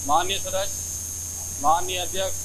माननीय सदस्य, माननीय अध्यक्ष,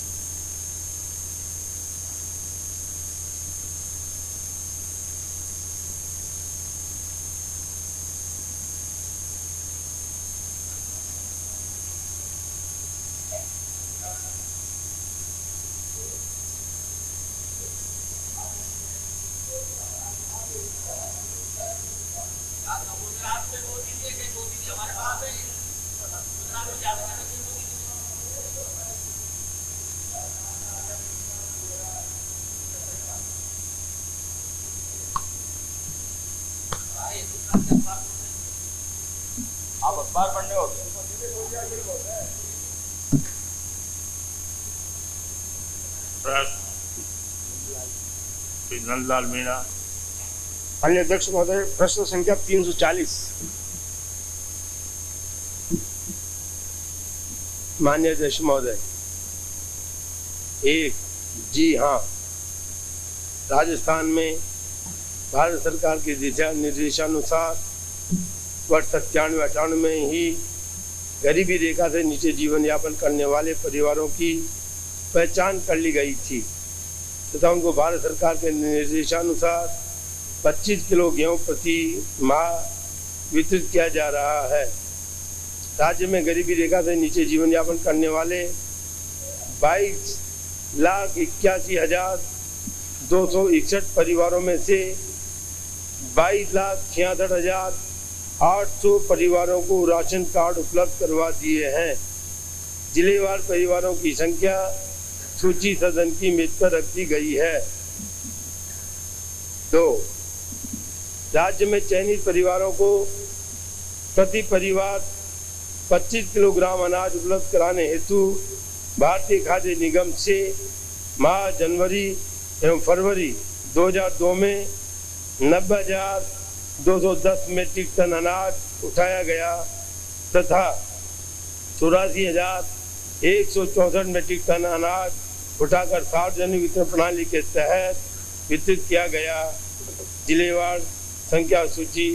आप अखबार पढ़ने हो नंदलाल मीणा। माननीय अध्यक्ष महोदय, प्रश्न संख्या 340। माननीय अध्यक्ष महोदय, एक, जी हाँ, राजस्थान में भारत सरकार के दिशा निर्देशानुसार वर्ष 97-98 में ही गरीबी रेखा से नीचे जीवन यापन करने वाले परिवारों की पहचान कर ली गई थी तथा उनको भारत सरकार के निर्देशानुसार 25 किलो गेहूं प्रति माह वितरित किया जा रहा है। राज्य में गरीबी रेखा से नीचे जीवन यापन करने वाले 22,81,261 परिवारों में से 22,66,800 परिवारों को राशन कार्ड उपलब्ध करवा दिए हैं। जिलेवार परिवारों की संख्या सूची सदन की मेज पर रख दी गई है। 2, राज्य में चयनित परिवारों को प्रति परिवार 25 किलोग्राम अनाज उपलब्ध कराने हेतु भारतीय खाद्य निगम से माह जनवरी एवं फरवरी 2002 में 90,210 मीट्रिक टन अनाज उठाया गया तथा 84,164 मीट्रिक टन अनाज उठाकर सार्वजनिक वितरण प्रणाली के तहत वितरित किया गया। जिलेवार संख्या सूची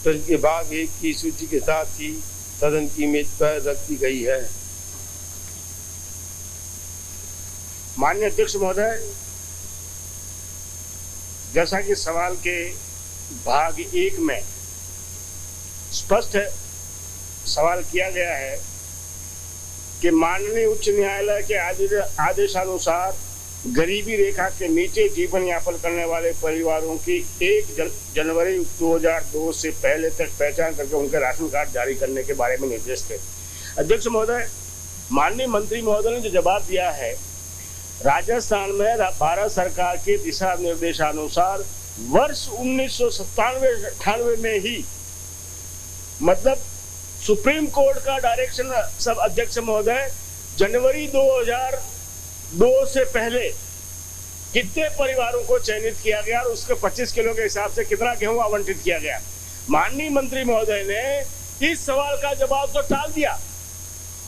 प्रश्न के भाग 1 की सूची के साथ ही सदन की मेज पर रख दी गई है। माननीय अध्यक्ष महोदय, जैसा कि सवाल के भाग 1 में स्पष्ट सवाल किया गया है कि माननीय उच्च न्यायालय के आदेशानुसार गरीबी रेखा के नीचे जीवन यापन करने वाले परिवारों की 1 जनवरी 2002 से पहले तक पहचान करके उनके राशन कार्ड जारी करने के बारे में निर्देश थे। अध्यक्ष महोदय, माननीय मंत्री महोदय ने जो जवाब दिया है, राजस्थान में भारत सरकार के दिशा निर्देशानुसार वर्ष 1997-98 में ही, मतलब सुप्रीम कोर्ट का डायरेक्शन सब अध्यक्ष महोदय, जनवरी 2002 से पहले कितने परिवारों को चयनित किया गया और उसके 25 किलो के हिसाब से कितना गेहूं आवंटित किया गया। माननीय मंत्री महोदय ने इस सवाल का जवाब तो टाल दिया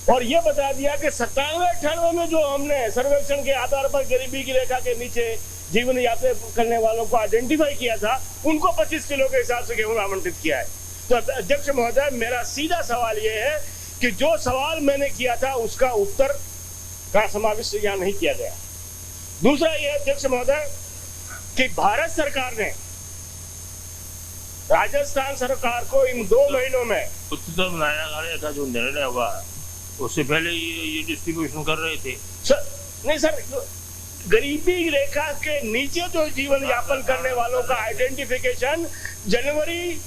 और ये बता दिया कि 97-98 में जो हमने सर्वेक्षण के आधार पर गरीबी की रेखा के नीचे जीवन यापन करने वालों को आइडेंटिफाई किया था, उनको 25 किलो के हिसाब से गेहूं आवंटित किया है। तो अध्यक्ष महोदय, मेरा सीधा सवाल ये है कि जो सवाल मैंने किया था उसका उत्तर का समावेश यहाँ नहीं किया गया। दूसरा ये अध्यक्ष महोदय कि भारत सरकार ने राजस्थान सरकार को इन 2 महीनों में उच्चतम न्यायालय का जो निर्णय हुआ उससे पहले ये डिस्ट्रीब्यूशन कर रहे थे। सर नहीं सर, गरीबी रेखा के नीचे जो जीवन यापन करने वालों का आइडेंटिफिकेशन जनवरी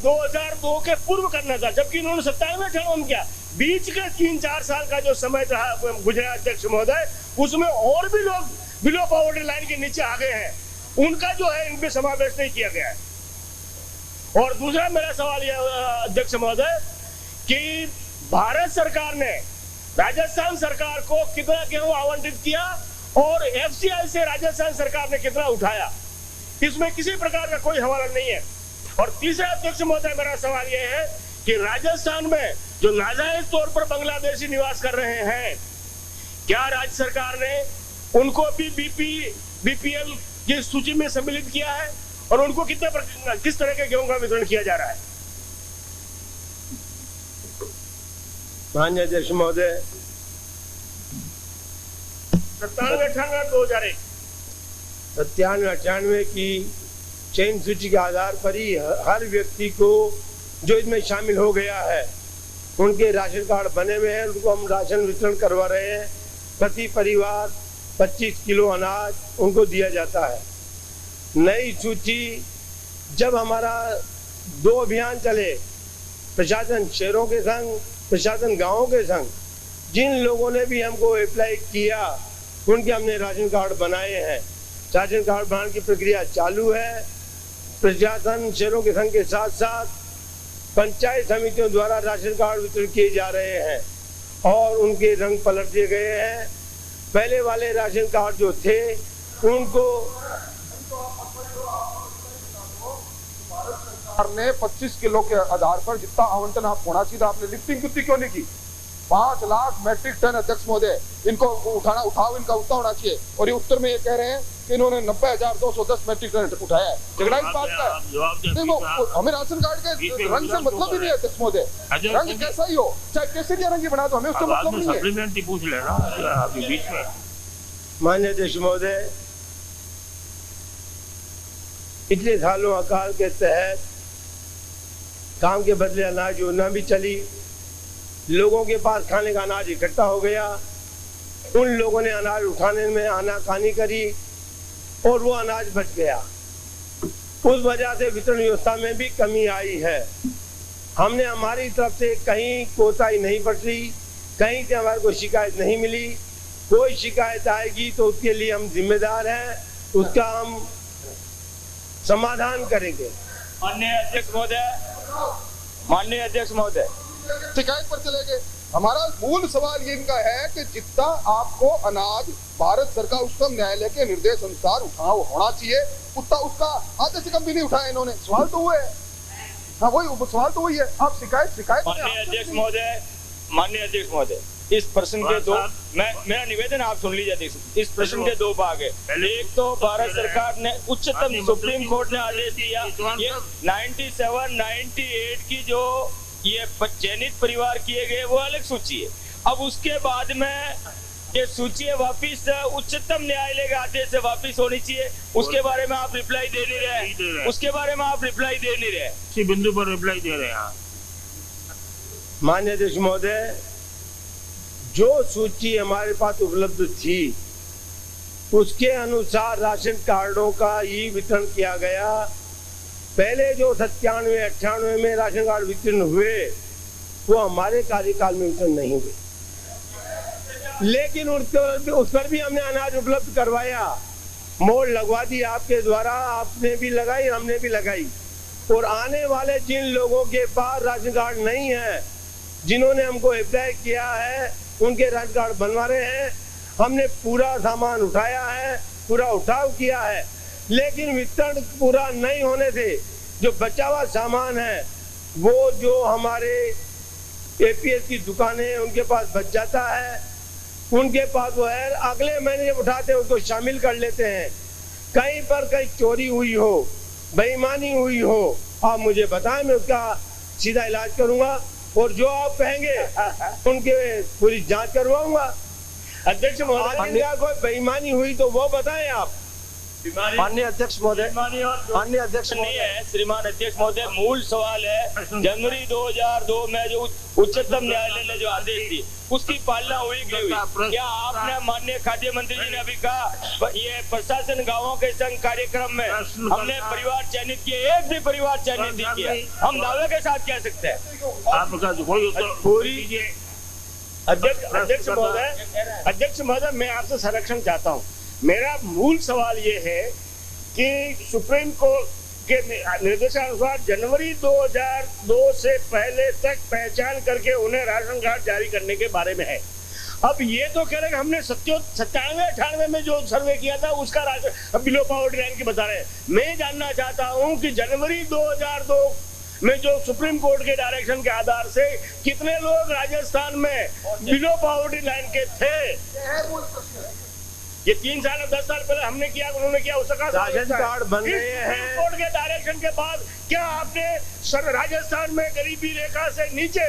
2002 के पूर्व करना था, जबकि इन्होंने 97-98 में किया। बीच के 3-4 साल का जो समय गुजरा अध्यक्ष महोदय, उसमें और भी लोग बिलो पॉवर्टी लाइन के नीचे आ गए हैं, उनका जो है इनमें समावेश नहीं किया गया है। और दूसरा मेरा सवाल यह अध्यक्ष महोदय कि भारत सरकार ने राजस्थान सरकार को कितना गेहूं आवंटित किया और एफसीआई से राजस्थान सरकार ने कितना उठाया, इसमें किसी प्रकार का कोई हवाला नहीं है। और तीसरा अध्यक्ष महोदय, मेरा सवाल यह है कि राजस्थान में जो नाजायज तौर पर बांग्लादेशी निवास कर रहे हैं, क्या राज्य सरकार ने उनको भी बीपीएल की सूची में सम्मिलित किया है और उनको किस तरह के गेहूं का वितरण किया जा रहा है? माननीय अध्यक्ष महोदय, 97-98 2001 97-98 की चयन सूची के आधार पर ही हर व्यक्ति को जो इसमें शामिल हो गया है उनके राशन कार्ड बने हुए हैं, उनको हम राशन वितरण करवा रहे हैं। प्रति परिवार 25 किलो अनाज उनको दिया जाता है। नई सूची जब हमारा 2 अभियान चले, प्रशासन शहरों के संग, प्रशासन गांवों के संग, जिन लोगों ने भी हमको अप्लाई किया उनके हमने राशन कार्ड बनाए हैं। राशन कार्ड बनाने की प्रक्रिया चालू है। प्रशासन शहरों के संघ के साथ साथ पंचायत समितियों द्वारा राशन कार्ड वितरण किए जा रहे हैं और उनके रंग पलट दिए गए हैं। पहले वाले राशन कार्ड जो थे उनको सरकार ने 25 किलो के आधार पर जितना आवंटन आप होना चाहिए, आपने लिफ्टिंग क्यों नहीं की? 5 लाख मैट्रिक टन अध्यक्ष महोदय, इनको उठाव इनका उतना होना चाहिए। और ये उत्तर में ये कह रहे हैं कि इन्होंने 90,210 मैट्रिक टन उठाया है। झगड़ा इस बात का है। देखो, हमें राशन कार्ड के रंग से मतलब ही नहीं है अध्यक्ष महोदय। रंग कैसा ही हो, चाहे कैसे रंग बना दो, हमें उससे मतलब नहीं है। सप्लीमेंट्री पूछ लेना अभी बीच में। माननीय अध्यक्ष महोदय, पिछले सालों अकाल के तहत काम के बदले अनाज योजना भी चली। लोगों के पास खाने का अनाज इकट्ठा हो गया। उन लोगों ने अनाज उठाने में आनाकानी करी और वो अनाज बच गया। उस वजह से वितरण व्यवस्था में भी कमी आई है। हमने हमारी तरफ से कहीं कोताही नहीं बरती, कहीं से हमारे को शिकायत नहीं मिली। कोई शिकायत आएगी तो उसके लिए हम जिम्मेदार हैं, उसका हम समाधान करेंगे। माननीय अध्यक्ष महोदय, शिकायत पर चले गए। हमारा मूल सवाल ये इनका है कि जितना आपको अनाज भारत सरकार उच्चतम न्यायालय के निर्देश अनुसार उठाव होना चाहिए, उतना उसका आधे से कम भी नहीं उठाया इन्होंने। सवाल तो हुए, हाँ वही सवाल तो वही है। आप शिकायत माननीय अध्यक्ष महोदय, इस प्रश्न के दो, मेरा निवेदन आप सुन लीजिए अध्यक्ष। इस प्रश्न के 2 भाग है। एक तो भारत सरकार ने उच्चतम सुप्रीम कोर्ट ने आदेश दिया, ये 97-98 की जो ये चयनित परिवार किए गए वो अलग सूची है। अब उसके बाद में ये सूची वापिस उच्चतम न्यायालय के आदेश से वापिस होनी चाहिए। उसके बारे में आप रिप्लाई दे नहीं रहे, उसके बारे में आप रिप्लाई दे नहीं रहे। इसी बिंदु पर रिप्लाई दे रहे हैं। माननीय अध्यक्ष महोदय, जो सूची हमारे पास उपलब्ध थी उसके अनुसार राशन कार्डों का ही वितरण किया गया। पहले जो 97-98 में राशन कार्ड वितरण हुए वो हमारे कार्यकाल में वितरण नहीं हुए, लेकिन उस पर भी हमने अनाज उपलब्ध करवाया। मोड़ लगवा दी आपके द्वारा, आपने भी लगाई, हमने भी लगाई। और आने वाले जिन लोगों के पास राशन कार्ड नहीं है, जिन्होंने हमको अप्लाई किया है, उनके राशन कार्ड बनवा रहे हैं। हमने पूरा सामान उठाया है, पूरा उठाव किया है, लेकिन वितरण पूरा नहीं होने से जो बचा हुआ सामान है वो जो हमारे एपीएस की दुकानें हैं उनके पास बच जाता है। उनके पास वो है, अगले महीने जब उठाते हैं उसको शामिल कर लेते हैं। कहीं पर कहीं चोरी हुई हो, बेईमानी हुई हो, आप मुझे बताएं, मैं उसका सीधा इलाज करूंगा और जो आप कहेंगे उनके पूरी जांच करवाऊंगा। अध्यक्ष महोदय, कोई बेईमानी हुई तो वो बताएं आप। माननीय अध्यक्ष महोदय, माननीय अध्यक्ष नहीं है श्रीमान अध्यक्ष महोदय, मूल सवाल है जनवरी 2002 में जो उच्चतम न्यायालय ने जो आदेश दिए उसकी पालना हुई क्यों हुई? क्या आपने माननीय खाद्य मंत्री जी ने अभी कहा ये प्रशासन गांवों के संघ कार्यक्रम में हमने परिवार चयनित किए, एक भी परिवार चयनित नहीं किया। हम दावे के साथ कह सकते हैं। आपका कोई पूरी अध्यक्ष महोदय, मैं आपसे संरक्षण चाहता हूँ। मेरा मूल सवाल ये है कि सुप्रीम कोर्ट के निर्देशानुसार जनवरी 2002 से पहले तक पहचान करके उन्हें राशन कार्ड जारी करने के बारे में है। अब ये तो कह रहे हैं हमने 97-98 में जो सर्वे किया था उसका राशन बिलो पॉवर्टी लाइन की बता रहे हैं। मैं जानना चाहता हूँ कि जनवरी 2002 में जो सुप्रीम कोर्ट के डायरेक्शन के आधार से कितने लोग राजस्थान में बिलो पॉवर्टी लाइन के थे? ये 3 साल और 10 साल पहले हमने किया, उन्होंने किया, उसका राशन कार्ड बन रहे हैं। कोर्ट के डायरेक्शन के बाद क्या आपने राजस्थान में गरीबी रेखा से नीचे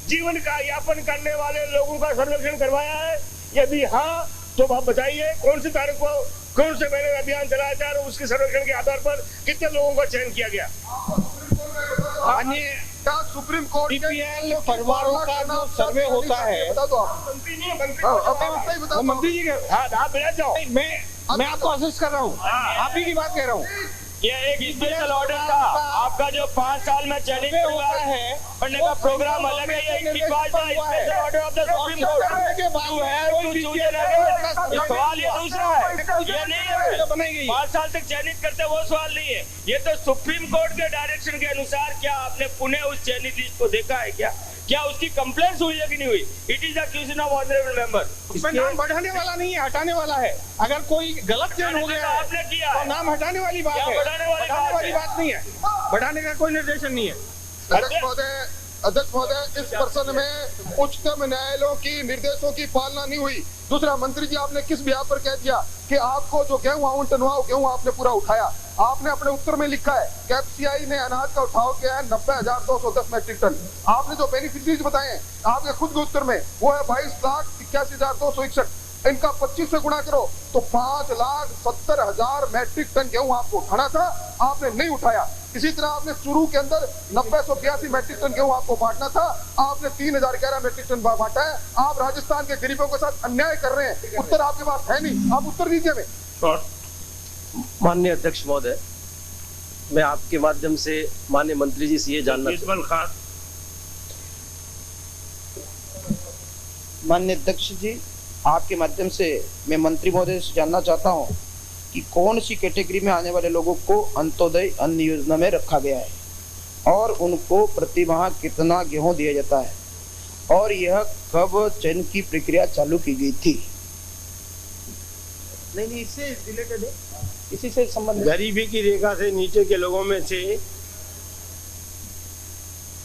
जीवन का यापन करने वाले लोगों का सर्वेक्षण करवाया है? यदि हाँ तो आप बताइए कौन सी तारीख को कौन से महीने में अभियान चलाया जा रहा है, उसके सर्वेक्षण के आधार पर कितने लोगों का चयन किया गया? क्या सुप्रीम कोर्ट बीपीएल परिवारों का जो सर्वे होता है, बता दो आप। मंत्री नहीं है, मंत्री जी के हाँ आप बैठ जाओ। मैं आपको असिस्ट कर रहा हूँ, आप ही की बात कह रहा हूँ। ये एक स्पेशल ऑर्डर था आपका जो 5 साल में चयनित होता है करने का प्रोग्राम अलग है। ये इसकी बात था special order of the supreme court. सवाल ये दूसरा है, ये नहीं है 5 साल तक चयनित करते वो सवाल नहीं है। ये तो सुप्रीम कोर्ट के डायरेक्शन के अनुसार क्या आपने पुणे उस चयनित लिस्ट को देखा है क्या उसकी कंप्लेंट हुई है कि नहीं हुई? It is the question of honourable member. इसमें नाम बढ़ाने वाला नहीं है, हटाने वाला है। अगर कोई गलत चयन हो गया आपने किया तो नाम हटाने वाली बात है, बढ़ाने वाली बात नहीं है। बढ़ाने का कोई निर्देशन नहीं है। अध्यक्ष महोदय, इस प्रश्न में उच्चतम न्यायालयों की निर्देशों की पालना नहीं हुई। दूसरा, मंत्री जी आपने किस बिहार पर कह दिया कि आपको जो गेहूं आवंटन हुआ गेहूं आपने पूरा उठाया? आपने अपने उत्तर में लिखा है कि एफसीआई ने अनाज का उठाव किया है 90,210 मैट्रिक टन। आपने जो बेनिफिशरीज बताए आपके खुद के उत्तर में वो है 22,81,261। इनका 25 से गुणा करो तो 5,70,000 मैट्रिक टन गेहूं आपको उठाना था, आपने नहीं उठाया। इसी तरह आपने चूरू के अंदर 90,182 मैट्रिक टन गेहूं आपको बांटना था, आपने 3,011 मैट्रिक टन बांटा है। आप राजस्थान के गरीबों के साथ अन्याय कर रहे हैं। उत्तर आपके पास है नहीं, आप उत्तर दीजिए हमें। माननीय अध्यक्ष महोदय, मैं आपके माध्यम से माननीय मंत्री जी से ये जानना माननीय अध्यक्ष जी, आपके माध्यम से मैं मंत्री महोदय से जानना चाहता हूं कि कौन सी कैटेगरी में आने वाले लोगों को अंत्योदय अन्न योजना में रखा गया है और उनको प्रति माह कितना गेहूं दिया जाता है और यह कब चयन की प्रक्रिया चालू की गई थी? नहीं, इससे रिलेटेड है, इसी से संबंधित। गरीबी की रेखा से नीचे के लोगों में से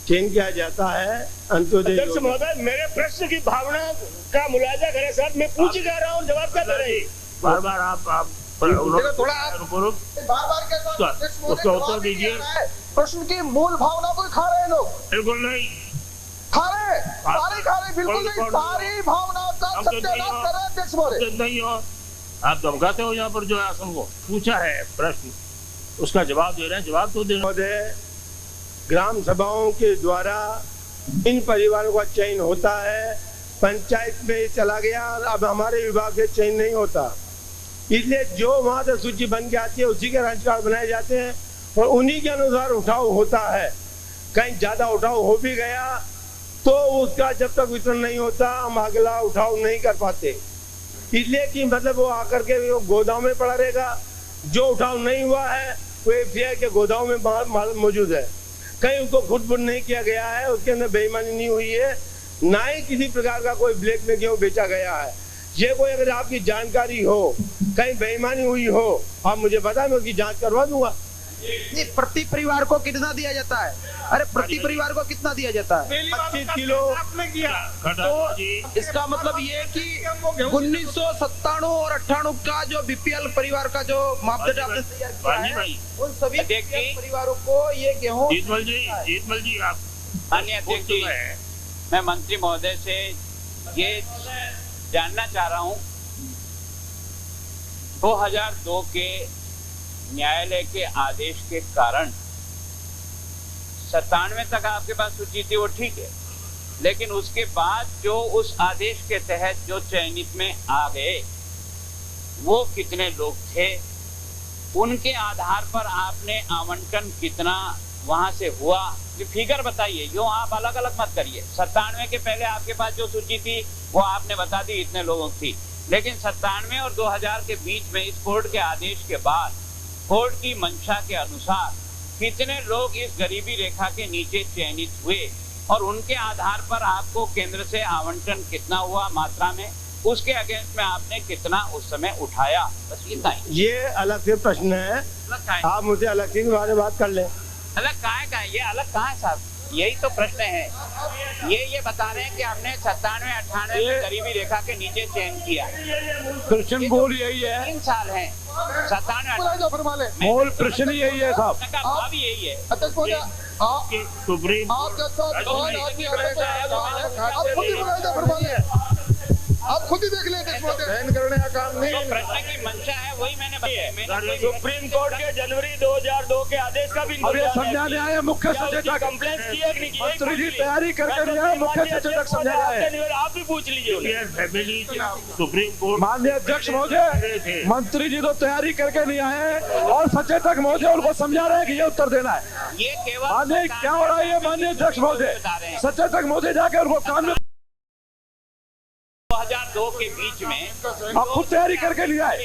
चयन किया जाता है अंत्योदय। अध्यक्ष महोदय, मेरे प्रश्न की भावना का मुलाजा करें सर, मैं पूछ ही जा रहा हूँ, जवाब क्या दे रहे हैं? बार बार आप उसका उत्तर दीजिए। प्रश्न की मूल भावना को खा रहे हैं लोग। बिल्कुल नहीं खा रहे, बिल्कुल नहीं, सारी भावना का सत्यानाश कर रहे हैं अध्यक्ष महोदय। नहीं हो, आप धमकाते हो यहाँ पर जो आसन को पूछा है प्रश्न, उसका जवाब दे रहे हैं, जवाब तो देना। महोदय, ग्राम सभाओं के द्वारा इन परिवारों का चयन होता है, पंचायत में चला गया, अब हमारे विभाग से चयन नहीं होता, इसलिए जो वहां से सूची बन के आती है उसी के राशन कार्ड बनाए जाते हैं और उन्हीं के अनुसार उठाव होता है। कहीं ज्यादा उठाव हो भी गया तो उसका जब तक वितरण नहीं होता हम अगला उठाव नहीं कर पाते, इसलिए कि मतलब वो आकर के वो गोदाम में पड़ा रहेगा। जो उठाव नहीं हुआ है वो एफसीआई के गोदाम में माल मौजूद है, कहीं उसको खुद नहीं किया गया है, उसके अंदर बेईमानी नहीं हुई है, ना ही किसी प्रकार का कोई ब्लैक में गेहूं बेचा गया है। ये कोई अगर आपकी जानकारी हो कहीं बेईमानी हुई हो आप मुझे बताएं, मैं उसकी जांच करवा दूंगा। नहीं, प्रति परिवार को कितना दिया जाता है? अरे प्रति परिवार को कितना दिया जाता है? 25 किलो आपने किया तो इसका मतलब ये कि 1997 और 98 का जो बीपीएल परिवार का जो मापदंड आपने तैयार किया है उन सभी परिवारों को ये गेहूं। जीतमल जी आप माननीय अध्यक्ष जी, मैं मंत्री महोदय से ये जानना चाह रहा हूं, 2002 के न्यायालय के आदेश के कारण 97 तक आपके पास सूची थी, वो ठीक है, लेकिन उसके बाद जो उस आदेश के तहत जो चयनित में आ गए वो कितने लोग थे, उनके आधार पर आपने आवंटन कितना वहां से हुआ, ये फिगर बताइए। जो आप अलग अलग मत करिए। 97 के पहले आपके पास जो सूची थी वो आपने बता दी इतने लोगों की, लेकिन 97 और 2000 के बीच में इस कोर्ट के आदेश के बाद कोर्ट की मंशा के अनुसार कितने लोग इस गरीबी रेखा के नीचे चयनित हुए और उनके आधार पर आपको केंद्र से आवंटन कितना हुआ मात्रा में, उसके अगेंस्ट में आपने कितना उस समय उठाया, बस इतना ही। ये अलग से प्रश्न है, आप मुझे अलग से बारे बात कर ले। अलग कहाँ है, ये अलग कहाँ है साहब? यही तो प्रश्न है। ये बता रहे हैं कि हमने 97-98 में गरीबी रेखा के नीचे चयन किया। प्रश्न बोल यही है, 3 साल है 97-98 मूल प्रश्न यही है साहब, भाव यही है। अध्यक्ष महोदय, सुप्रीम आप जैसा जवान आदमी आप खुद ही बुलाइए फरमाने। आप खुद ही देख लें अध्यक्ष महोदय, चयन करने का काम नहीं। तो प्रश्न की मंशा है वही मैंने बताया। सुप्रीम कोर्ट के जनवरी 2002 के आदेश का भी समझाने आए मुख्य सचेतक, कंप्लेंट की है कि नहीं की? मंत्री जी तैयारी करके नहीं आए, मुख्य सचेतक समझाने आए। आप भी पूछ लीजिए उन्हें। फैमिली सुप्रीम कोर्ट माननीय अध्यक्ष महोदय, मंत्री जी तो तैयारी करके नहीं आए और सचेतक महोदय उनको समझा रहे हैं कि ये उत्तर देना है। ये केवल माननीय क्या हो रहा है, ये माननीय अध्यक्ष महोदय, सचेतक महोदय जाके उनको कान में 2002 के बीच में आप खुद तैयारी करके नहीं आए।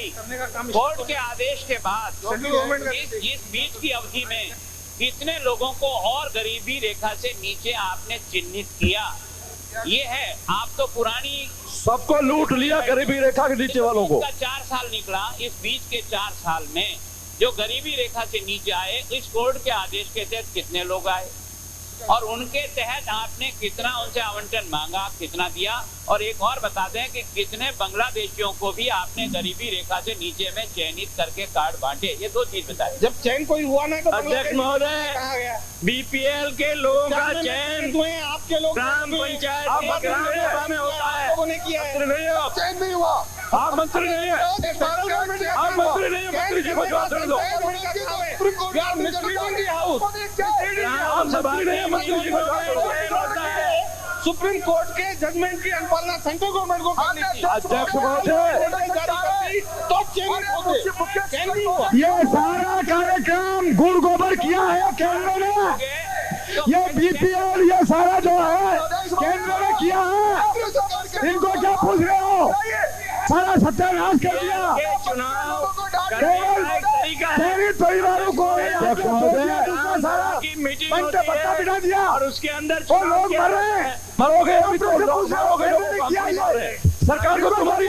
कोर्ट के आदेश के बाद इस बीच की अवधि में कितने लोगों को और गरीबी रेखा से नीचे आपने चिन्हित किया? ये है, आप तो पुरानी सबको लूट लिया गरीबी रेखा के नीचे वालों को। 4 साल निकला, इस बीच के 4 साल में जो गरीबी रेखा से नीचे आए, इस कोर्ट के आदेश के तहत कितने लोग आए और उनके तहत आपने कितना उनसे आवंटन मांगा, कितना दिया? और एक और बता दें कि कितने बांग्लादेशियों को भी आपने गरीबी रेखा से नीचे में चयनित करके कार्ड बांटे? ये 2 चीज बताएं। जब चयन कोई हुआ ना तो अध्यक्ष महोदय, कहा गया बीपीएल के लोगों का चयन आपके लोग ग्राम पंचायत में होता है। लोगों ने किया है, चयन नहीं हुआ, आप मंत्री नहीं है, आप मंत्री नहीं है, मंत्री जी को जवाब देने दो। आप मंत्री नहीं है, मंत्री जी को जवाब दो। सुप्रीम कोर्ट के जजमेंट की अनुपालना सेंट्रल गवर्नमेंट को करनी थी। अध्यक्ष महोदय, तो चयन नहीं हुआ। ये सारा कार्यक्रम गुड़ गोबर किया है केंद्र ने। ये बीपीएल ये सारा जो है केंद्र ने किया है। इनको क्या पूछ रहे हो? सारा सत्यानाश कर दिया। परिवारों को सारा पत्ता बिठा दिया और उसके अंदर वो लोग मर रहे हैं। मरोगे अभी तो मरोगे। सरकार को तुम्हारी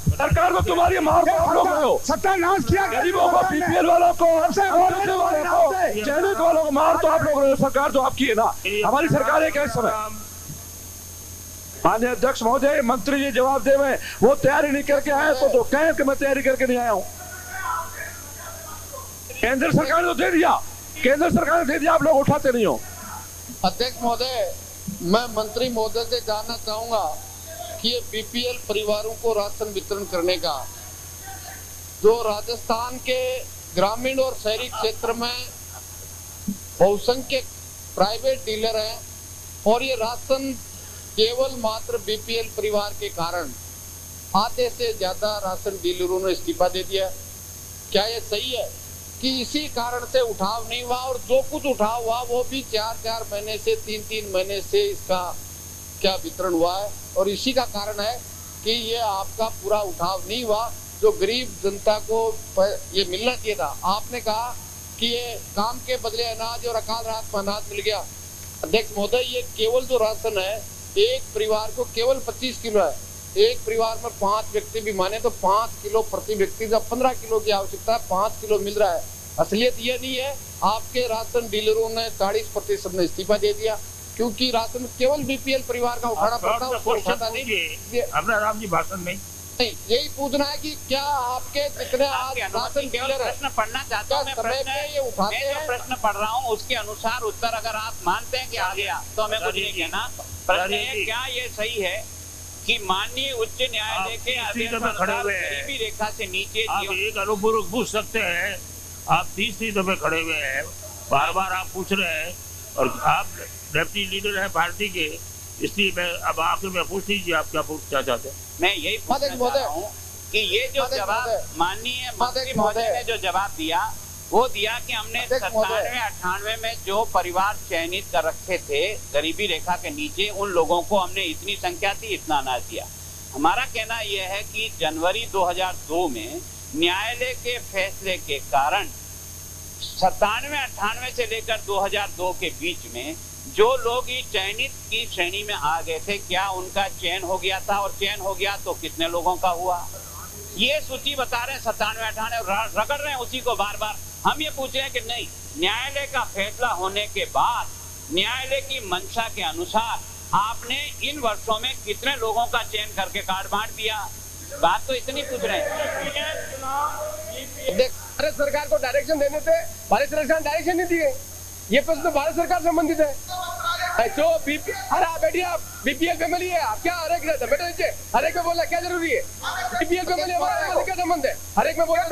सरकार को तुम्हारी मार को आप लोग हो। सत्यानाश किया गरीबों को, बीपीएल वालों को, चयनित वालों को मार तो आप लोग रहे हो। सरकार तो आपकी है ना, हमारी सरकार है क्या इस समय? माननीय अध्यक्ष महोदय, मंत्री जी जवाब दे में वो तैयारी नहीं करके आए तो कहें कि मैं तैयारी करके नहीं आया हूँ। केंद्र सरकार ने तो दे दिया, केंद्र सरकार ने दे दिया, आप लोग उठाते नहीं हो। अध्यक्ष महोदय, मैं मंत्री महोदय से जानना चाहूंगा कि ये बीपीएल परिवारों को राशन वितरण करने का जो राजस्थान के ग्रामीण और शहरी क्षेत्र में बहुसंख्यक प्राइवेट डीलर हैं और ये राशन केवल मात्र बीपीएल परिवार के कारण आधे से ज्यादा राशन डीलरों ने इस्तीफा दे दिया। क्या ये सही है कि इसी कारण से उठाव नहीं हुआ और जो कुछ उठाव हुआ वो भी 4-4 महीने से 3-3 महीने से इसका क्या वितरण हुआ है और इसी का कारण है कि ये आपका पूरा उठाव नहीं हुआ जो गरीब जनता को ये मिलना चाहिए था। आपने कहा कि ये काम के बदले अनाज और अकाल राहत में अनाज मिल गया। अध्यक्ष महोदय, ये केवल जो राशन है एक परिवार को केवल 25 किलो है। एक परिवार में 5 व्यक्ति भी माने तो 5 किलो प्रति व्यक्ति, जब 15 किलो की आवश्यकता है 5 किलो मिल रहा है। असलियत ये नहीं है, आपके राशन डीलरों ने 40% ने इस्तीफा दे दिया क्योंकि राशन केवल बीपीएल परिवार का उठाना पड़ता है, उसको उठाता नहीं। अपना राम जी भाषण नहीं, यही पूछना है कि क्या आपके जितने आज राशन डीलर प्रश्न पढ़ना चाहता हूँ मैं, प्रश्न पढ़ रहा हूँ उसके अनुसार उत्तर अगर आप मानते हैं कि आ गया तो हमें कुछ नहीं कहना। प्रश्न है, क्या ये सही है कि माननीय उच्च न्यायालय के गरीबी रेखा से नीचे आप एक अनुपूर्वक पूछ सकते हैं, आप 30 दफे खड़े हुए हैं, बार बार आप पूछ रहे हैं और आप डिप्टी लीडर हैं पार्टी के, इसलिए मैं अब आखिर में पूछ लीजिए आप क्या पूछना चाहते हैं। मैं यही पूछना चाहता हूँ कि ये जो जवाब माननीय मंत्री महोदय ने जो जवाब दिया वो दिया कि हमने 97-98 में जो परिवार चयनित कर रखे थे गरीबी रेखा के नीचे, उन लोगों को हमने इतनी संख्या थी, इतना अनाज दिया। हमारा कहना यह है कि जनवरी 2002 में न्यायालय के फैसले के कारण 97-98 से लेकर 2002 के बीच में जो लोग ही चयनित की श्रेणी में आ गए थे, क्या उनका चयन हो गया था? और चयन हो गया तो कितने लोगों का हुआ? ये सूची बता रहे हैं 97-98, रगड़ रहे हैं उसी को बार बार। हम ये पूछ रहे हैं कि नहीं, न्यायालय का फैसला होने के बाद न्यायालय की मंशा के अनुसार आपने इन वर्षों में कितने लोगों का चयन करके कार्ड बांट दिया? बात तो इतनी पूछ रहे हैं। भारत सरकार को डायरेक्शन देने थे, भारत सरकार डायरेक्शन नहीं दिए। ये प्रश्न भारत सरकार संबंधित है। जो अरे आप बैठिए, आप बीपीएल फैमिली है, आप क्या हर एक बैठे नीचे, हर एक में बोलना क्या जरूरी है? बीपीएल फैमिली हमारा क्या संबंध है? हर एक में बोलना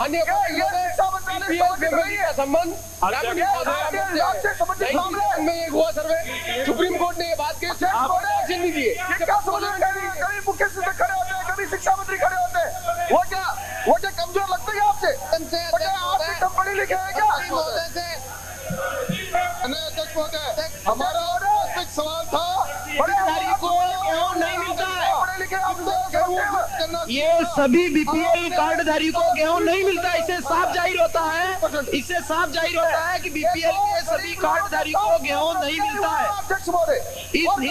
अन्य बीपीएल फैमिली का संबंध में एक हुआ सर्वे, सुप्रीम कोर्ट ने ये बात की, एक्शन नहीं दिए। कभी मुख्यमंत्री खड़े होते हैं, कभी शिक्षा मंत्री खड़े होते हैं, वो क्या कमजोर लगते हैं आपसे? आप कम पढ़े लिखे हैं क्या? अध्यक्ष महोदय, हमारा वास्तविक सवाल था, नहीं मिलता है, ये सभी बीपीएल कार्डधारी को गेहूं नहीं मिलता। इससे साफ जाहिर होता है कि बीपीएल के सभी कार्डधारी को गेहूं नहीं मिलता है। अध्यक्ष महोदय,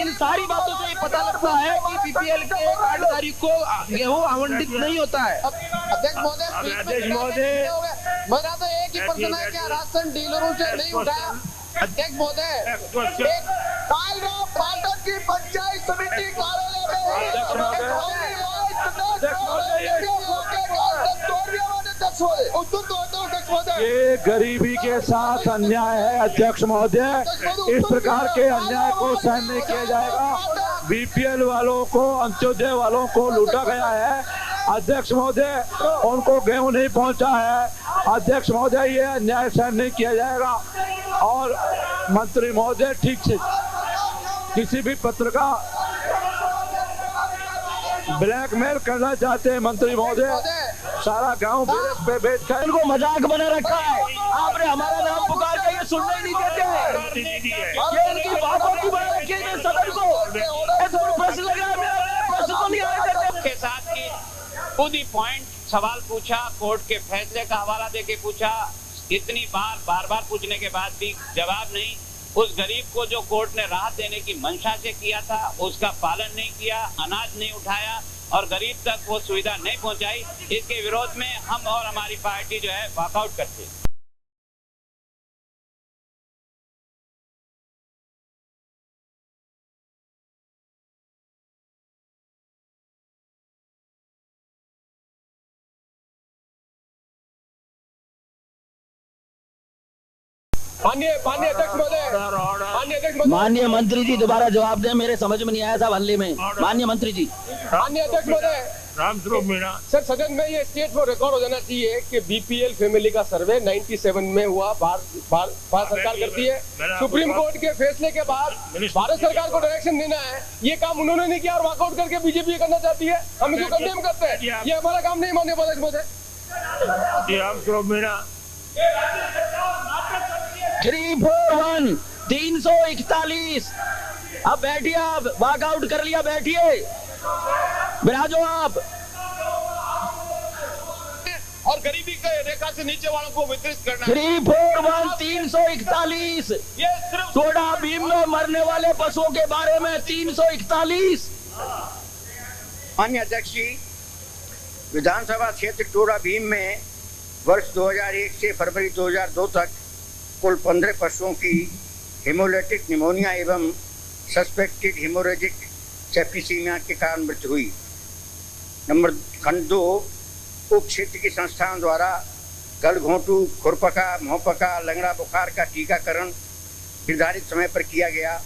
इन सारी बातों से पता लगता है कि बीपीएल के कार्डधारी को गेहूं आवंटित नहीं होता है। अध्यक्ष महोदय, मेरा तो एक ही प्रश्न है, क्या राशन डीलरों से नहीं उठाया? अध्यक्ष महोदय, पाटन की पंचायत समिति कार्यालय में ये गरीबी के साथ अन्याय है अध्यक्ष महोदय, इस प्रकार के अन्याय को सहन नहीं किया जाएगा। बीपीएल वालों को, अंत्योदय वालों को लूटा गया है अध्यक्ष महोदय, उनको गेहूं नहीं पहुंचा है अध्यक्ष महोदय, ये अन्याय सहन नहीं किया जाएगा। और मंत्री महोदय ठीक से किसी भी पत्रकार ब्लैकमेल करना चाहते हैं मंत्री महोदय, सारा गांव पे बैठ कर इनको मजाक बना रखा है। आपने हमारा नाम पुकार के ये सुनने नहीं देते हैं, इनकी बातों की बना रखी है सदन को। प्रश्न लगा प्रश्न तो नहीं आ रहे के साथ की टू दी पॉइंट सवाल पूछा, कोर्ट के फैसले का हवाला देके पूछा, इतनी बार पूछने के बाद भी जवाब नहीं। उस गरीब को जो कोर्ट ने राहत देने की मंशा से किया था उसका पालन नहीं किया, अनाज नहीं उठाया और गरीब तक वो सुविधा नहीं पहुंचाई। इसके विरोध में हम और हमारी पार्टी जो है वॉकआउट करते हैं। माननीय मंत्री जी दोबारा जवाब दें, मेरे समझ में नहीं आया साहब हल्ले में। माननीय मंत्री जी। माननीय अध्यक्ष महोदय, रामस्वरूप मीणा सर, सदन में ये स्टेट फॉर रिकॉर्ड हो जाना चाहिए कि बीपीएल फैमिली का सर्वे 97 में हुआ, भारत सरकार करती है। सुप्रीम कोर्ट के फैसले के बाद भारत सरकार को डायरेक्शन देना है, ये काम उन्होंने नहीं किया और वॉकआउट करके बीजेपी करना चाहती है। हम इसको कंडेम करते हैं, ये हमारा काम नहीं। माननीय अध्यक्ष महोदय, रामस्वरूप मीणा 341 341। अब बैठिए, आप वॉकआउट कर लिया, बैठिए, बिराजो आप। और गरीबी के रेखा से नीचे वालों को वितरित करना। 341 341। ये सिर्फ टोडा भीम में मरने वाले पशुओं के बारे में 341। माननीय अध्यक्ष जी, विधानसभा क्षेत्र टोडा भीम में वर्ष 2001 से फरवरी 2002 तक कुल 15 पशुओं की हेमोलिटिक निमोनिया एवं सस्पेक्टेड हेमोरेजिक सेप्टिसीमिया के कारण मृत्यु हुई। नंबर खंड 2, उप क्षेत्र की संस्थाओं द्वारा गलघोंटू, खुरपका, मुहपका, लंगड़ा बुखार का टीकाकरण निर्धारित समय पर किया गया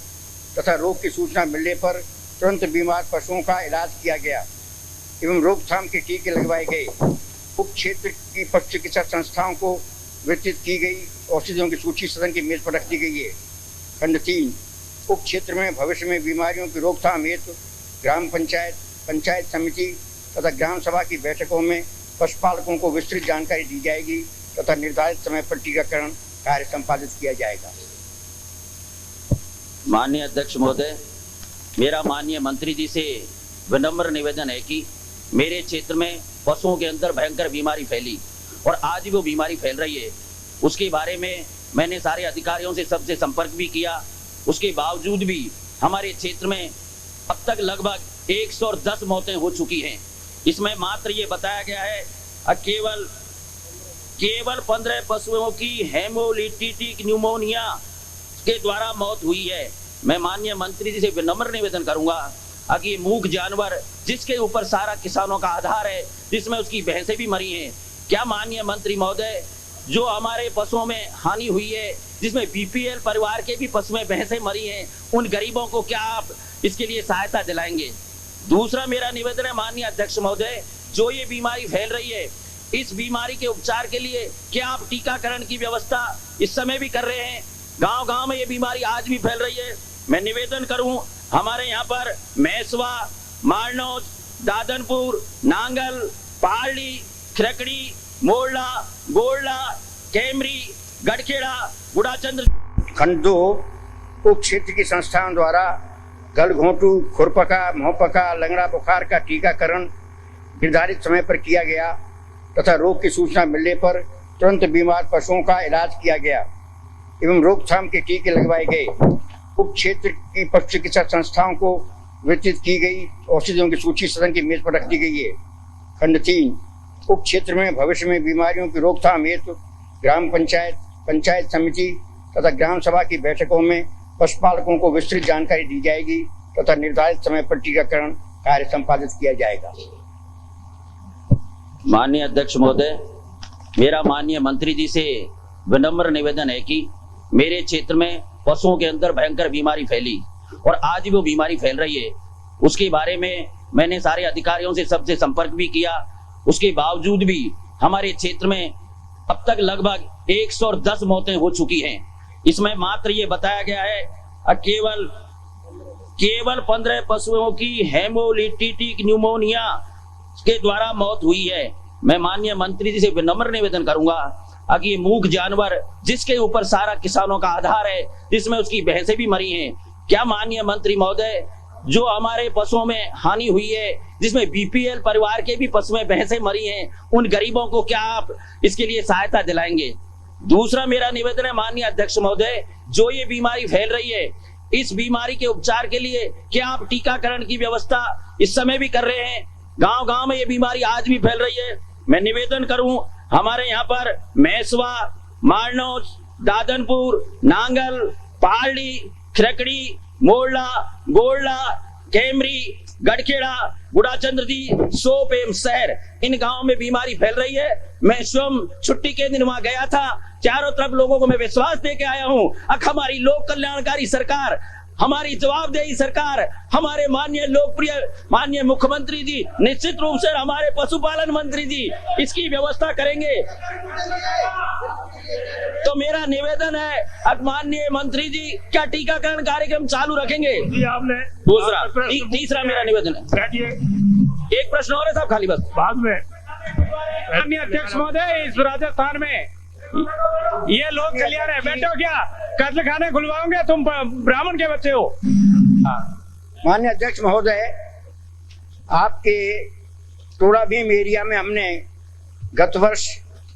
तथा रोग की सूचना मिलने पर तुरंत बीमार पशुओं का इलाज किया गया एवं रोकथाम के टीके लगवाए गए। उप क्षेत्र की पशु चिकित्सा संस्थाओं को वितरित की गई औषधियों की सूची सदन की मेज पर रख दी गई है। खंड 3, उप क्षेत्र में भविष्य में बीमारियों की रोकथाम हेतु ग्राम पंचायत, पंचायत समिति तथा ग्राम सभा की बैठकों में पशुपालकों को विस्तृत जानकारी दी जाएगी तथा निर्धारित समय पर टीकाकरण कार्य संपादित किया जाएगा। माननीय अध्यक्ष महोदय, मेरा माननीय मंत्री जी से विनम्र निवेदन है कि मेरे क्षेत्र में पशुओं के अंदर भयंकर बीमारी फैली और आज भी वो बीमारी फैल रही है। उसके बारे में मैंने सारे अधिकारियों से सबसे संपर्क भी किया, उसके बावजूद भी हमारे क्षेत्र में अब तक लगभग 110 मौतें हो चुकी हैं। इसमें मात्र ये बताया गया है केवल 15 पशुओं की हेमोलिटिक न्यूमोनिया के द्वारा मौत हुई है। मैं माननीय मंत्री जी से विनम्र निवेदन करूंगा कि मूक जानवर जिसके ऊपर सारा किसानों का आधार है, जिसमें उसकी भैंसें भी मरी हैं, क्या माननीय मंत्री महोदय जो हमारे पशुओं में हानि हुई है, जिसमें बीपीएल परिवार के भी पशुएं भैंसें मरी हैं, उन गरीबों को क्या आप इसके लिए सहायता दिलाएंगे? दूसरा मेरा निवेदन है माननीय अध्यक्ष महोदय, जो ये बीमारी फैल रही है, इस बीमारी के उपचार के लिए क्या आप टीकाकरण की व्यवस्था इस समय भी कर रहे हैं? गांव-गांव में ये बीमारी आज भी फैल रही है। मैं निवेदन करूं, हमारे यहाँ पर मैसवा, मारनौज, दादनपुर, नांगल, पारडी, खरकड़ी, मोरला, गोरला, कैमरी, गढ़खेड़ा, गुड़ाचंद्र खंड 2 उप क्षेत्र की संस्थाओं द्वारा गलघोंटू, खुरपका, मुहपका, लंगड़ा बुखार का टीकाकरण निर्धारित समय पर किया गया तथा रोग की सूचना मिलने पर तुरंत बीमार पशुओं का इलाज किया गया एवं रोकथाम के टीके लगवाए गए। उप क्षेत्र की पशु चिकित्सा संस्थाओं को वितरित की गई औषधियों की सूची सदन की मेज पर रख दी गई है। खंड 3 उप क्षेत्र में भविष्य में बीमारियों की रोकथाम हेतु ग्राम पंचायत, पंचायत समिति तथा ग्राम सभा की बैठकों में पशुपालकों को विस्तृत जानकारी दी जाएगी तथा निर्धारित समय पर टीकाकरण कार्य संपादित किया जाएगा। माननीय अध्यक्ष महोदय, मेरा माननीय मंत्री जी से विनम्र निवेदन है कि मेरे क्षेत्र में पशुओं के अंदर भयंकर बीमारी फैली और आज भी वो बीमारी फैल रही है। उसके बारे में मैंने सारे अधिकारियों से सबसे संपर्क भी किया। उसके बावजूद भी हमारे क्षेत्र में अब तक लगभग 110 मौतें हो चुकी हैं। इसमें मात्र ये बताया गया है केवल 15 पशुओं की हेमोलिटिक न्यूमोनिया के द्वारा मौत हुई है। मैं माननीय मंत्री जी से विनम्र निवेदन करूंगा कि ये मूक जानवर जिसके ऊपर सारा किसानों का आधार है, जिसमें उसकी भैंसें भी मरी हैं, क्या माननीय मंत्री महोदय जो हमारे पशुओं में हानि हुई है, जिसमें बीपीएल परिवार के भी पशुएं भैंसें मरी हैं, उन गरीबों को क्या आप इसके लिए सहायता दिलाएंगे? दूसरा मेरा निवेदन है माननीय अध्यक्ष महोदय, जो ये बीमारी फैल रही है, इस बीमारी के उपचार के लिए क्या आप टीकाकरण की व्यवस्था इस समय भी कर रहे हैं? गांव-गांव में ये बीमारी आज भी फैल रही है। मैं निवेदन करूं, हमारे यहाँ पर मैसवा, मारनौज, दादनपुर, नांगल, पारडी, खरकड़ी, मोरला, गोरला, कैमरी, गढ़खेड़ा, गुड़ाचंद्र दी, सोप एवं शहर, इन गांवों में बीमारी फैल रही है। मैं स्वयं छुट्टी के दिन वहां गया था। चारों तरफ लोगों को मैं विश्वास दे के आया हूं। हमारी लोक कल्याणकारी सरकार, हमारी जवाबदेही सरकार, हमारे माननीय लोकप्रिय माननीय मुख्यमंत्री जी निश्चित रूप से हमारे पशुपालन मंत्री जी इसकी व्यवस्था करेंगे। तो मेरा निवेदन है माननीय मंत्री जी, क्या टीकाकरण कार्यक्रम चालू रखेंगे? आपने दूसरा तीसरा मेरा निवेदन है, एक प्रश्न और है साहब, खाली बस बाद में। माननीय अध्यक्ष महोदय, इस राजस्थान में ये लोग कल्याण है, बैठो क्या कत्ल खाने खुलवाओगे? तुम ब्राह्मण के बच्चे हो। माननीय अध्यक्ष महोदय, आपके टोड़ा भीम एरिया में हमने गत वर्ष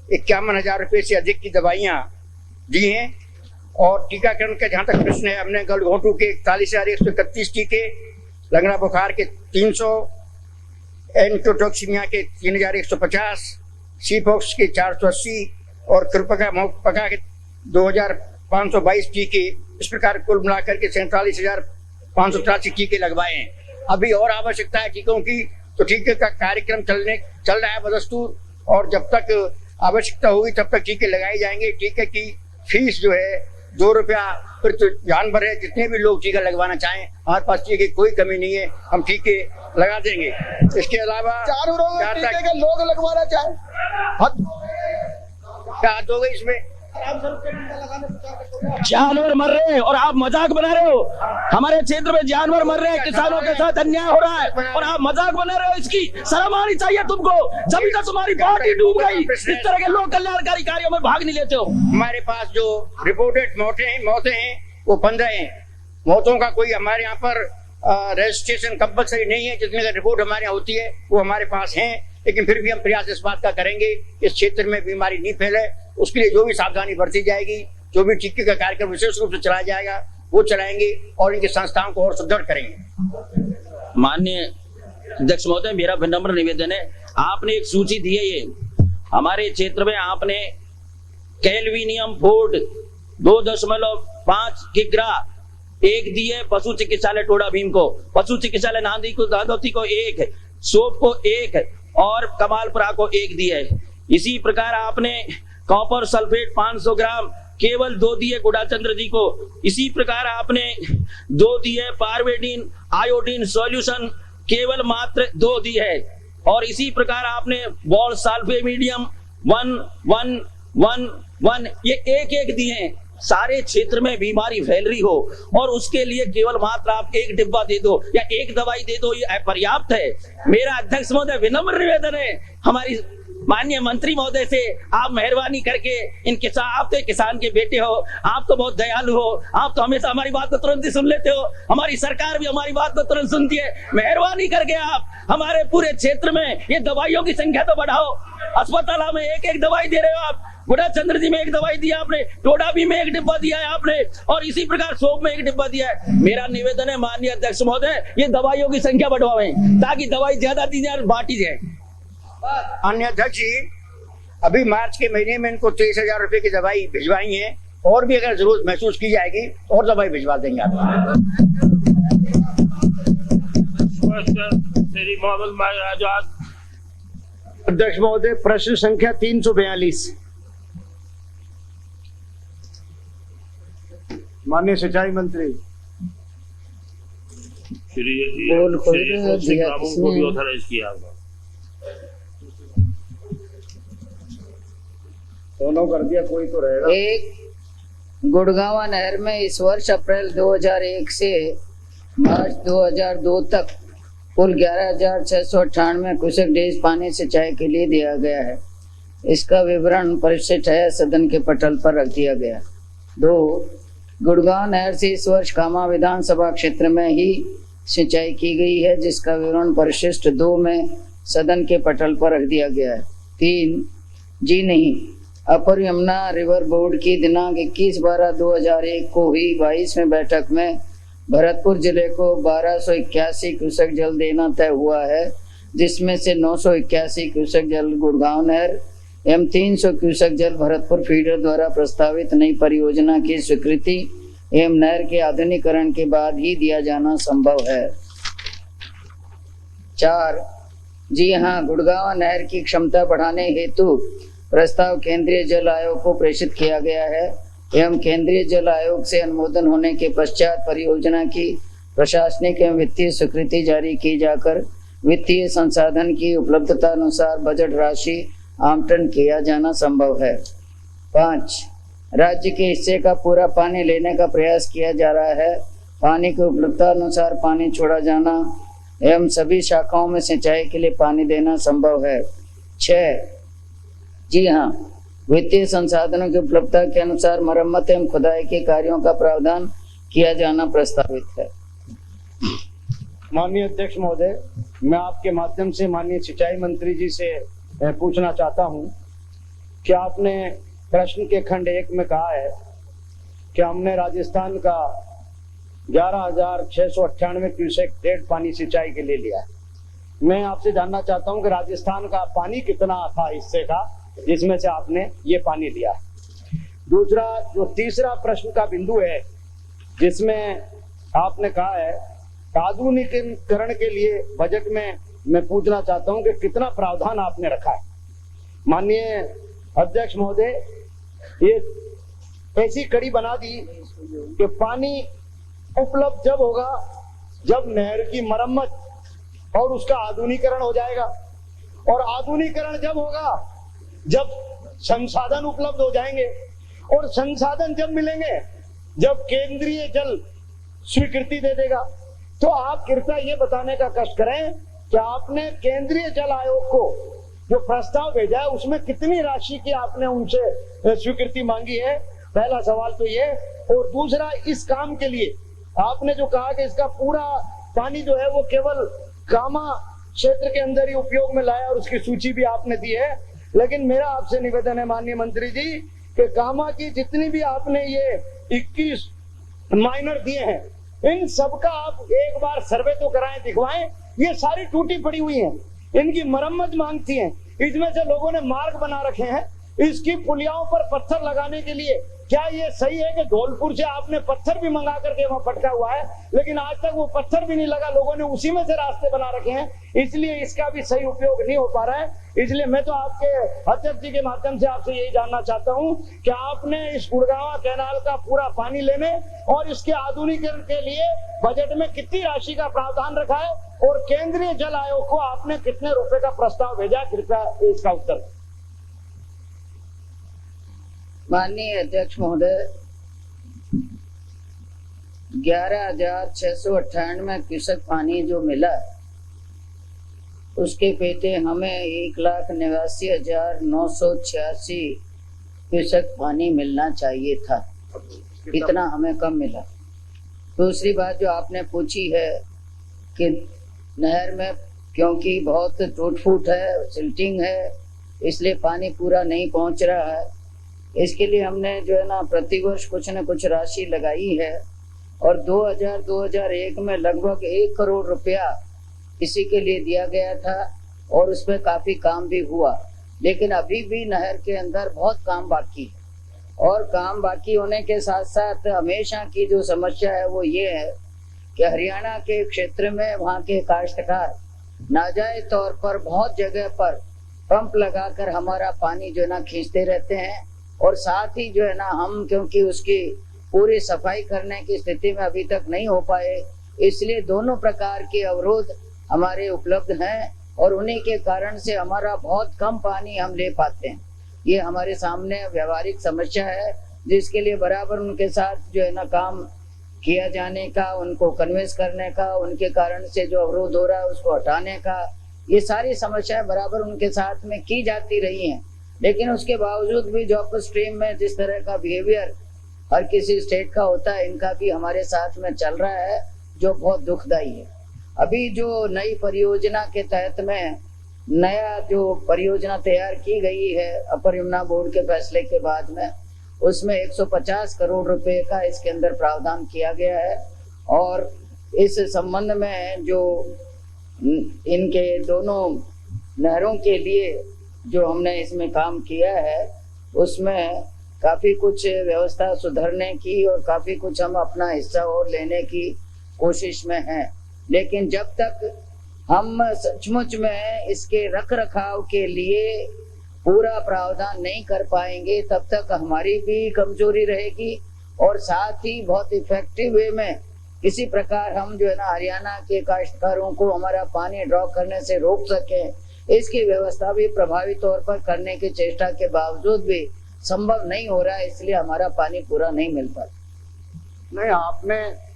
51,000 रुपए से अधिक की दवाइयां दी हैं और टीकाकरण का जहां तक प्रश्न है, हमने गलघोंटू के 41,131 टीके, लंगड़ा बुखार के 300, एंटोटॉक्सीमिया के 3,150, सीपॉक्स के 480 और खुरपका के 2,522 टीके, इस प्रकार कुल मिलाकर के 47,583 टीके लगवाए हैं। अभी और आवश्यकता है टीकों की, तो टीके का कार्यक्रम चल रहा है बदस्तूर, और जब तक आवश्यकता होगी तब तक टीके लगाए जाएंगे। टीके की फीस जो है 2 रुपया प्रति जानवर है। जितने भी लोग टीका लगवाना चाहें, हमारे पास टीके की कोई कमी नहीं है, हम टीके लगा देंगे। इसके अलावा लोग लगवाना चाहें, क्या हाथ हो गई इसमें? जानवर मर रहे हैं और आप मजाक बना रहे हो। हमारे क्षेत्र में जानवर मर रहे हैं, किसानों के साथ अन्याय हो रहा है और आप मजाक बना रहे हो। इसकी शर्म आनी चाहिए तुमको, जब तक तुम्हारी पार्टी डूब गई इस तरह के लोक कल्याणकारी कार्यों में भाग नहीं लेते हो। हमारे पास जो रिपोर्टेड मौतें हैं वो 15 हैं। मौतों का कोई हमारे यहाँ पर रजिस्ट्रेशन कंपल्सरी नहीं है। जितने का रिपोर्ट हमारे यहाँ होती है वो हमारे पास है, लेकिन फिर भी हम प्रयास इस बात का करेंगे इस क्षेत्र में बीमारी नहीं फैले। उसके लिए जो भी सावधानी बरती जाएगी, जो भी टीके का कार्यक्रम विशेष रूप से चलाया जाएगा वो चलाएंगे और इनकी संस्थाओं को और सुदृढ़ करेंगे। माननीय अध्यक्ष महोदय, मेरा विनम्र निवेदन है, आपने एक सूची दी है, ये हमारे क्षेत्र में आपने कैल्विनियम फोर्ड 2.5 किग्रा एक दी है, पशु चिकित्सालय टोड़ा भीम को, पशु चिकित्सालय नांदौती को 1, सोप को 1 और कमालपुरा को 1 दी है। इसी प्रकार आपने कॉपर सल्फेट 500 ग्राम केवल 2 दिए गुड़ाचंद्र जी को। इसी प्रकार आपने 2 दिए पारवेडिन आयोडीन सॉल्यूशन केवल मात्र 2 दी है। और इसी प्रकार आपने बॉल साल्फेमीडियम 1 ये एक दिए। सारे क्षेत्र में बीमारी फैल रही हो और उसके लिए केवल मात्र आप 1 डिब्बा दे दो या 1 दवाई दे दो, ये पर्याप्त है। मेरा अध्यक्ष महोदय विनम्र निवेदन है हमारी माननीय मंत्री महोदय से, आप मेहरबानी करके इन किसान, आप तो किसान के बेटे हो, आप तो बहुत दयालु हो, आप तो हमेशा हमारी बात को तुरंत ही सुन लेते हो, हमारी सरकार भी हमारी बात को तुरंत सुनती है। मेहरबानी करके आप हमारे पूरे क्षेत्र में ये दवाइयों की संख्या तो बढ़ाओ। अस्पताल में 1 दवाई दे रहे हो आप, गुड़ाचंद्र जी में 1 दवाई दिया आपने, टोडाबी में 1 डिब्बा दिया है आपने, और इसी प्रकार सोप में 1 डिब्बा दिया है। मेरा निवेदन है माननीय अध्यक्ष महोदय, ये दवाइयों की संख्या बढ़वाएं ताकि दवाई ज्यादा दी जाए और बांटी जाए। अन्य अध्यक्ष जी, अभी मार्च के महीने में इनको 23,000 रुपए की दवाई भिजवाई है, और भी अगर जरूरत महसूस की जाएगी और दवाई भिजवा देंगे आप। अध्यक्ष महोदय, प्रश्न संख्या 342। माननीय सिंचाई मंत्री श्री बाबू को भी ऑथराइज किया होगा। दोनों कर दिया, कोई तो रहेगा। 1 गुड़गांव नहर में इस वर्ष अप्रैल 2001 से मार्च 2002 तक कुल 11,698 क्यूसेक डेज पानी सिंचाई के लिए दिया गया है। इसका विवरण परिशिष्ट है सदन के पटल पर रख दिया गया। 2 गुड़गांव नहर से इस वर्ष कामा विधानसभा क्षेत्र में ही सिंचाई की गई है, जिसका विवरण परिशिष्ट 2 में सदन के पटल पर रख दिया गया है। 3 जी नहीं, अपर यमुना रिवर बोर्ड की दिनांक 21/12/2001 को हुई 22वें बैठक में भरतपुर जिले को 1281 क्यूसेक जल देना तय हुआ है, जिसमें से 981 क्यूसेक जल गुड़गांव नहर एवं 300 क्यूसेक जल भरतपुर फीडर द्वारा प्रस्तावित नई परियोजना की स्वीकृति एवं नहर के आधुनिकीकरण के बाद ही दिया जाना संभव है। 4 जी हाँ, गुड़गांव नहर की क्षमता बढ़ाने हेतु प्रस्ताव केंद्रीय जल आयोग को प्रेषित किया गया है एवं केंद्रीय जल आयोग से अनुमोदन होने के पश्चात परियोजना की प्रशासनिक एवं वित्तीय स्वीकृति जारी की जाकर वित्तीय संसाधन की उपलब्धता अनुसार बजट राशि आवंटन किया जाना संभव है। 5 राज्य के हिस्से का पूरा पानी लेने का प्रयास किया जा रहा है। पानी की उपलब्धता अनुसार पानी छोड़ा जाना एवं सभी शाखाओं में सिंचाई के लिए पानी देना संभव है। 6 जी हाँ, वित्तीय संसाधनों की उपलब्धता के अनुसार मरम्मत एवं खुदाई के कार्यों का प्रावधान किया जाना प्रस्तावित है। माननीय अध्यक्ष महोदय, मैं आपके माध्यम से माननीय सिंचाई मंत्री जी से पूछना चाहता हूं कि आपने प्रश्न के खंड 1 में कहा है कि हमने राजस्थान का 11,698 क्यूसेक डेढ़ पानी सिंचाई के लिए लिया है। मैं आपसे जानना चाहता हूं कि राजस्थान का पानी कितना था हिस्से का जिसमें से आपने ये पानी लिया है। दूसरा, जो तीसरा प्रश्न का बिंदु है जिसमें आपने कहा है आधुनिकीकरण के लिए बजट में, मैं पूछना चाहता हूं कि कितना प्रावधान आपने रखा है। माननीय अध्यक्ष महोदय, ये ऐसी कड़ी बना दी कि पानी उपलब्ध जब होगा जब नहर की मरम्मत और उसका आधुनिकीकरण हो जाएगा, और आधुनिकीकरण जब होगा जब संसाधन उपलब्ध हो जाएंगे, और संसाधन जब मिलेंगे जब केंद्रीय जल स्वीकृति दे देगा। तो आप कृपया ये बताने का कष्ट करें कि आपने केंद्रीय जल आयोग को जो प्रस्ताव भेजा है उसमें कितनी राशि की आपने उनसे स्वीकृति मांगी है। पहला सवाल तो ये। और दूसरा, इस काम के लिए आपने जो कहा कि इसका पूरा पानी जो है वो केवल कामा क्षेत्र के अंदर ही उपयोग में लाया, और उसकी सूची भी आपने दी है। लेकिन मेरा आपसे निवेदन है माननीय मंत्री जी कि कामा की जितनी भी आपने ये 21 माइनर दिए हैं, इन सबका आप एक बार सर्वे तो कराएं, दिखवाएं। ये सारी टूटी पड़ी हुई हैं, इनकी मरम्मत मांगती हैं। इसमें से लोगों ने मार्ग बना रखे हैं, इसकी पुलियाओं पर पत्थर लगाने के लिए क्या ये सही है कि धौलपुर से आपने पत्थर भी मंगा करके वहां फटका हुआ है, लेकिन आज तक वो पत्थर भी नहीं लगा, लोगों ने उसी में से रास्ते बना रखे हैं, इसलिए इसका भी सही उपयोग नहीं हो पा रहा है। इसलिए मैं तो आपके अध्यक्ष जी के माध्यम से आपसे यही जानना चाहता हूं कि आपने इस गुड़गांव कैनाल का पूरा पानी लेने और इसके आधुनिकीकरण के लिए बजट में कितनी राशि का प्रावधान रखा है और केंद्रीय जल आयोग को आपने कितने रुपए का प्रस्ताव भेजा, कृपया इसका उत्तर। माननीय अध्यक्ष महोदय, 11,698 क्यूसेक पानी जो मिला उसके पेटे हमें 1,89,986 क्यूसेक पानी मिलना चाहिए था, इतना हमें कम मिला। दूसरी बात जो आपने पूछी है कि नहर में क्योंकि बहुत टूट फूट है, सिल्टिंग है, इसलिए पानी पूरा नहीं पहुंच रहा है, इसके लिए हमने जो है ना प्रतिवर्ष कुछ न कुछ राशि लगाई है और 2000-2001 में लगभग 1 करोड़ रुपया इसी के लिए दिया गया था और उसमें काफी काम भी हुआ, लेकिन अभी भी नहर के अंदर बहुत काम बाकी है। और काम बाकी होने के साथ साथ हमेशा की जो समस्या है वो ये है कि हरियाणा के क्षेत्र में वहाँ के काश्तकार नाजायज तौर पर बहुत जगह पर पंप लगाकर हमारा पानी जो है ना खींचते रहते हैं और साथ ही जो है ना हम क्योंकि उसकी पूरी सफाई करने की स्थिति में अभी तक नहीं हो पाए, इसलिए दोनों प्रकार के अवरोध हमारे उपलब्ध हैं और उन्हीं के कारण से हमारा बहुत कम पानी हम ले पाते हैं। ये हमारे सामने व्यवहारिक समस्या है जिसके लिए बराबर उनके साथ जो है ना काम किया जाने का, उनको कन्विंस करने का, उनके कारण से जो अवरोध हो रहा है उसको हटाने का, ये सारी समस्याएं बराबर उनके साथ में की जाती रही हैं। लेकिन उसके बावजूद भी जो अपर स्ट्रीम में जिस तरह का बिहेवियर हर किसी स्टेट का होता है, इनका भी हमारे साथ में चल रहा है जो बहुत दुखदायी है। अभी जो नई परियोजना के तहत में नया जो परियोजना तैयार की गई है अपर यमुना बोर्ड के फैसले के बाद में, उसमें 150 करोड़ रुपए का इसके अंदर प्रावधान किया गया है और इस संबंध में जो इनके दोनों नहरों के लिए जो हमने इसमें काम किया है उसमें काफी कुछ व्यवस्था सुधरने की और काफी कुछ हम अपना हिस्सा और लेने की कोशिश में हैं, लेकिन जब तक हम सचमुच में इसके रख रखाव के लिए पूरा प्रावधान नहीं कर पाएंगे तब तक हमारी भी कमजोरी रहेगी और साथ ही बहुत इफेक्टिव वे में किसी प्रकार हम जो है ना हरियाणा के काश्तकारों को हमारा पानी ड्रॉ करने से रोक सकें, इसकी व्यवस्था भी प्रभावी तौर पर करने की चेष्टा के बावजूद भी संभव नहीं हो रहा है, इसलिए हमारा पानी पूरा नहीं मिल पाता। नहीं, आपने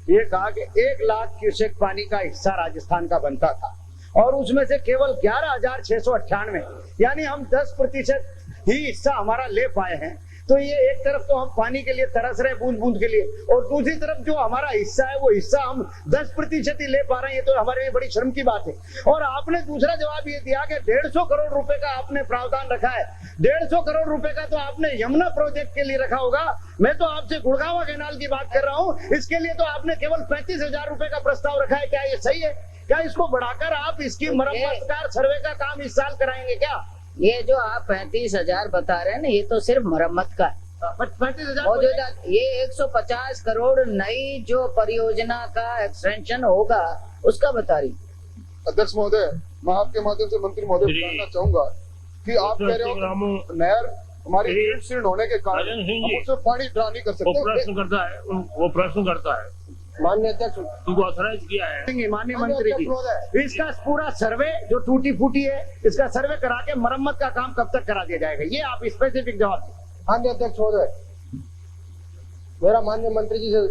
ये कहा कि 1 लाख क्यूसेक पानी का हिस्सा राजस्थान का बनता था और उसमें से केवल 11,698 यानी हम 10% ही हिस्सा हमारा ले पाए हैं। तो ये एक तरफ तो हम पानी के लिए तरस रहे बूंद बूंद के लिए और दूसरी तरफ जो हमारा हिस्सा है वो हिस्सा हम 10% ही ले पा रहे हैं, ये तो हमारे लिए बड़ी शर्म की बात है। और आपने दूसरा जवाब ये दिया कि 150 करोड़ रुपए का आपने प्रावधान रखा है। 150 करोड़ रुपए का तो आपने यमुना प्रोजेक्ट के लिए रखा होगा, मैं तो आपसे गुड़गांव कैनाल की बात कर रहा हूँ, इसके लिए तो आपने केवल 35,000 रुपए का प्रस्ताव रखा है। क्या ये सही है? क्या इसको बढ़ाकर आप इसकी मरम्मत का सर्वे का काम इस साल कराएंगे क्या? ये जो आप 35,000 बता रहे हैं ना, ये तो सिर्फ मरम्मत का 35,000 मौजूदा, ये 150 करोड़ नई जो परियोजना का एक्सटेंशन होगा उसका बता रही। अध्यक्ष महोदय, मैं आपके माध्यम से मंत्री महोदय को जानना चाहूंगा कि आप कह रहे हो नहर हमारी शीर्ण होने के कारण हम उसमें पानी ड्रा नहीं कर सकते। वो प्रश्न करता है माननीय अध्यक्ष, उनको ऑथराइज किया है माननीय मंत्री जी, इसका पूरा सर्वे जो टूटी फूटी है इसका सर्वे करा के मरम्मत का काम कब तक करा दिया जाएगा, ये आप स्पेसिफिक जवाब दें। माननीय अध्यक्ष महोदय, मेरा माननीय मंत्री जी से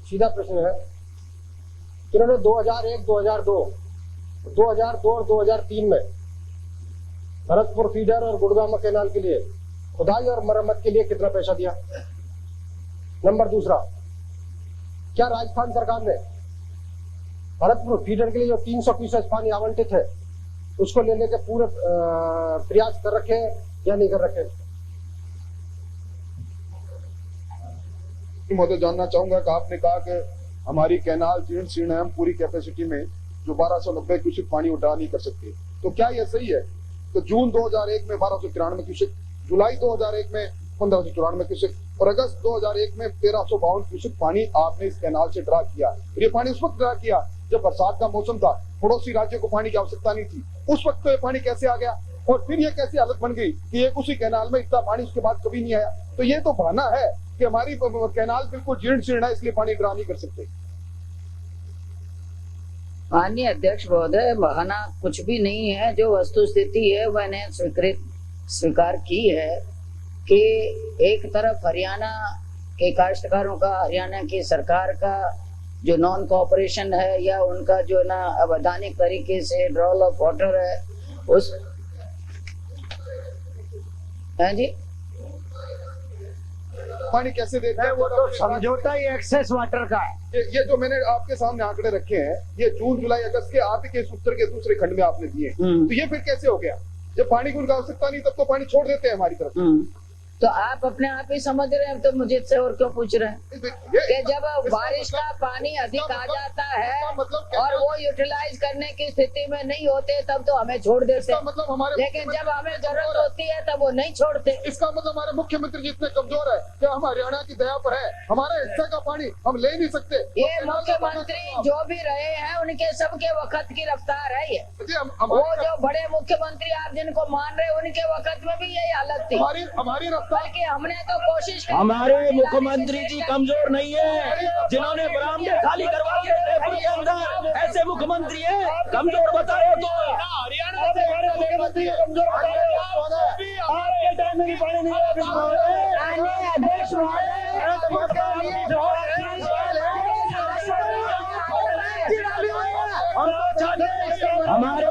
सीधा प्रश्न है कि उन्होंने 2001, 2002, 2002 और 2003 में भरतपुर फीडर और गुड़गांव कैनाल के लिए खुदाई और मरम्मत के लिए कितना पैसा दिया? नंबर दूसरा, क्या राजस्थान सरकार ने भरतपुर फीडर के लिए जो 300 क्यूसेक पानी आवंटित है उसको लेने के पूरे प्रयास कर रखे हैं या नहीं कर रखे? महोदय, जानना चाहूंगा कि आपने कहा कि हमारी कैनाल जीर्ण है, हम पूरी कैपेसिटी में जो 1290 क्यूसेक पानी उठा नहीं कर सकते, तो क्या यह सही है? तो जून 2001 में 1293 क्यूसेक जुलाई 2001 में 1594 क्यूसेक और अगस्त 2001 में 1352 क्यूसेक पानी आपने इस कैनाल से ड्रा किया। और ये पानी उस वक्त ड्रा किया जब बरसात का मौसम था, पड़ोसी राज्यों को पानी की आवश्यकता नहीं थी। उस वक्त तो ये पानी कैसे आ गया और फिर ये कैसी हालत बन गई कि एक उसी कैनाल में इतना पानी उसके बाद कभी नहीं आया। तो ये तो बहाना है कि हमारी कैनाल बिल्कुल जीर्ण शीर्ण है, इसलिए पानी ड्रा नहीं कर सकते। माननीय अध्यक्ष महोदय, बहाना कुछ भी नहीं है। जो वस्तु स्थिति है मैंने स्वीकार की है कि एक तरफ हरियाणा के काश्तकारों का, हरियाणा की सरकार का जो नॉन कोऑपरेशन है या उनका जो ना अवैधानिक तरीके से ड्रॉल ऑफ वाटर है उस है जी पानी कैसे देते हैं वो तो समझौता ही एक्सेस वाटर का है। ये जो मैंने आपके सामने आंकड़े रखे हैं ये जून जुलाई अगस्त के आप के उत्तर के दूसरे खंड में आपने दिए, तो ये फिर कैसे हो गया? जब पानी की उनका आवश्यकता नहीं तब तो पानी छोड़ देते हैं हमारी तरफ। तो आप अपने आप ही समझ रहे हैं, तो मुझे से और क्यों पूछ रहे हैं कि जब बारिश का पानी अधिक आ जाता है और वो यूटिलाइज करने की स्थिति में नहीं होते तब तो हमें छोड़ देते हैं, मतलब हमारे लेकिन जब हमें जरूरत होती है तब वो नहीं छोड़ते। इसका मतलब हमारे मुख्यमंत्री जी इतने कमजोर है कि हम हरियाणा की दया पर है, हमारे हिस्से का पानी हम ले नहीं सकते। ये मुख्यमंत्री जो भी रहे हैं उनके सबके वक्त की रफ्तार है ये। वो जो बड़े मुख्यमंत्री आप जिनको मान रहे उनके वक्त में भी यही हालत थी। हमारी बल्कि हमने तो कोशिश की। हमारे मुख्यमंत्री जी कमजोर नहीं है, जिन्होंने बरामदे खाली करवा दिए जयपुर के अंदर, ऐसे मुख्यमंत्री हैं। कमजोर बताओ तो हरियाणा से हमारे मुख्यमंत्री कमजोर बताओ। आपके टाइम में पानी नहीं है। अध्यक्ष हमारे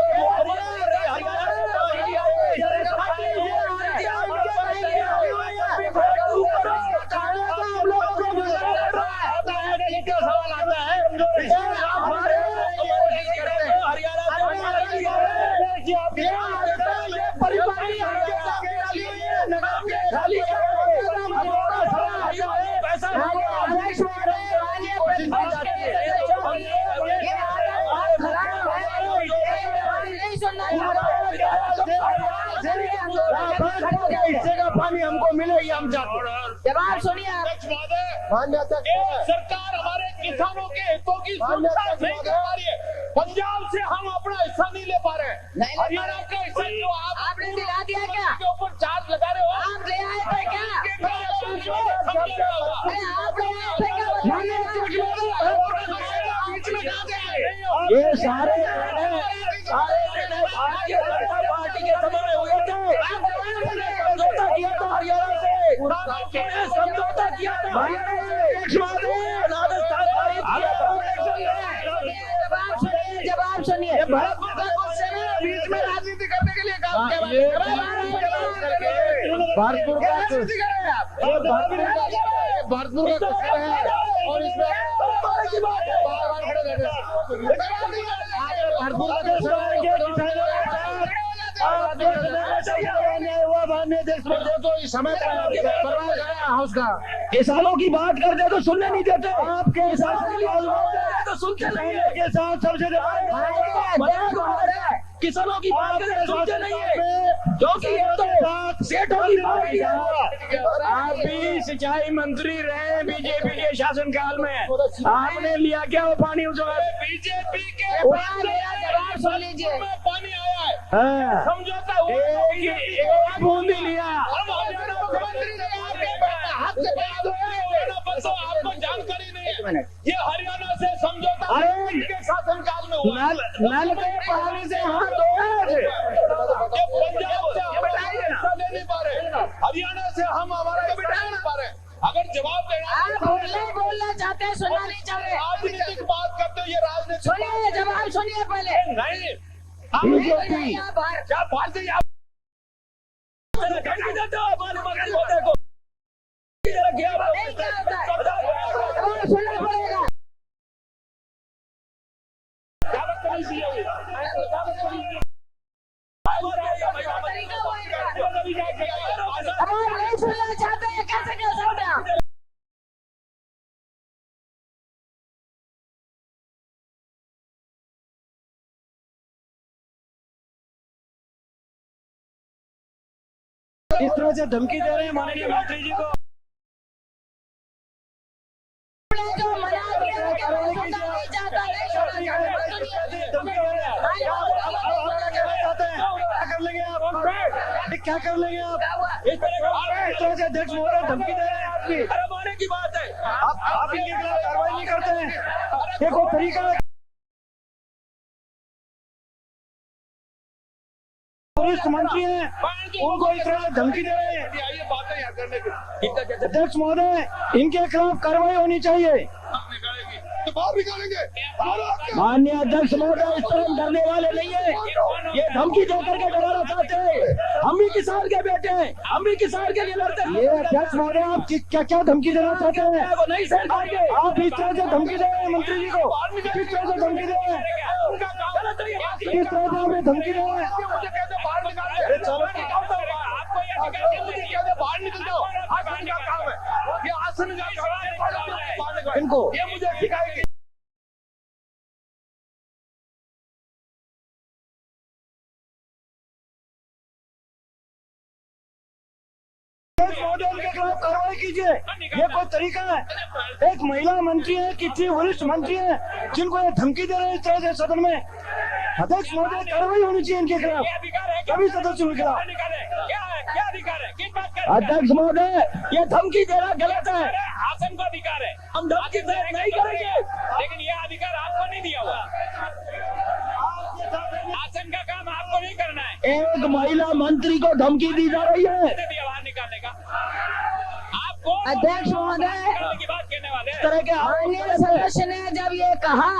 हिस्से का पानी हमको मिले ही हम चाहते हैं। जवाब सुनिए सरकार हमारे किसानों के हितों की सुरक्षा नहीं कर पा रही है। पंजाब से हम अपना हिस्सा नहीं ले पा रहे हैं। हरियाणा का हिस्सा जो आपने दिला दिया क्या? के ऊपर चार्ज लगा रहे हो आप ले आए थे क्या? ये सारे भारतीय जनता पार्टी के समय में हुए थे। समझौता किया था हरियाणा से, समझौता किया था जवाब सुनिए। भरतपुर का क्वेश्चन है, बीच में राजनीति करने के लिए काम किया। भरतपुर का राजनीति कर रहे हैं आप। भरतपुर का क्वेश्चन है और इसमें बार-बार खड़े रहते किसानों की बात करते तो सुनने नहीं देते। आपके तो सुनते नहीं है के साथ सबसे किसानों की बात करते सुनते नहीं है, क्योंकि ये तो सेठों की पार्टी है। आप भी सिंचाई मंत्री रहे बीजेपी के शासनकाल में, आपने लिया क्या वो पानी उस वक्त? बीजेपी के जवाब सुन लीजिए। पानी आया है, समझौता हुआ, एक बूंद ही लिया। आपको जानकारी नहीं है, ये हरियाणा से समझौता के शासनकाल में हुआ। नल के पानी से हाथ धोए थे। पंजाब से हम हिस्सा ले नहीं पा रहे, हरियाणा से हम हमारा हिस्सा ले नहीं पा रहे। अगर जवाब देना आप बोलना चाहते हैं, सुनना नहीं चाहते। राजनीतिक बात करते हो, ये राजनीतिक सुनिए, जवाब सुनिए पहले। नहीं क्या बात से आप सुनना पड़ेगा। अब आप नहीं सुनना चाहते हैं, कैसे कह सकते हैं आप? इस तरह से धमकी दे रहे हैं माननीय मंत्री जी को। क्या कर लेंगे आप? इस तरह से अध्यक्ष महोदय धमकी दे रहे हैं आपकी। माने की बात है, आप इनके खिलाफ कार्रवाई नहीं करते हैं, ये कोई तरीका है? वरिष्ठ मंत्री हैं, उनको इस तरह से धमकी दे रहे हैं। अध्यक्ष महोदय, इनके खिलाफ कार्रवाई होनी चाहिए। तो बाहर निकालेंगे। माननीय अध्यक्ष महोदय, इस तरह डरने वाले नहीं है, ये धमकी देकर के डराना चाहते हैं। हम भी किसान के बेटे हैं, हम भी किसान के लिए लड़ते हैं। ये अध्यक्ष महोदय, आप क्या क्या धमकी देना चाहते हैं? नहीं सर, आप इस तरह से धमकी दे रहे हैं मंत्री जी को, किस तरह से धमकी दे रहे हैं? किस तरह से हमें धमकी दे रहे हैं? बाहर निकल जाओ, आसन का काम है ये, आसन का काम है इनको। ये मुझे सिखाएगी। महोदय, उनके खिलाफ कार्रवाई कीजिए, ये कोई तरीका है? एक महिला मंत्री है, कितनी वरिष्ठ मंत्री है, जिनको ये धमकी दे रहे हैं इस तरह से सदन में। अध्यक्ष महोदय, कार्रवाई होनी चाहिए इनके खिलाफ, सभी सदस्यों के खिलाफ। अध्यक्ष महोदय, ये धमकी देना गलत है। आसन का अधिकार है, हम धमकी नहीं करेंगे, लेकिन यह अधिकार आपको नहीं दिया हुआ। आसन का काम आपको नहीं करना है। एक महिला मंत्री को धमकी दी जा रही है। बाहर निकालने का आपको अध्यक्ष महोदय, की बात कहने वाले इस तरह के माननीय सदस्य ने जब ये कहा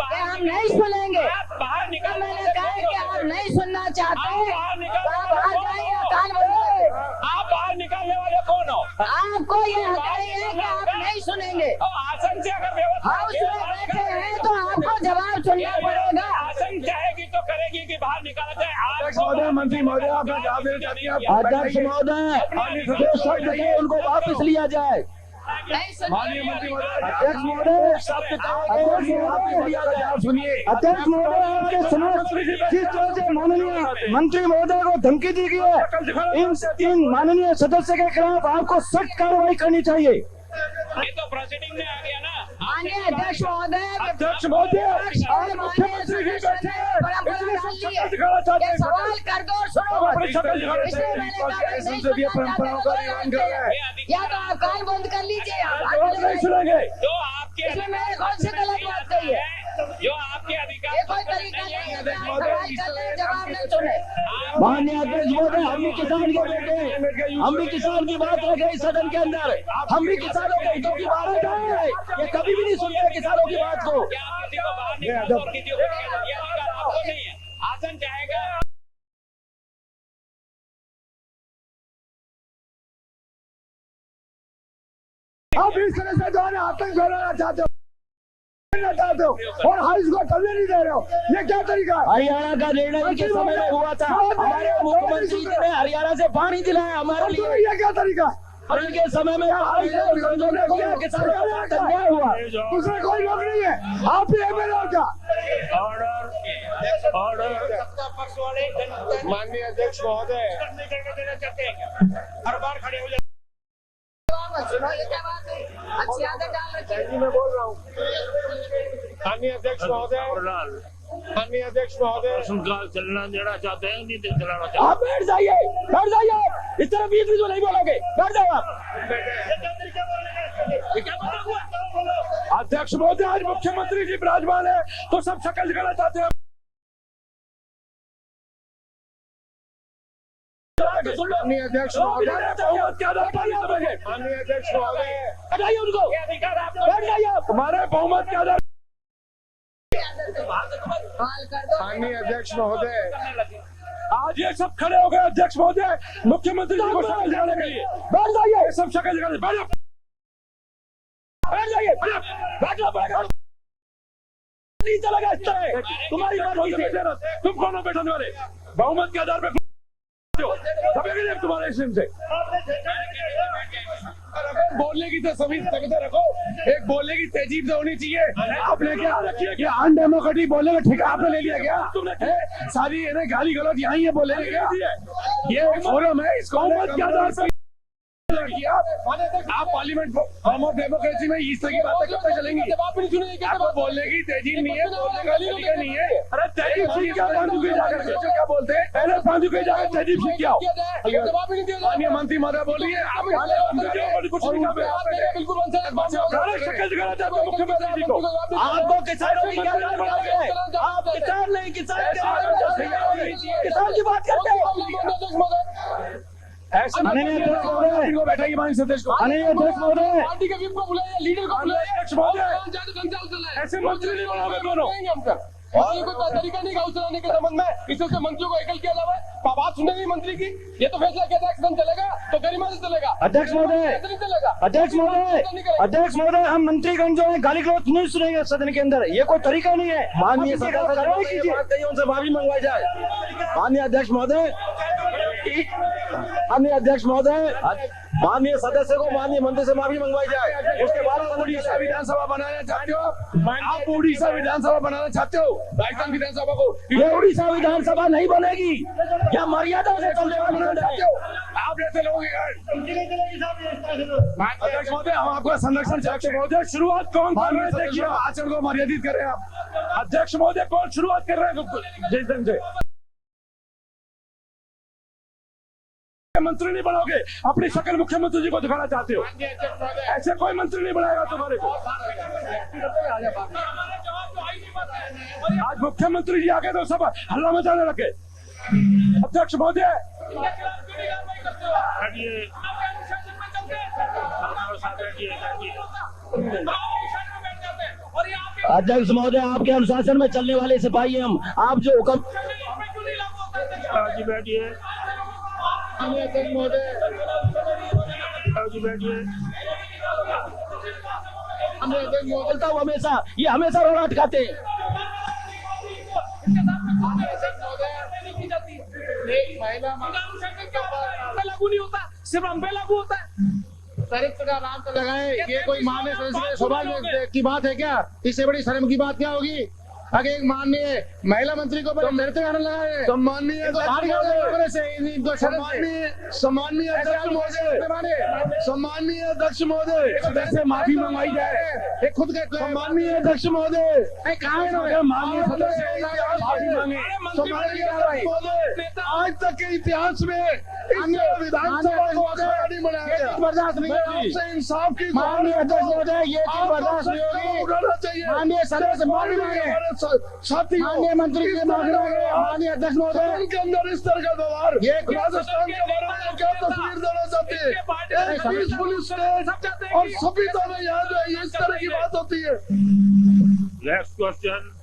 कि हम नहीं सुनेंगे, बाहर निकल, मैंने कहा कि आप नहीं सुनना चाहते तो आप बाहर जाइए, कान बंद करिए। आप बाहर निकालने वाले कौन हो? आपको ये हक नहीं है कि आप नहीं सुनेंगे। आसन से अगर व्यवस्था हाउस में बैठे हैं तो आपको जवाब सुनना पड़ेगा। आसन चाहेगी तो करेगी कि बाहर निकाला जाए। अध्यक्ष महोदय, मंत्री महोदय, आप अध्यक्ष महोदय, जो शब्द है उनको वापस लिया जाए। माननीय मंत्री महोदय, अध्यक्ष महोदय, सुनिए। अध्यक्ष महोदय, आपके समक्ष जिस तरह से माननीय मंत्री महोदय को धमकी दी गई है, इन माननीय सदस्य के खिलाफ आपको सख्त कार्रवाई करनी चाहिए। ये तो प्रोसीडिंग में आ गया ना। माननीय अध्यक्ष महोदय, अध्यक्ष महोदय और मुख्यमंत्री जी बैठे हैं, सवाल कर दो, सुनो। इसलिए मैंने कहा संसदीय परंपराओं का निर्माण कर रहा है, या तो आप कान बंद कर लीजिए, नहीं सुनेंगे। जो आपके इसमें मैंने कौन सी गलत बात कही है? जो आपके अधिकार, ये कोई तरीका नहीं है कि आप सवाल कर ले, जवाब नहीं सुने। माननीय अध्यक्ष महोदय, हम भी किसान के बेटे हैं, हम भी किसान की बात रखे इस सदन के अंदर, हम भी किसानों के हितों की बात रख रहे हैं। ये कभी भी नहीं सुनते किसानों की बात को। किसी को बाहर निकालो और किसी को ये अधिकार आपको नहीं है। आसन चाहेगा आप इस तरह से जो है आतंक फैलाना चाहते हो और हाइस को चलने नहीं दे रहे हो, ये क्या तरीका है? हरियाणा का निर्णय के समय में हुआ था, हमारे मुख्यमंत्री जी ने हरियाणा से पानी दिलाया हमारे लिए, ये क्या तरीका है? और इनके समय में किसानों के साथ अन्याय हुआ, दूसरा कोई लोग नहीं है, आप ही एमएलए हो क्या? माननीय अध्यक्ष महोदय, हर बार खड़े हो जाए। सुनो, ये क्या बात है? अच्छी आदत डाल रखी है। मैं बोल रहा हूँ। माननीय अध्यक्ष महोदय, माननीय अध्यक्ष महोदय, प्रश्नकाल चलना देना चाहते हैं, नहीं चलाना चाहते? आप बैठ जाइए, बैठ जाइए, इस तरह बीच बीच में नहीं बोलोगे, बैठ जाओ आप। अध्यक्ष महोदय, आज मुख्यमंत्री जी विराजमान है तो सब शक्ल दिखाना चाहते हैं। माननीय अध्यक्ष महोदय, माननीय अध्यक्ष महोदय, हटाइए उनको, बैठ जाइए आप, हमारे बहुमत के आधार। माननीय अध्यक्ष महोदय, आज ये सब खड़े हो गए अध्यक्ष महोदय, मुख्यमंत्री जी को शक्ल दिखाने के लिए। बैठ जाइए, सब शक्ल दिखाने, बैठ जाइए, बैठ नहीं चलेगा इस तरह, तुम्हारी बात, तुम कौन हो बैठने वाले? बहुमत के आधार पर तुम्हारे से बोलिए। बोलने की तो सभी तकते रखो, एक बोलने की तहजीब तो होनी चाहिए। आपने क्या कि अनडेमोक्रेटिक बोलने का ठेका आपने ले लिया क्या? सारी गाली गलौज यहाँ ही बोले क्या? ये फोरम है, इसको आप पार्लियामेंट फॉर्म ऑफ डेमोक्रेसी में इस तरह की बातें करते चलेंगी? आपको बोलने की तहजीब नहीं है, बोलने का तरीका नहीं है। अरे तहजीब सीख क्या? बांधू के जाकर सोचो क्या बोलते हैं, पहले बांधू के जाकर तहजीब सीख क्या? माननीय मंत्री महोदय बोल रही है, आप शक्ल दिखाना चाहते हो मुख्यमंत्री जी को? आपको किसानों की क्या आप किसान नहीं, किसान की बात करते हैं। ऐसे बैठाइए माननीय सदस्य को, पार्टी के विप को बुलाइए, लीडर को बुलाइए। ऐसे मंत्री नहीं बनाओगे दोनों। और ये कोई तरीका नहीं गाँव चलाने के संबंध में, इससे मंत्रियों को एकल किया जाए। बात सुनने नहीं मंत्री की, ये तो फैसला किया था एक्शन चलेगा तो गरिमा से चलेगा। अध्यक्ष महोदय, हम मंत्रीगण जो है गाली गलौज नहीं सुनेंगे सदन के अंदर, ये कोई तरीका नहीं है। माननीय सदस्य उनसे माफी मंगवाई जाए। माननीय अध्यक्ष महोदय, माननीय सदस्य को माननीय मंत्री से माफी मंगवाई जाए। उसके बाद उड़ीसा विधानसभा बनाना चाहते हो आप? उड़ीसा विधानसभा बनाना चाहते हो राजस्थान विधानसभा को? ये उड़ीसा विधानसभा नहीं बनेगी, क्या मर्यादा से चलने वाली चाहते हो आप? ऐसे लोग अध्यक्ष महोदय, हम आपका संरक्षण चाहते महोदय। शुरुआत कौन कर रहे हैं? देखिए आचरण को मर्यादित कर रहे हैं आप। अध्यक्ष महोदय, कौन शुरुआत कर रहे हैं? जिस दिन से मंत्री नहीं बनोगे, अपनी शक्ल मुख्यमंत्री जी को दिखाना चाहते हो। ऐसे कोई मंत्री नहीं बनाएगा तुम्हारे को। आज मुख्यमंत्री जी आके तो सब हल्ला मचाने लगे। अध्यक्ष महोदय, अध्यक्ष महोदय, आपके अनुशासन में चलने वाले सिपाही हम, आप जो हुक्म बोलता हूँ हमेशा, ये हमेशा रोड़ा अटकाते हैं। महिला लागू नहीं होता, सिर्फ हम पे लागू होता है। चरित्र का नाम तो लगाए, ये कोई माननीय सदस्य सौभाग्य की बात है क्या? इससे बड़ी शर्म की बात क्या होगी? आगे एक माननीय महिला मंत्री को चरित्र गाना लगाए। सम्माननीय अध्यक्ष महोदय, सदस्य माफी मंगवाई जाए। खुद के सम्माननीय अध्यक्ष महोदय, कहा माननीय सदस्य माफी मांगे। आज तक के इतिहास में विधानसभा को अखाड़ा नहीं बनाया, बर्दाश्त नहीं होगी। इंसाफ की माननीय अध्यक्ष महोदय, ये चीज बर्दाश्त नहीं होगी। माननीय सदस्य माफी मांगे, साथी माननीय मंत्री से माफी मांगे। माननीय अध्यक्ष महोदय के अंदर इस तरह का व्यवहार, ये राजस्थान के बारे में क्या तस्वीर देना चाहती है? पीसफुल स्टेट और सभ्यता में यहाँ जो है इस तरह की बात होती है। Next question.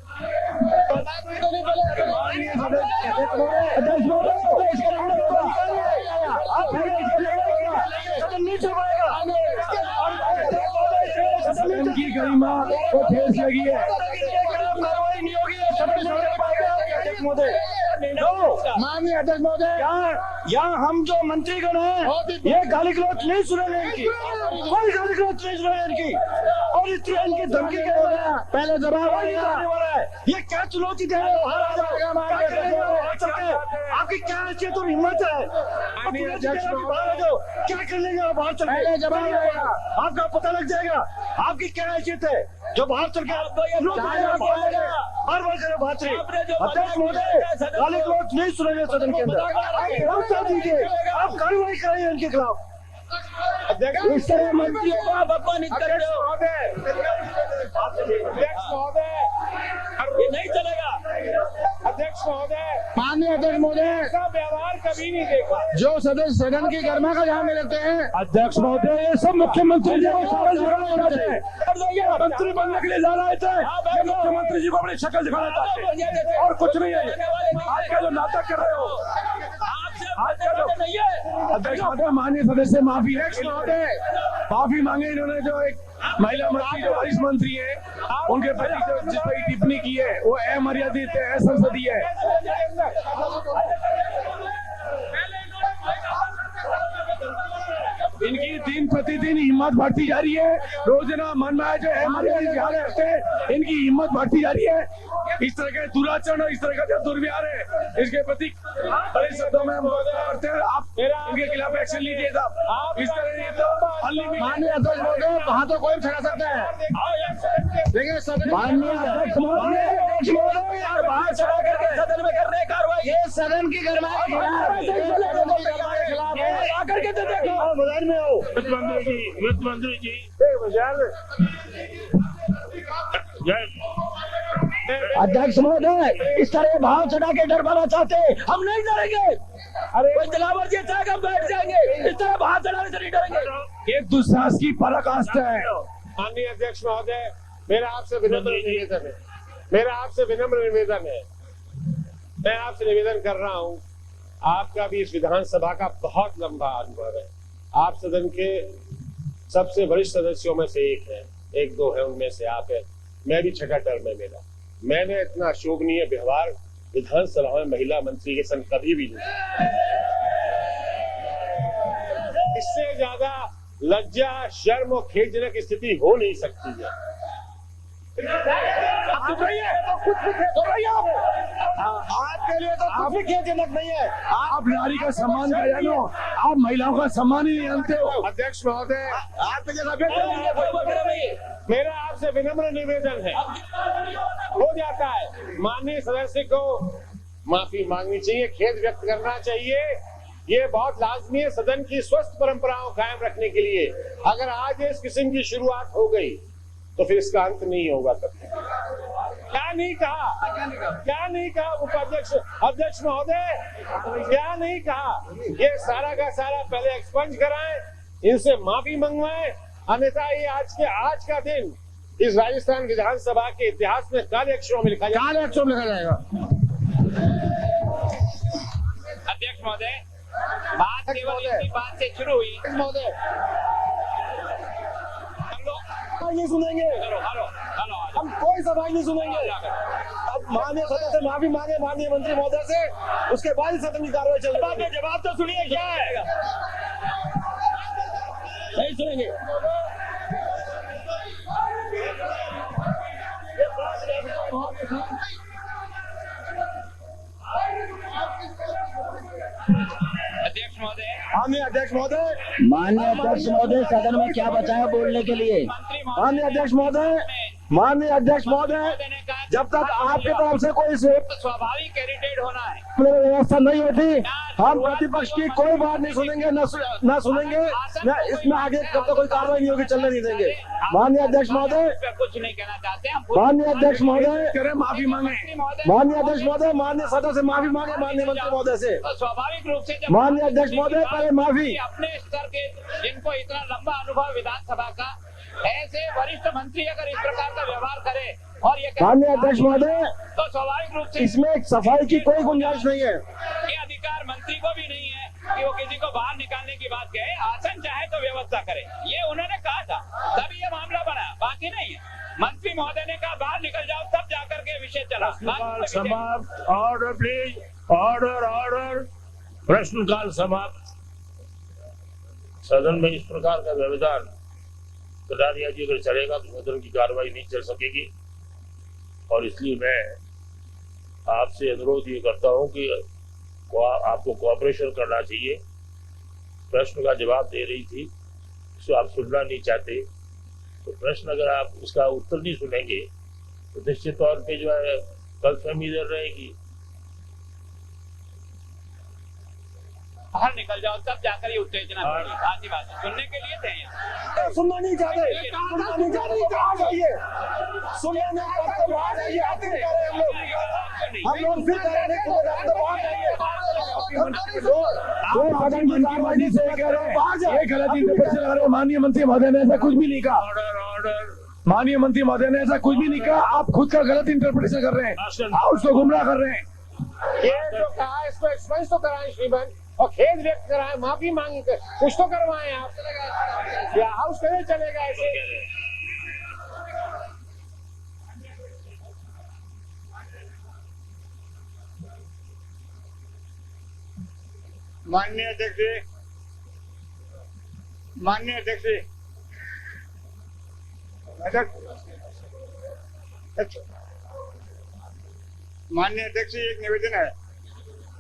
की गरिमा को ठेस लगी है। कार्रवाई नहीं होगी, माननीय अध्यक्ष महोदय, यहाँ हम जो मंत्रीगण हैं ये गाली गलौज नहीं सुनेंगे इनकी, कोई गाली गलौज नहीं सुनेंगे इनकी। और इस तरह इनकी धमकी के पहले जवाब आने वाला है। ये क्या चुनौती दे रहे हो? आपकी क्या हैसियत और हिम्मत है? क्या कर लेंगे बाहर चल के? जवाब आएगा, आपका पता लग जाएगा आपकी क्या हैसियत है जो बाहर चल के हर बार करे बात रही। अध्यक्ष महोदय, गाली गलौज नहीं सुनेंगे सदन के अंदर। दीजिए, आप कार्रवाई कराइए इनके खिलाफ। इस तरह मंत्रियों को आप अपमानित कर रहे हो। अध्यक्ष महोदय, ये नहीं चलेगा। अध्यक्ष महोदय, माननीय अध्यक्ष महोदय, ऐसा व्यवहार कभी नहीं देखा। जो सदस्य सदन की गरिमा का ध्यान में रखते हैं। अध्यक्ष महोदय, ये सब मुख्यमंत्री जी को मंत्री बनने के लिए जा रहे थे। मुख्यमंत्री जी को अपनी शक्ल दिखाना चाहते हैं और कुछ नहीं है। आज का जो नाटक कर रहे हो, अध्यक्ष महोदय, माननीय सदस्य माफी माफी मांगे। इन्होंने जो एक महिला मंत्री जो वरिष्ठ मंत्री है उनके प्रति जो जिस पर टिप्पणी की है वो अमर्यादित है, असंसदीय है। इनकी दिन प्रतिदिन हिम्मत बढ़ती जा रही है। रोजाना मन में जो है ध्यान रखते हैं, इनकी हिम्मत बढ़ती जा रही है। इस तरह के दुराचरण और इस तरह का जो दुर्व्यवहार है, इसके प्रति बड़े शब्दों में करते हैं। आप इनके खिलाफ एक्शन लीजिए साहब। इस तरह तो माननीय अध्यक्ष महोदय, वहाँ तो कोई भी छड़ा सकता है, लेकिन माननीय अध्यक्ष महोदय बाहर चढ़ा करके सदन में कर रहे हैं कार्रवाई। ये सदन की गरमाई करके तो देखो बदन में हो। वित्त मंत्री जी अध्यक्ष महोदय, इस तरह भाव चढ़ा के डरवाना चाहते हैं, हम नहीं डरेंगे। अरे कोई दिलावर जी चाहे हम बैठ जाएंगे, इस तरह भाव चढ़ाने से नहीं डरेंगे। ये दुस्साहस की पराकाष्ठा है। माननीय अध्यक्ष महोदय, मेरा आपसे विनम्र निवेदन है, मेरा आपसे विनम्र निवेदन है, मैं आपसे निवेदन कर रहा हूं, आपका भी इस विधानसभा का बहुत लंबा अनुभव है, आप सदन के सबसे वरिष्ठ सदस्यों में से एक है, एक दो है उनमें से आप है, मैं भी छठा टर्म है मेरा। मैंने इतना शोभनीय व्यवहार विधानसभा में महिला मंत्री के संग कभी भी नहीं। इससे ज्यादा लज्जा, शर्म और खेदजनक स्थिति हो नहीं सकती है। आपके लिए तो कुछ भी खेदजनक नहीं है। आप नारी का सम्मान कर जानो, आप महिलाओं का सम्मान ही नहीं जानते हो। अध्यक्ष महोदय, आपके जैसा मेरा आपसे विनम्र निवेदन है, हो जाता है, माननीय सदस्य को माफी मांगनी चाहिए, खेद व्यक्त करना चाहिए, ये बहुत लाजमी है सदन की स्वस्थ परंपराओं कायम रखने के लिए। अगर आज इस किस्म की शुरुआत हो गई तो फिर इसका अंत नहीं होगा कभी। क्या नहीं कहा उपाध्यक्ष अध्यक्ष महोदय, क्या नहीं कहा, ये सारा का सारा पहले एक्सपंज कराएं, इनसे माफी मंगवाएं, अन्यथा ये आज का दिन इस राजस्थान विधानसभा के इतिहास में काले अक्षरों में लिखा जाएगा। अध्यक्ष महोदय, बात केवल इसी बात से शुरू हुई। महोदय नहीं सुनेंगे, हम कोई सवाल नहीं सुनेंगे। अब माननीय सदस्य से माफी मांगे माननीय मंत्री महोदय से, उसके बाद ही सदन की कार्रवाई चलेगी। जवाब तो सुनिए, क्या है नहीं सुनेंगे। अध्यक्ष महोदय, माननीय अध्यक्ष महोदय, सदन में क्या बचा है बोलने के लिए? माननीय अध्यक्ष महोदय, जब तक आपके तरफ से कोई स्वाभाविक कैंडिडेट होना है, व्यवस्था नहीं होती, हम प्रतिपक्ष की कोई बात नहीं सुनेंगे, न सुनेंगे, न इसमें आगे कब तक कोई कार्रवाई नहीं होगी, चलने नहीं देंगे। माननीय अध्यक्ष महोदय, कुछ नहीं कहना चाहते हम। माननीय अध्यक्ष महोदय, माफी मांगे, माननीय अध्यक्ष महोदय, माननीय सदस्य से माफी मांगे माननीय मंत्री महोदय से। स्वाभाविक रूप से माननीय अध्यक्ष महोदय, पहले माफी। अपने स्तर के जिनको इतना लंबा अनुभव विधानसभा का, ऐसे वरिष्ठ मंत्री अगर इस प्रकार का व्यवहार करे और ये माननीय अध्यक्ष महोदय, तो स्वाभाविक रूप से इसमें सफाई की कोई गुंजाइश नहीं है। ये अधिकार मंत्री को भी नहीं है कि वो किसी को बाहर निकालने की बात कहे, आसन चाहे तो व्यवस्था करे, ये उन्होंने कहा था, तभी ये मामला बना, बाकी नहीं है। मंत्री महोदय ने कहा बाहर निकल जाओ, तब जाकर के विषय चला। समाप्त। Order please, order. प्रश्नकाल समाप्त। सदन में इस प्रकार का व्यवधान बता दिया जी, अगर चलेगा तो सदन की कार्रवाई नहीं चल सकेगी, और इसलिए मैं आपसे अनुरोध ये करता हूं कि आपको कोऑपरेशन करना चाहिए। प्रश्न का जवाब दे रही थी, उसको आप सुनना नहीं चाहते, तो प्रश्न अगर आप उसका उत्तर नहीं सुनेंगे तो निश्चित तौर पे जो है गलतफहमी इधर रहेगी। बाहर निकल जाओ, तब जाकर ये उत्तेजना बढ़ी। आधी बात सुनने के लिए थे यहाँ। सुनना नहीं चाहते, हम लोग फिर माननीय मंत्री महोदय ने ऐसा कुछ भी नहीं कहा। माननीय मंत्री महोदय ने ऐसा कुछ भी नहीं कहा, आप खुद का गलत इंटरप्रिटेशन कर रहे हैं, आप उसको गुमराह कर रहे हैं। ये जो कहा इसको एक्सपेंस तो कराएं श्रीमान, और खेद व्यक्त कराएं, माफी मांग कर कुछ तो करवाएं आप, या हाउस कैसे चलेगा ऐसे? माननीय अध्यक्ष जी, माननीय अध्यक्ष माननीय अध्यक्ष एक निवेदन है।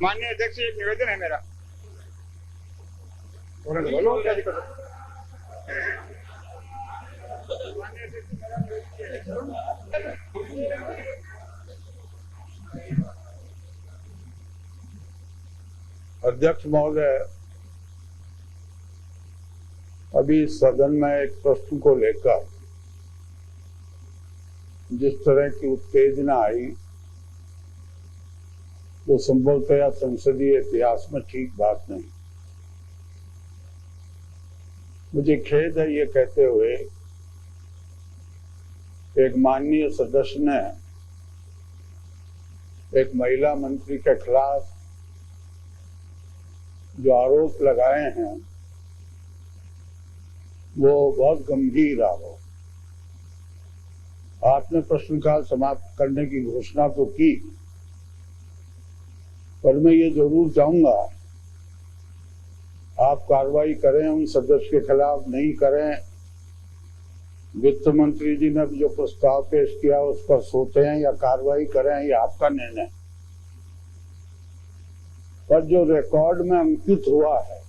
माननीय अध्यक्ष एक निवेदन है मेरा। बोलो क्या दिक्कत है? अध्यक्ष महोदय, अभी सदन में एक प्रश्न को लेकर जिस तरह की उत्तेजना आई वो संभवतः संसदीय इतिहास में ठीक बात नहीं। मुझे खेद है ये कहते हुए एक माननीय सदस्य ने एक महिला मंत्री के खिलाफ जो आरोप लगाए हैं वो बहुत गंभीर आरोप। आपने प्रश्नकाल समाप्त करने की घोषणा तो की, पर मैं ये जरूर चाहूंगा आप कार्रवाई करें, उन सदस्य के खिलाफ नहीं करें। वित्त मंत्री जी ने जो प्रस्ताव पेश किया उस पर सोचें या कार्रवाई करें, ये आपका निर्णय। पर जो रिकॉर्ड में अंकित हुआ है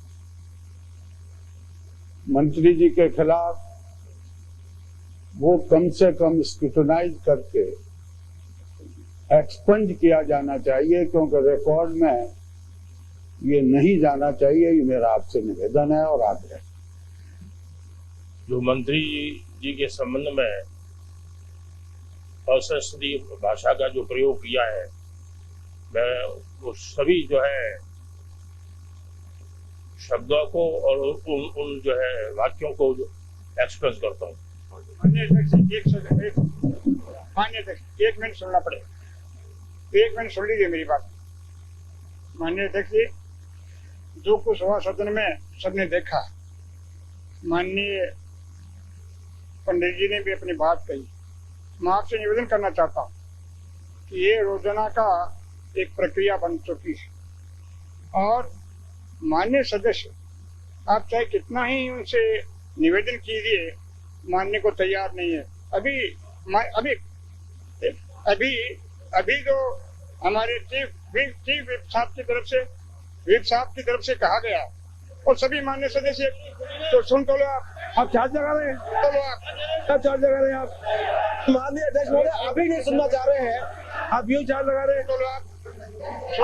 मंत्री जी के खिलाफ, वो कम से कम स्क्रूटनाइज करके एक्सपंज किया जाना चाहिए, क्योंकि रिकॉर्ड में ये नहीं जाना चाहिए। ये मेरा आपसे निवेदन है और आग्रह। जो मंत्री जी के संबंध में असंसदीय भाषा का जो प्रयोग किया है, मैं वो सभी जो है शब्दों को और उन जो है वाक्यों को एक्सप्रेस करता हूँ। माननीय अध्यक्ष एक मिनट सुनना पड़ेगा। एक मिनट सुन लीजिए मेरी बात। माननीय अध्यक्ष जी, जो कुछ हुआ सदन में सबने देखा। माननीय पंडित जी ने भी अपनी बात कही। मैं आपसे निवेदन करना चाहता हूँ कि ये रोजाना का एक प्रक्रिया बन चुकी है और माननीय सदस्य आप चाहे कितना ही उनसे निवेदन कीजिए, मानने को तैयार नहीं है। अभी जो हमारे चीफ विप साहब की तरफ से कहा गया और सभी माननीय सदस्य तो सुन तो लो। आप चार्ज लगा रहे हैं, तो लो आप चार्ज लगा रहे हैं। आप माननीय अध्यक्ष महोदय अभी नहीं सुनना चाह रहे हैं, आप यूं चार्ज लगा रहे हैं, तो लो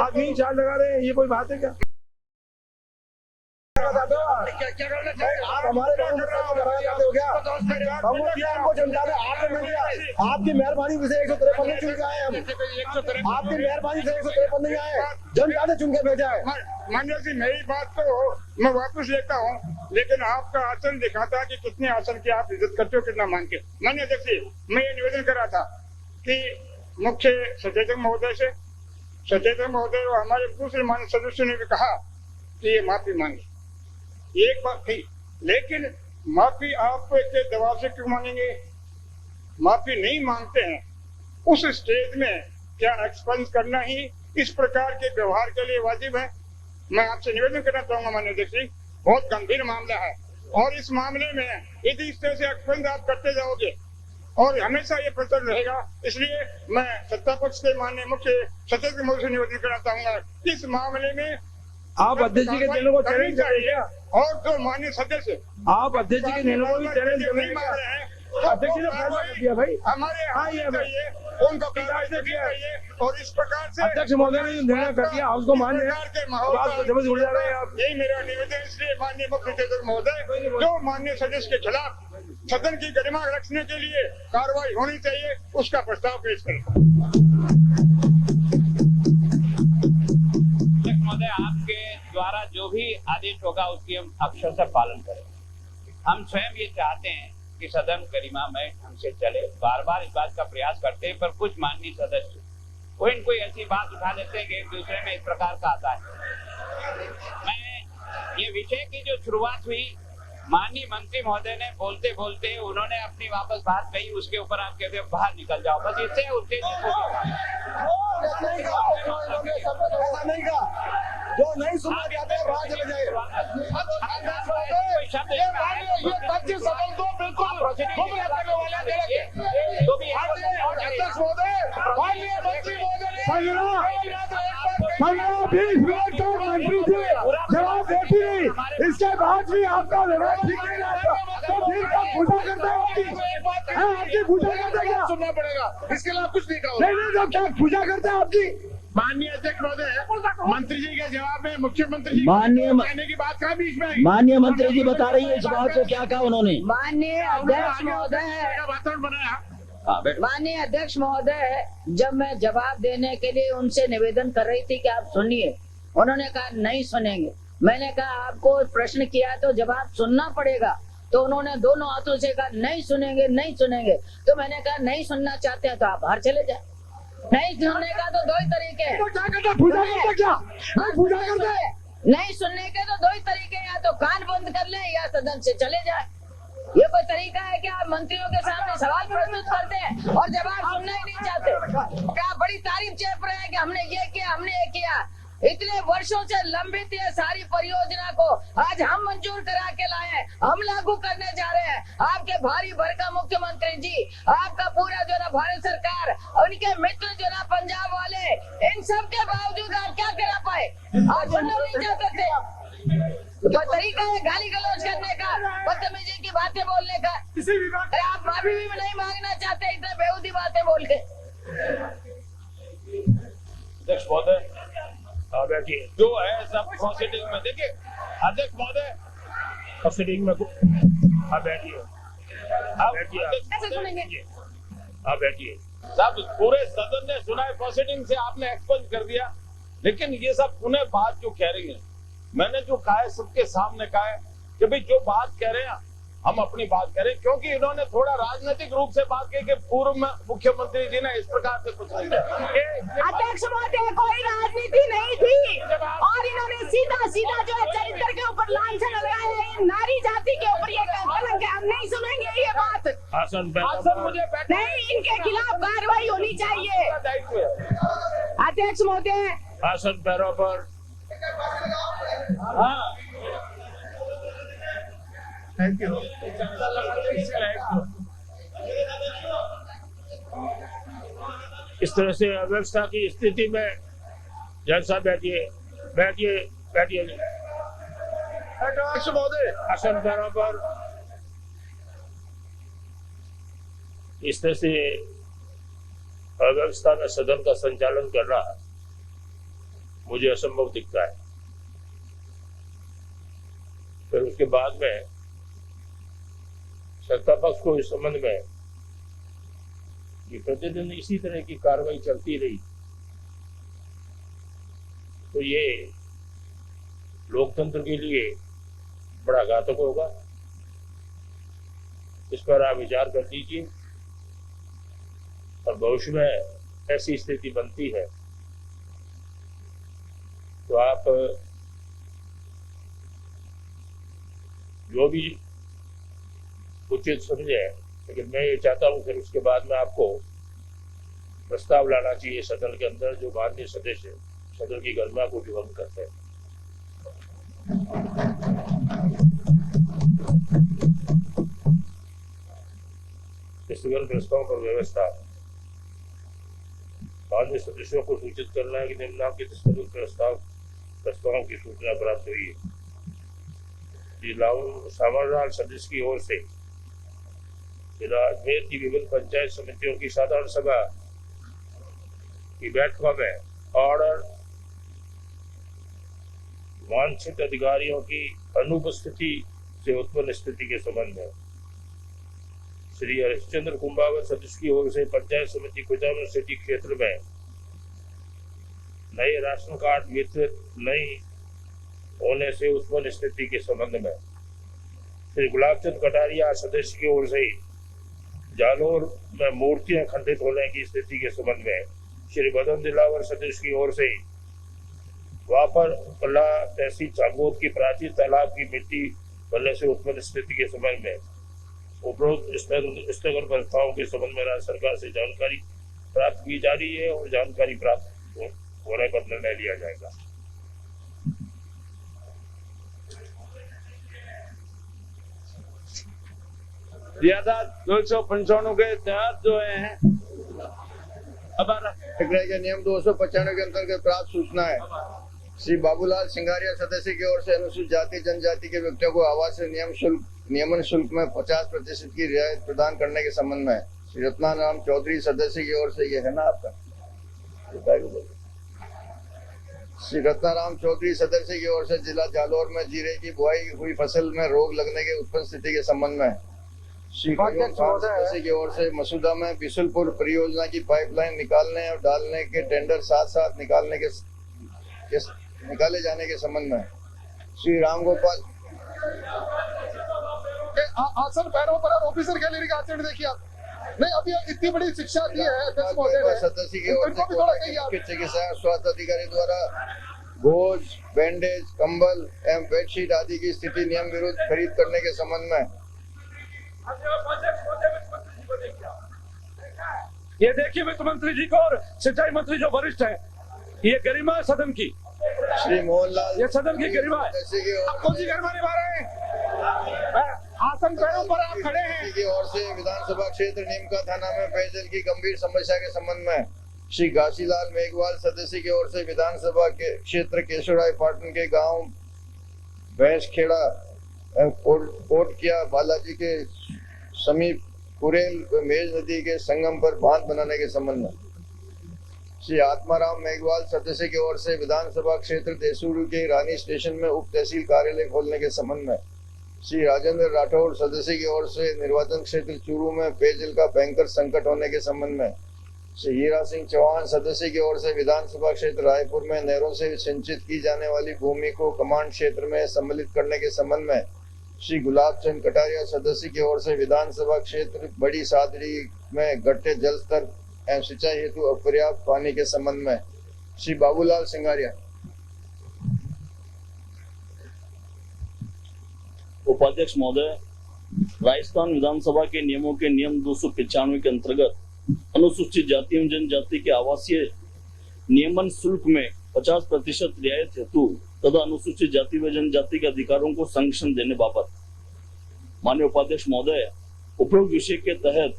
आप यूं चार्ज लगा रहे हैं। ये कोई बात है क्या? आप हमारे हो गया हमको समझा रहे। आपकी मेहरबानी से 153 नहीं चुन के आए हम। आपकी मेहरबानी से 153 नहीं आए, जनता ने चुन के भेजा है। मान्य जी, मेरी बात तो मैं वापस लेता हूँ, लेकिन आपका आसन दिखाता है कि कितने आसन की आप इज्जत करते हो, कितना मान के। मान्य अध्यक्ष जी, मैं ये निवेदन कर रहा था कि मुख्य सचेतक महोदय और हमारे दूसरे मान्य सदस्यों ने भी कहा कि ये माफी मांगे। एक बात थी, लेकिन माफी आप के दबाव से क्यों मांगेंगे? माफी नहीं मांगते हैं उस स्टेज में क्या एक्सपेंस करना ही इस प्रकार के व्यवहार के लिए वाजिब है? मैं आपसे निवेदन करना चाहूंगा माननीय अध्यक्ष जी, बहुत गंभीर मामला है और इस मामले में यदि इस तरह से एक्सपेंस आप करते जाओगे और हमेशा ये प्रचलित रहेगा, इसलिए मैं सत्ता पक्ष के माननीय मुख्य सचेतक महोदय से निवेदन करना चाहूंगा इस मामले में आप अध्यक्ष जी के निर्णय को चैलेंज करेंगे और जो माननीय सदस्य आप अध्यक्ष जी के निर्णय को भी चैलेंज नहीं मान रहे हैं, अध्यक्ष ने फैसला कर दिया भाई। हमारे उनको और इस प्रकार से अध्यक्ष महोदय ने निर्णय कर दिया, हाउस को मान रहे हैं, जब जुड़ जा रहे हैं आप। यही मेरा निवेदन। इसलिए माननीय मुख्य सचेतक महोदय, जो माननीय सदस्य के खिलाफ सदन की गरिमा रखने के लिए कार्रवाई होनी चाहिए, उसका प्रस्ताव पेश करें। महोदय, आपके द्वारा जो भी आदेश होगा उसकी हम अक्षर से पालन करें। हम स्वयं ये चाहते हैं कि सदन गरिमामय ढंग से चले। बार बार इस बात का प्रयास करते हैं, पर कुछ माननीय सदस्य कोई ऐसी बात उठा देते हैं कि एक दूसरे में इस प्रकार का आता है। मैं ये विषय की जो शुरुआत हुई, माननीय मंत्री महोदय ने बोलते बोलते उन्होंने अपनी वापस बात कही, उसके ऊपर आप कहते हैं बाहर निकल जाओ, बस इससे उत्तेजित हो गया। जो नहीं सुनना चाहते हैं बाहर चले जाइए। ये तथ्य सबल तो बिल्कुल गुमराह करने वाले अध्यक्ष महोदय, माननीय मंत्री महोदय 15-20 मिनट तक मंत्री जी जवाब देती रही, इसके बाद भी आपका व्यवहार ठीक नहीं रहता तो फिर आप पूजा करते हैं आपकी पूजा करते क्या? सुनना पड़ेगा, इसके लिए कुछ नहीं कहो। नहीं तो क्या पूजा करते हैं आपकी? माननीय अध्यक्ष महोदय, मंत्री जी के जवाब में मुख्यमंत्री जी माननीय कहने की बात कहा बीच में। माननीय मंत्री जी बता रही है इस बात को, क्या कहा उन्होंने? माननीय अध्यक्ष महोदय, वातावरण बनाया। माननीय अध्यक्ष महोदय, जब मैं जवाब देने के लिए उनसे निवेदन कर रही थी कि आप सुनिए, उन्होंने कहा नहीं सुनेंगे। मैंने कहा आपको प्रश्न किया तो जवाब सुनना पड़ेगा, तो उन्होंने दोनों हाथों से कहा नहीं सुनेंगे नहीं सुनेंगे। तो मैंने कहा नहीं सुनना चाहते हैं तो आप बाहर चले जाए। नहीं सुनने का तो दो ही तरीके हैं। पूजा करते क्या? पूजा करते नहीं सुनने के तो दो ही तरीके हैं, या तो कान बंद कर ले या सदन से चले जाए। ये कोई तरीका है कि आप मंत्रियों के सामने सवाल प्रस्तुत करते हैं और जवाब सुनना ही नहीं चाहते? क्या बड़ी तारीफ चेप रहे हैं कि हमने ये किया हमने ये किया? इतने वर्षों से लंबित ये सारी परियोजना को आज हम मंजूर करा के लाए हैं, हम लागू करने जा रहे हैं। आपके भारी भरकम मुख्यमंत्री जी, आपका पूरा जो ना भारत सरकार, उनके मित्र जो ना पंजाब वाले, इन सब के बावजूद आप क्या करा पाए? आप सुनना नहीं चाहते थे। तो तरीका है गाली गलौज करने का, बदतमीजी की बातें बोलने का। अरे आप माफी भी नहीं मांगना चाहते इतने बेहूदी बातें बोल के। अध्यक्ष महोदय, बैठिए। जो है सब प्रोसीडिंग में देखिए। अध्यक्ष महोदय, प्रोसीडिंग में बैठिए, आप बैठिए। सब पूरे सदन ने सुना है, प्रोसीडिंग से आपने एक्सपंज कर दिया, लेकिन ये सब पुनः बात क्यों कह रही है? मैंने जो कहा है सबके सामने कहा है कि भाई जो बात कह रहे हैं हम अपनी बात करें, क्योंकि इन्होंने थोड़ा राजनीतिक रूप से बात की कि पूर्व मुख्यमंत्री जी ने इस प्रकार से कुछ नहीं किया। अध्यक्ष महोदय, कोई राजनीति नहीं थी और इन्होंने सीधा सीधा जो है चरित्र के ऊपर लांछन लगाया है, नारी जाति के ऊपर ये कलंक है। हम नहीं सुनेंगे ये बात। आसन मुझे नहीं, इनके खिलाफ कार्रवाई होनी चाहिए। अध्यक्ष महोदय, आसन पैरों पर। हाँ, थैंक यू। इस तरह से अव्यवस्था की स्थिति में जज साहब बैठिए, बैठिए, बैठिए। आसन पैरों पर। इस तरह से अव्यवस्था में सदन का संचालन करना मुझे असंभव दिखता है। फिर उसके बाद में सत्ता पक्ष को इस संबंध में कि प्रतिदिन इसी तरह की कार्रवाई चलती रही तो ये लोकतंत्र के लिए बड़ा घातक होगा। इस पर आप विचार कर लीजिए और भविष्य में ऐसी स्थिति बनती है तो आप जो भी उचित समझे, लेकिन मैं ये चाहता हूं फिर उसके बाद में आपको प्रस्ताव लाना चाहिए सदन के अंदर जो माननीय सदस्य सदन की गरिमा को भी भंग करते हैं। स्थगन प्रस्ताव पर व्यवस्था माननीय सदस्यों को सूचित करना है कि निम्नलिखित स्थगन प्रस्तावों की सूचना प्राप्त हुई है। सामान्य सदस्य की ओर से जिला अजमेर की विभिन्न पंचायत समितियों की साधारण सभा की बैठकों में ऑर्डर वांछित अधिकारियों की अनुपस्थिति से उत्पन्न स्थिति के संबंध में श्री हरिश्चंद्र कुंभावत सदस्य की ओर से पंचायत समिति कुचामन सिटी क्षेत्र में नए राशन कार्ड वितरित नहीं होने से उत्पन्न स्थिति के संबंध में श्री गुलाबचंद कटारिया सदस्य की ओर से जालोर में मूर्तियां खंडित होने की स्थिति के संबंध में श्री बदन दिलावर सदस्य की ओर से वापर कला तहसील चांगोद की प्राचीन तालाब की मिट्टी बनने से उत्पन्न स्थिति के संबंध में उपरोक्त स्थगन प्रस्तावों के संबंध में राज्य सरकार से जानकारी प्राप्त की जा रही है और जानकारी प्राप्त होने पर निर्णय लिया जाएगा। दिया था 295 के तहत जो है के नियम 295 के अंतर्गत प्राप्त सूचना है श्री बाबूलाल सिंगारिया सदस्य की ओर से अनुसूचित जाति जनजाति के व्यक्तियों को आवास नियमन शुल्क में 50% की रियायत प्रदान करने के संबंध में श्री रत्नाराम चौधरी सदस्य की ओर से ये है ना आपका श्री रत्नाराम चौधरी सदस्य की ओर से जिला जालौर में जीरे की बुआई हुई फसल में रोग लगने के उत्पन्न स्थिति के संबंध में श्री सदस्य की ओर से मसूदा में बिशुलपुर परियोजना की पाइपलाइन निकालने और डालने के टेंडर साथ निकाले जाने के संबंध में श्री रामगोपाल आसन पैरों पर ऑफिसर गैलरी का आचरण देखिए आप। नहीं, अभी इतनी बड़ी शिक्षा दी है अध्यक्ष महोदय ने, सदस्य की ओर से चिकित्सा स्वास्थ्य अधिकारी द्वारा गोज, बैंडेज, कंबल एवं बेडशीट आदि की स्थिति नियम विरुद्ध खरीद करने के संबंध में ये देखिए वित्त मंत्री जी को और सिंचाई मंत्री जो वरिष्ठ है, ये गरिमा है सदन की। श्री मोहनलाल, ये सदन की गरिमा है। आप कौन सी गरिमा निभा रहे हैं? आसन पैरों पर आप खड़े हैं। की ओर से विधानसभा क्षेत्र नीमका थाना में पेयजल की गंभीर समस्या के संबंध में श्री घासीलाल मेघवाल सदस्य की ओर से विधानसभा के क्षेत्र केशवराय पाटन के गांव भैंसखेड़ा कोटकिया बालाजी के समीप कुरेल व मेज नदी के संगम पर बांध बनाने के संबंध में श्री आत्माराम मेघवाल सदस्य की ओर से विधानसभा क्षेत्र देसूरू के रानी स्टेशन में उप तहसील कार्यालय खोलने के संबंध में श्री राजेंद्र राठौड़ सदस्य की ओर से निर्वाचन क्षेत्र चूरू में पेयजल का भयंकर संकट होने के संबंध में श्री हीरा सिंह चौहान सदस्य की ओर से विधानसभा क्षेत्र रायपुर में नहरों से सिंचित की जाने वाली भूमि को कमांड क्षेत्र में सम्मिलित करने के संबंध में श्री गुलाब चंद कटारिया सदस्य की ओर से विधानसभा क्षेत्र बड़ी सादड़ी में घटते जल स्तर एवं सिंचाई हेतु अपर्याप्त पानी के संबंध में श्री बाबूलाल सिंगारिया। उपाध्यक्ष महोदय, राजस्थान विधानसभा के नियमों के नियम 295 के अंतर्गत अनुसूचित जाति एवं जनजाति के आवासीय नियमन शुल्क में 50% रियायत हेतु तथा अनुसूचित जाति व जनजाति के अधिकारों को संरक्षण देने बाबत माननीय उपाध्यक्ष महोदय, उपरोक्त विषय के तहत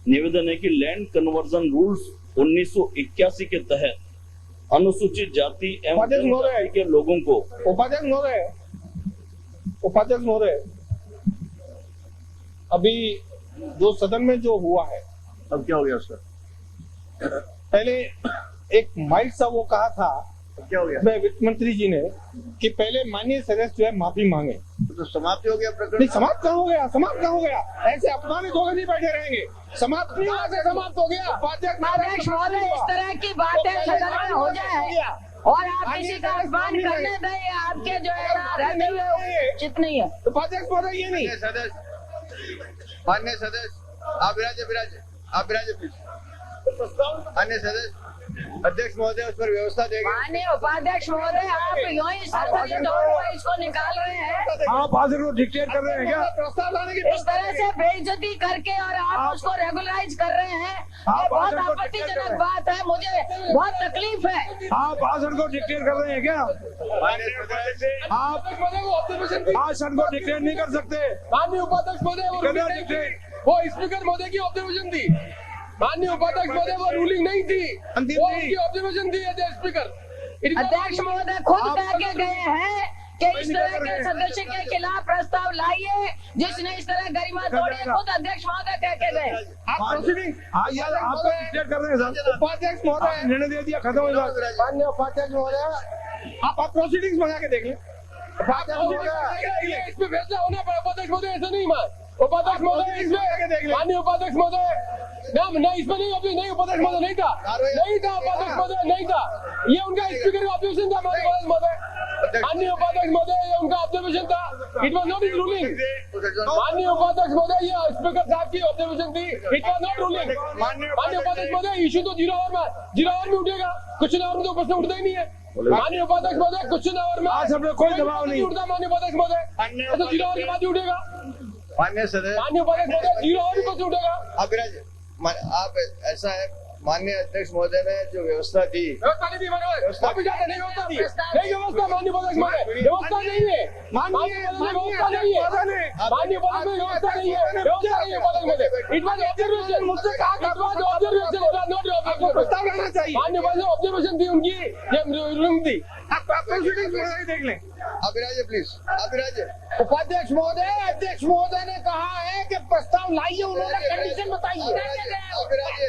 निवेदन है कि लैंड कन्वर्जन रूल्स 1981 के तहत अनुसूचित जाति एवं जनजाति के लोगों को उपाध्यक्ष महोदय, अभी जो सदन में जो हुआ है, अब क्या हो गया उसका? पहले एक माइक सा वो कहा था, क्या हो गया? मैं वित्त मंत्री जी ने कि पहले माननीय सदस्य जो है माफी मांगे, तो समाप्त हो गया प्रकरण। नहीं, समाप्त कहाँ हो गया? समाप्त कहाँ हो गया? ऐसे अपमानित होकर नहीं बैठे रहेंगे। समाप्त नहीं हुआ, समाप्त हो गया। उपाध्यक्ष महोदय, इस तरह की बातें सदन में हो जाए और आप किसी का अपमान करने दें, आपके जो है ना रहते हुए उचित नहीं है। उपाध्यक्ष महोदय, ये नहीं। माननीय सदस्य आप विराजे प्लीज। अन्य सदस्य अध्यक्ष महोदय उस पर व्यवस्था देंगे। माननीय उपाध्यक्ष महोदय, आप यूं ही सरकारी तौर पर इसको निकाल रहे हैं। आप हाजिर को डिक्टेट कर रहे हैं क्या? प्रस्ताव लाने की इस तरह से बेइज्जती करके और आप उसको रेगुलराइज कर रहे हैं, ये बहुत आपत्तिजनक बात है। मुझे बहुत तकलीफ है। आप भाषण को डिक्टेट कर रहे हैं क्या? आप भाषण को डिक्टेट नहीं कर सकते। माननीय उपाध्यक्ष महोदय, वो स्पीकर महोदय की ऑब्जर्वेशन थी। माननीय उपाध्यक्ष महोदय, वो रूलिंग नहीं थी, वो उनकी ऑब्जर्वेशन थी स्पीकर। अध्यक्ष महोदय खुद कह के गए हैं कि इस तरह के सदस्य के खिलाफ प्रस्ताव लाइए जिसने इस तरह गरिमा तोड़ी है। खुद अध्यक्ष महोदय कह के गए। आप प्रोसीडिंग आपको डिक्टेट कर रहे हैं सर। उपाध्यक्ष महोदय निर्णय दे दिया, खत्म हो गया। माननीय उपाध्यक्ष महोदय, आप प्रोसीडिंग्स मंगा के देख लें। उपाध्यक्ष महोदय, इस पे फैसला होना पड़ा। उपाध्यक्ष महोदय ऐसा नहीं मान। उपाध्यक्ष महोदय इसमें, माननीय उपाध्यक्ष महोदय नहीं, इसमें नहीं, अभी नहीं, उपाध्यक्ष महोदय नहीं था, उपाध्यक्ष महोदय नहीं था। ये उनका स्पीकर का ऑब्जर्वेशन था। माननीय उपाध्यक्ष महोदय, ये उनका ऑब्जर्वेशन था। It was not is ruling. माननीय उपाध्यक्ष महोदय, ये स्पीकर साहब की ऑब्जर्वेशन थी। It was not ruling. माननीय उपाध्यक्ष महोदय, इशू तो 0 आवर में उठेगा। क्वेश्चन आवर में तो प्रश्न उठता ही नहीं है। माननीय उपाध्यक्ष महोदय, क्वेश्चन आवर में आज हम लोग कोई जवाब नहीं उठता। माननीय उपाध्यक्ष महोदय, तो 0 आवर के बाद ही उठेगा। माननीय सदस्य, माननीय उपाध्यक्ष महोदय, 0 आवर में क्वेश्चन उठेगा। आप ऐसा है, माननीय अध्यक्ष महोदय ने जो व्यवस्था दी, व्यवस्था नहीं थी। नहीं व्यवस्था माननीय उपाध्यक्ष महोदय, व्यवस्था नहीं है। माननीय व्यवस्था नहीं है। माननीय व्यवस्था नहीं है। व्यवस्था नहीं है। माननीय उपाध्यक्ष महोदय, इट वाज ऑब्जर्वेशन, मुझसे कहा इट वाज ऑब्जर्वेशन, आपको प्रस्ताव लाना चाहिए। माननीय उपाध्यक्ष ऑब्जर्वेशन थी उनकी, ये रूलिंग थी। आप प्रोसीडिंग देख लें। अभिराजे प्लीज, अभिराजे। उपाध्यक्ष महोदय, अध्यक्ष महोदय ने कहा है कि प्रस्ताव लाइए, उन्होंने कंडीशन बताई है।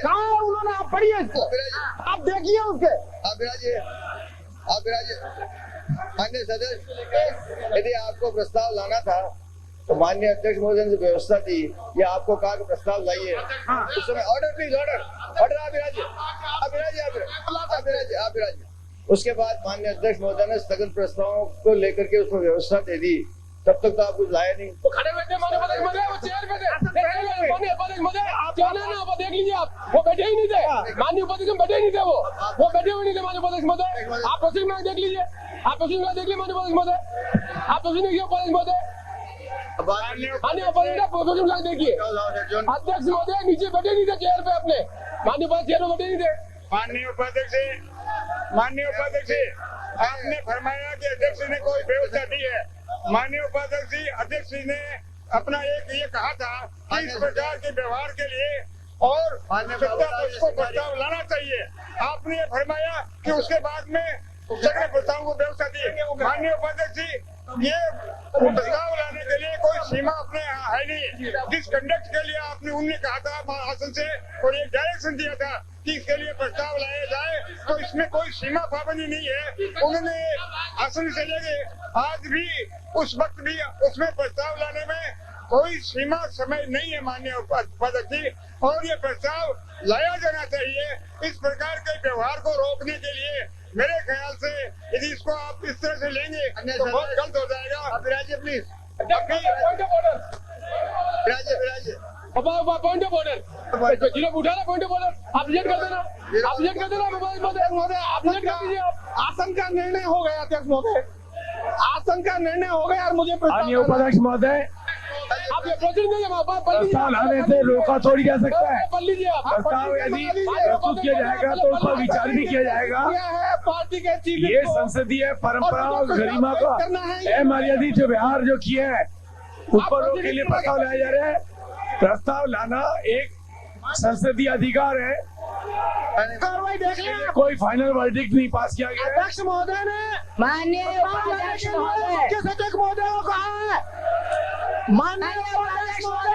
कहा है उन्होंने, आप पढ़िए इसको, आप देखिए उसके। अभिराजे, अभिराजे, माननीय सदस्य, यदि आपको प्रस्ताव लाना था तो माननीय अध्यक्ष महोदय ने व्यवस्था दी या आपको कहा कि प्रस्ताव लाइए, उस समय ऑर्डर प्लीज, ऑर्डर, ऑर्डर। अभिराजे, अभिराजे, अभिराजे, अभिराजे। उसके बाद माननीय अध्यक्ष महोदय ने स्थगन प्रस्तावों को लेकर के उसमें व्यवस्था दे दी, तब तक तो आप कुछ लाए नहीं। वो खड़े बैठे माननीय उपाध्यक्ष महोदय, वो चेयर पे थे। माननीय उपाध्यक्ष महोदय, आप जाना ना, वो देख लीजिए आप, वो बैठे ही नहीं थे। माननीय उपाध्यक्ष बैठे ही नहीं थे, वो बैठे हुए नहीं थे माननीय उपाध्यक्ष महोदय। आप प्रोसीडिंग में देख लीजिए, आप प्रोसीडिंग में देख लीजिए माननीय उपाध्यक्ष महोदय, आप प्रोसीडिंग देखिए उपाध्यक्ष महोदय, माननीय उपाध्यक्ष प्रोसीडिंग देखिए। अध्यक्ष महोदय नीचे बैठे नहीं थे चेयर पे अपने, माननीय उपाध्यक्ष चेयर पे बैठे नहीं थे। माननीय उपाध्यक्ष, माननीय उपाध्यक्ष, आपने फरमाया कि अध्यक्ष ने कोई व्यवस्था दी है। माननीय उपाध्यक्ष जी, अध्यक्ष जी ने अपना एक ये कहा था कि इस प्रकार के व्यवहार के लिए और उसको प्रस्ताव लाना चाहिए। आपने ये फरमाया कि उसके बाद में सभी प्रस्तावों को व्यवस्था दी। माननीय उपाध्यक्ष जी, ये प्रस्ताव लाने के लिए कोई सीमा अपने यहाँ है नहीं। जिस कंडक्ट के लिए आपने उन्हें कहा था आसन से और एक डायरेक्शन दिया था कि इसके लिए प्रस्ताव लाया जाए, तो इसमें कोई सीमा पाबंदी नहीं है। उन्होंने आसन से लेके आज भी उस वक्त भी उसमें प्रस्ताव लाने में कोई सीमा समय नहीं है माननीय उपाध्यक्ष जी, और ये प्रस्ताव लाया जाना चाहिए। इस प्रकार के व्यवहार को रोकने के लिए मेरे ख्याल से यदि इसको आप इस तरह से लेंगे तो बहुत गलत हो जाएगा। अभिराजे प्लीज, पॉइंट ऑफ ऑर्डर, अभिराजे, अभिराजे, पॉइंट ऑफ ऑर्डर, जिन्हें उठा ना पॉइंट ऑफ ऑर्डर, आप रिजेक्ट कर देना, आप रिजेक्ट कर देना महोदय, आप रिजेक्ट कर दीजिए। आप आसन का निर्णय हो गया अध्यक्ष महोदय, आसन का निर्णय हो गया और मुझे माननीय उपाध्यक्ष महोदय, आप ये प्रोसीडिंग दीजिए, प्रस्ताव लाने से रोका थोड़ी जा सकता है। पढ़ लीजिए आप, प्रस्ताव यदि प्रस्तुत किया जाएगा तो उस पर विचार भी किया जाएगा। पार्टी के चीफ ये संसदीय परंपरा और गरिमा का अमर्यादित जो व्यवहार जो किए हैं उस पर रोक के लिए प्रस्ताव लाया जा रहा है। प्रस्ताव लाना एक संसदीय अधिकार है, कार्रवाई देख लें। कोई फाइनल वर्डिक्ट नहीं पास किया गया। अध्यक्ष महोदय ने माननीय उपाध्यक्ष महोदय, मुख्य सचिव महोदय को कहा है, माननीय उपाध्यक्ष महोदय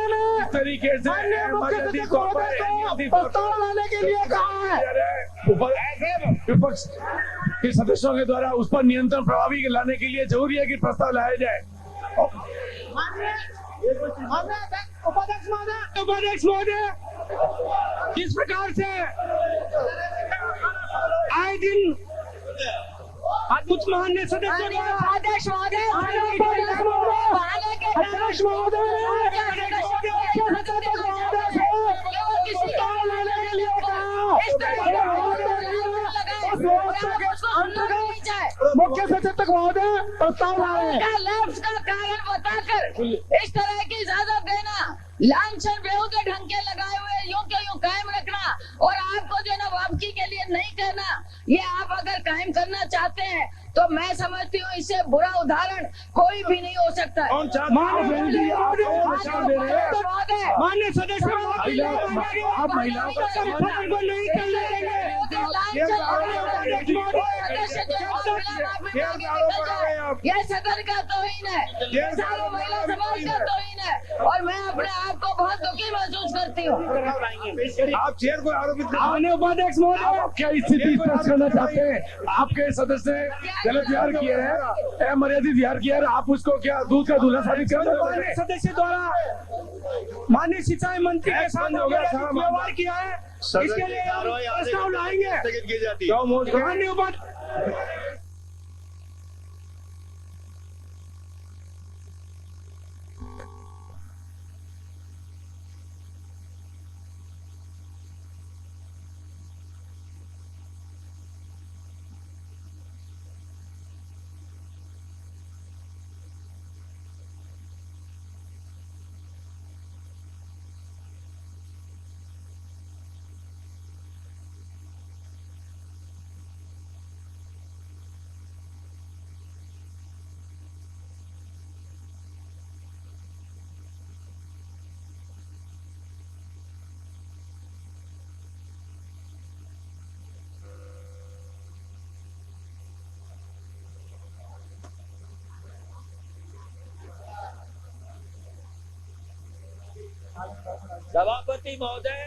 ने इस तरीके से मुख्य सचिव महोदय को प्रस्ताव लाने के लिए कहा है। विपक्ष के सदस्यों के द्वारा उस पर नियंत्रण प्रभावी लाने के लिए जरूरी है कि प्रस्ताव लाया जाए। उपाध्यक्ष महोदय, जिस प्रकार से आए दिन अद्भुत मान्य सदस्य अध्यक्ष महोदय, अध्यक्ष महोदय किसी को लाने के लिए मुख्य सचेतक महोदय प्रस्ताव ला रहे हैं। लफ्ज का कारण बताकर इस तरह की इजाजत देना, लांछन बेहूदे ढंग के लगाए हुए यूं के यूं कायम रखना और आपको जो है ना वापसी के लिए नहीं करना, ये आप अगर कायम करना चाहते हैं तो मैं समझती हूँ इससे बुरा उदाहरण कोई भी नहीं हो सकता है। मान्य सदस्य आप महिलाओं का सम्मान को नहीं करने देंगे। यह सदन का तौहीन है, सालों महिला समाज का तौहीन है और मैं अपने आप को बहुत दुखी महसूस करती हूँ। आप चेयर को आरोपित माननीय उपाध्यक्ष महोदय, आप क्या स्थिति स्पष्ट करना चाहते हैं? आपके सदस्य ने गलत व्यवहार किया है, अमर्यादित व्यवहार किया है, आप उसको क्या दूध का दूल्हा साबित करना चाहते हैं? सदस्य द्वारा माननीय सिंचाई मंत्री के साथ व्यवहार किया है, इसके लिए प्रस्ताव लाएंगे। माननीय उपाध्यक्ष सभापति महोदय,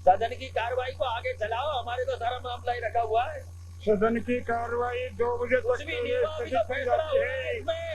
सदन की कार्रवाई को आगे चलाओ, हमारे तो सारा मामला ही रखा हुआ है। सदन की कार्रवाई 2 बजे कुछ भी नियमों का फैसला हो रहा है इसमें।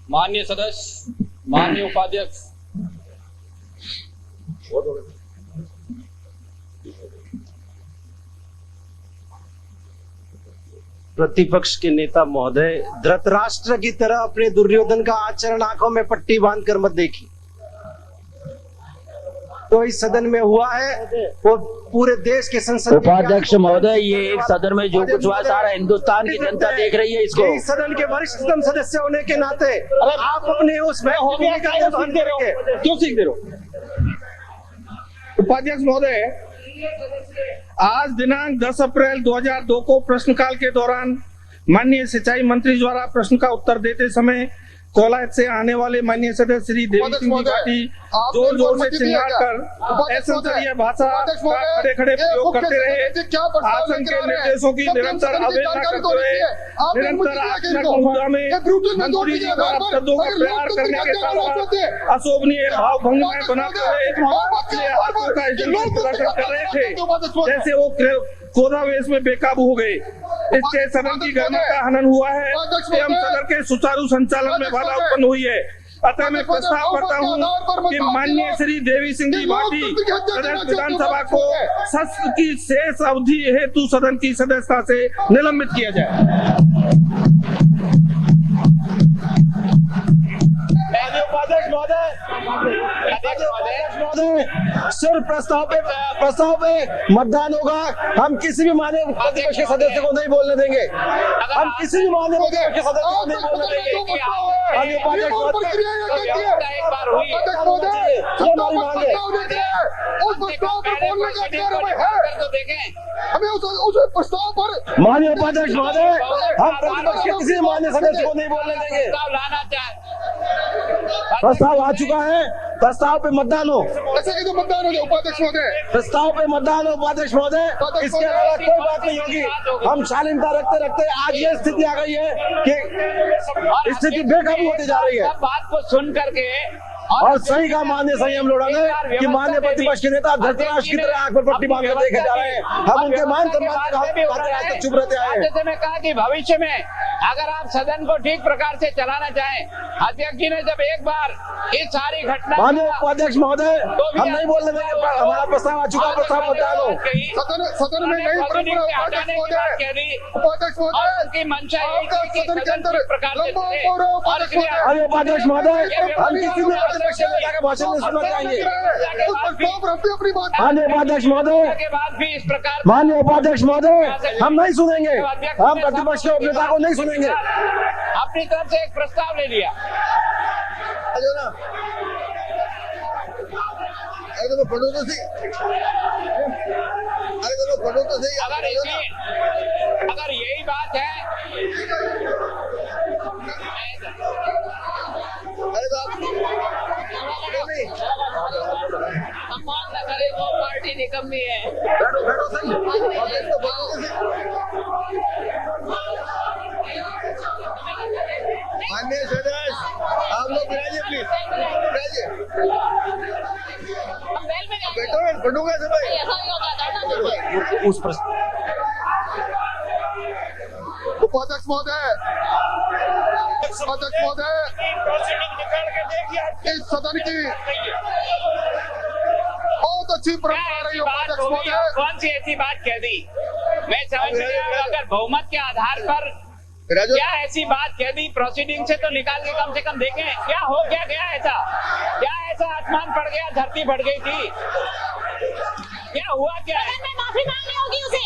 माननीय सदस्य, माननीय उपाध्यक्ष, प्रतिपक्ष के नेता महोदय, धृतराष्ट्र की तरह अपने दुर्योधन का आचरण आंखों में पट्टी बांधकर मत देखी। तो इस सदन में हुआ है वो पूरे देश के संसद। उपाध्यक्ष महोदय, ये एक सदन में जो कुछ हुआ सारा हिंदुस्तान की जनता देख रही है इसको। इस सदन के वरिष्ठतम सदस्य होने के नाते आप अपने उसमें क्यों सीख दे रहे हो? उपाध्यक्ष महोदय, आज दिनांक 10 अप्रैल 2002 को प्रश्नकाल के दौरान माननीय सिंचाई मंत्री द्वारा प्रश्न का उत्तर देते समय कोलायत से आने वाले माननीय सदस्य श्री देवी सिंह भाटी जोर जोर से चिल्ला कर असंसदीय भाषा का खड़े खड़े प्रयोग करते रहे। आसन के निर्देशों की निरंतर अवहेलना करते हुए निरंतर आत्मक मुद्दा में मंत्री जी द्वारा शब्दों का प्रहार करने के साथ अशोभनीय भाव भंगनाएं बनाते हुए अपने हाथों का प्रदर्शन कर रहे थे, जैसे वो क्रोधावेश में बेकाबू हो गए। इससे सदन की गरिमा का हनन हुआ है एवं सदन के सुचारू संचालन में बाधा उत्पन्न हुई है। अतः मैं प्रस्ताव करता हूँ कि माननीय श्री देवी सिंह जी भाटी सदस्य विधानसभा को सत्र की शेष अवधि हेतु सदन की सदस्यता से निलंबित किया जाए। उपाध्यक्ष महोदय, सिर्फ प्रस्ताव पे मतदान होगा। हम किसी भी माननीय प्रतिपक्ष के सदस्य को नहीं बोलने देंगे। हम किसी भी माननीय प्रतिपक्ष के सदस्य को नहीं बोलने देंगे। माननीय उपाध्यक्ष महोदय, हम प्रतिपक्ष के किसी माननीय सदस्य को नहीं बोलने देंगे। प्रस्ताव आ चुका है, प्रस्ताव पे मतदान हो। ऐसे ही तो मतदान हो जाए उपाध्यक्ष महोदय। प्रस्ताव पे मतदान हो उपाध्यक्ष महोदय। इसके अलावा कोई बात नहीं होगी। हम शालीनता रखते रखते आज ये स्थिति आ गई है कि स्थिति बेकाबू होती जा रही है। बात को सुन करके और सही का माननीय संयम लोड़ा ने कि माननीय प्रतिपक्ष के नेता धृतराष्ट्र की तरह आंख पर पट्टी बांध कर देखे जा रहे हैं। हम उनके मान सम्मान से चुप रहते आए। जैसे मैं कहा कि भविष्य में अगर आप सदन को ठीक प्रकार से चलाना चाहें, अध्यक्ष जी ने जब एक बार इस सारी घटना माननीय उपाध्यक्ष महोदय, हम नहीं बोलने देंगे। हमारा प्रस्ताव आ चुका, प्रस्ताव मतदान हो। सदन में नई परंपरा उपाध्यक्ष महोदय उनकी मंशा सदन के अंदर उपाध्यक्ष महोदय, हम किसी भी प्रतिपक्ष के नेता का भाषण नहीं सुनना चाहेंगे। माननीय उपाध्यक्ष महोदय, माननीय उपाध्यक्ष महोदय, हम नहीं सुनेंगे। हम प्रतिपक्ष के उपनेता को नहीं सुनेंगे। अपनी तरफ से एक प्रस्ताव ले लिया। अरे तो पढ़ो तो सही। अरे तो पढ़ो तो सही। अगर यही बात है आइटम भी है। माननीय सदस्य, आप लोग बिराजिए प्लीज, बिराजिए। बैठो, मैं पढ़ूंगा सब। उस उपाध्यक्ष महोदय, अध्यक्ष महोदय, इस सदन की बहुत अच्छी परंपरा रही है उपाध्यक्ष महोदय। कौन सी ऐसी बात कह दी? मैं समझ नहीं आया, अगर बहुमत के आधार पर क्या ऐसी बात कह दी? प्रोसीडिंग से तो निकाल के कम से कम देखें क्या हो क्या गया ऐसा, क्या ऐसा आसमान पड़ गया, धरती बढ़ गई थी, क्या हुआ, क्या है? माफी मांगनी होगी उसे।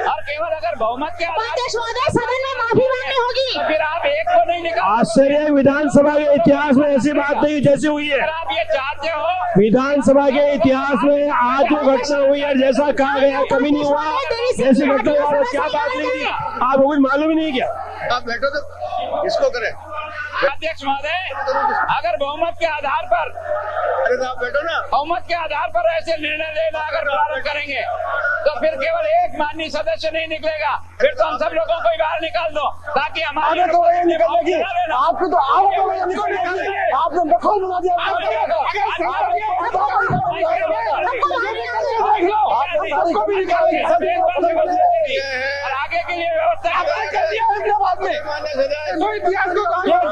और केवल अगर बहुमत के उपाध्यक्ष महोदय सदन में माफी मांगनी होगी। तो फिर आप एक को नहीं निकाल। आश्चर्य, विधानसभा के इतिहास में ऐसी बात नहीं जैसे हुई है। आप ये चाहते हो विधानसभा के इतिहास में आज जो घटना हुई है, जैसा कहा गया कभी नहीं हुआ, जैसी घटना हुआ क्या बात नहीं थी, आपको कुछ मालूम ही नहीं किया। आप बैठो तो इसको करें। अध्यक्ष महोदय, अगर बहुमत के आधार पर, अरे तो आप बैठो ना, बहुमत के आधार पर ऐसे निर्णय लेना अगर प्रारंभ करेंगे तो फिर केवल एक माननीय सदस्य नहीं निकलेगा, फिर तो हम सब लोगों को बाहर निकाल दो ताकि हमारे तो ये निकलेगी। आपको तो आपने दखल बना दिया। आगे के लिए व्यवस्था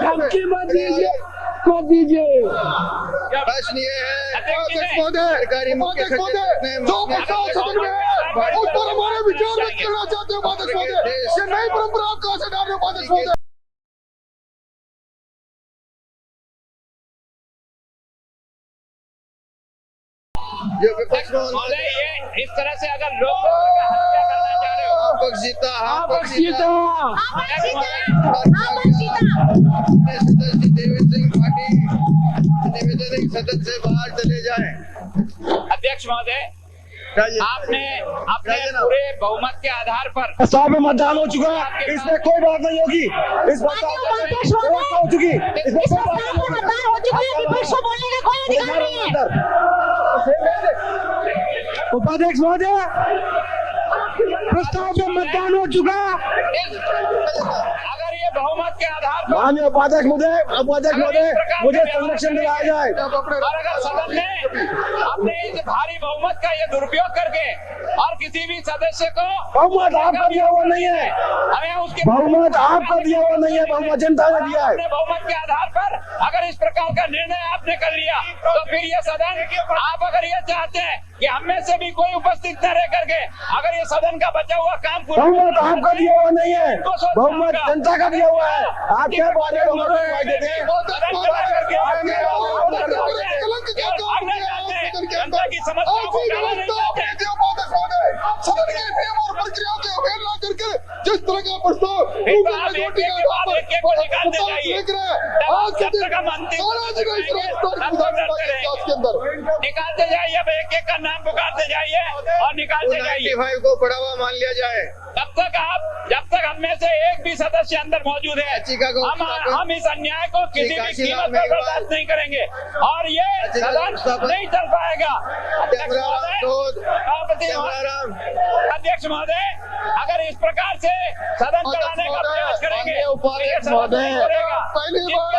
धमकी मत दीजिए, मत दीजिए। प्रश्न ये है, सरकारी मुख्य सचिव ने जो प्रस्ताव सदन में है उस पर हमारे विचार व्यक्त करना चाहते हैं उपाध्यक्ष महोदय। ये नई परंपरा आप कहाँ से डाल रहे हो उपाध्यक्ष महोदय? जो विपक्ष महोदय, ये इस तरह से अगर लोग हत्या करना चाह रहे हो, आपक जीता, आपक जीता, देवेंद्र सिंह पाटिल निवेदन सदन से बाहर चले जाएं। अध्यक्ष महोदय, आपने अपने पूरे बहुमत के आधार पर प्रस्ताव में मतदान हो चुका है, इसमें कोई बात नहीं होगी। इस प्रस्ताव हो चुकी, मतदान हो चुका है, विपक्ष को बोलने का कोई अधिकार नहीं है। उपाध्यक्ष महोदय, प्रस्ताव में मतदान हो चुका। अगर ये बहुमत के आधार पर माननीय उपाध्यक्ष महोदय, मुझे संरक्षण दिलाया जाए। और अगर सदन ने अपने इस भारी बहुमत का ये दुरुपयोग करके और किसी भी सदस्य को बहुमत आपका दिया हुआ नहीं है, हमें उसके बहुमत आपका दिया हुआ नहीं है, बहुमत जनता ने दिया है। बहुमत के आधार पर अगर इस प्रकार का निर्णय आपने कर लिया तो फिर ये सदन, आप अगर ये चाहते हैं कि हम में से भी कोई उपस्थित न रह करके अगर ये सदन का बचा हुआ काम बहुमत आपका दिया हुआ नहीं है, बहुमत जनता का दिया हुआ है। आप क्या बात है, जनता की समस्या जिस तरह का प्रस्ताव निकालते जाइए, अब एक एक का नाम पुकारते जाइए और निकालते जाइए। 95 को बढ़ावा मान लिया जाए। जब तक हम में से एक भी सदस्य अंदर मौजूद है, हम इस अन्याय को किसी भी कीमत पर बर्दाश्त नहीं करेंगे और ये सदन नहीं चल पाएगा। अध्यक्ष महोदय, अगर इस प्रकार से सदन चलाने का प्रयास करेंगे उपाध्यक्ष महोदय, पहली बार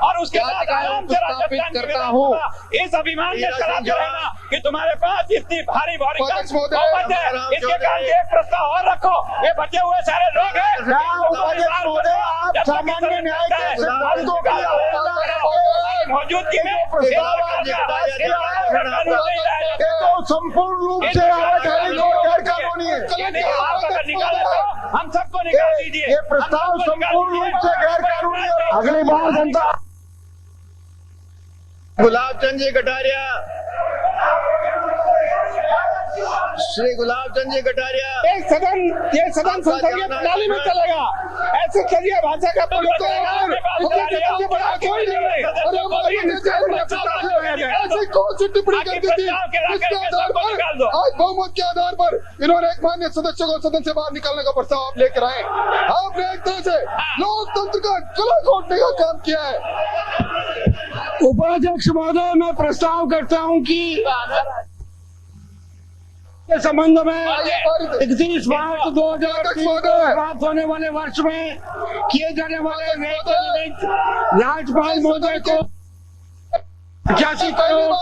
और उसके बाद करता हूँ इस अभिमान के साथ कि तुम्हारे पास इतनी भारी भारी इसके कारण एक प्रस्ताव और रखो, ये बचे हुए सारे लोग हैं। आप सामान्य न्याय के सिद्धांतों की मौजूदगी में संपूर्ण रूप से अवैधानिक और गैर कानूनी है। हम सबको निकाल दीजिए। ये प्रस्ताव संपूर्ण रूप से गैर कानूनी है। अगली बार जनता गुलाब चंद जी कटारिया, श्री गुलाब चंद जी कटारिया। ये सदन संसदीय प्रणाली में चलेगा। ऐसे चलिए भाषा का प्रयोग सबसे बड़ा कोई नहीं है। ऐसी कौन सी टिप्पणी कर दी थी इसके आधार पर आज बहुमत के आधार पर इन्होंने एक मान्य सदस्य को सदन से बाहर निकालने का प्रस्ताव आप लेकर आए। आपने एक तरह से लोकतंत्र का गला घोटने का काम किया है। उपाध्यक्ष महोदय, मैं प्रस्ताव करता हूं कि के संबंध में 31 मार्च 2023 प्राप्त होने वाले वर्ष में किए जाने वाले राज्यपाल महोदय को 85 करोड़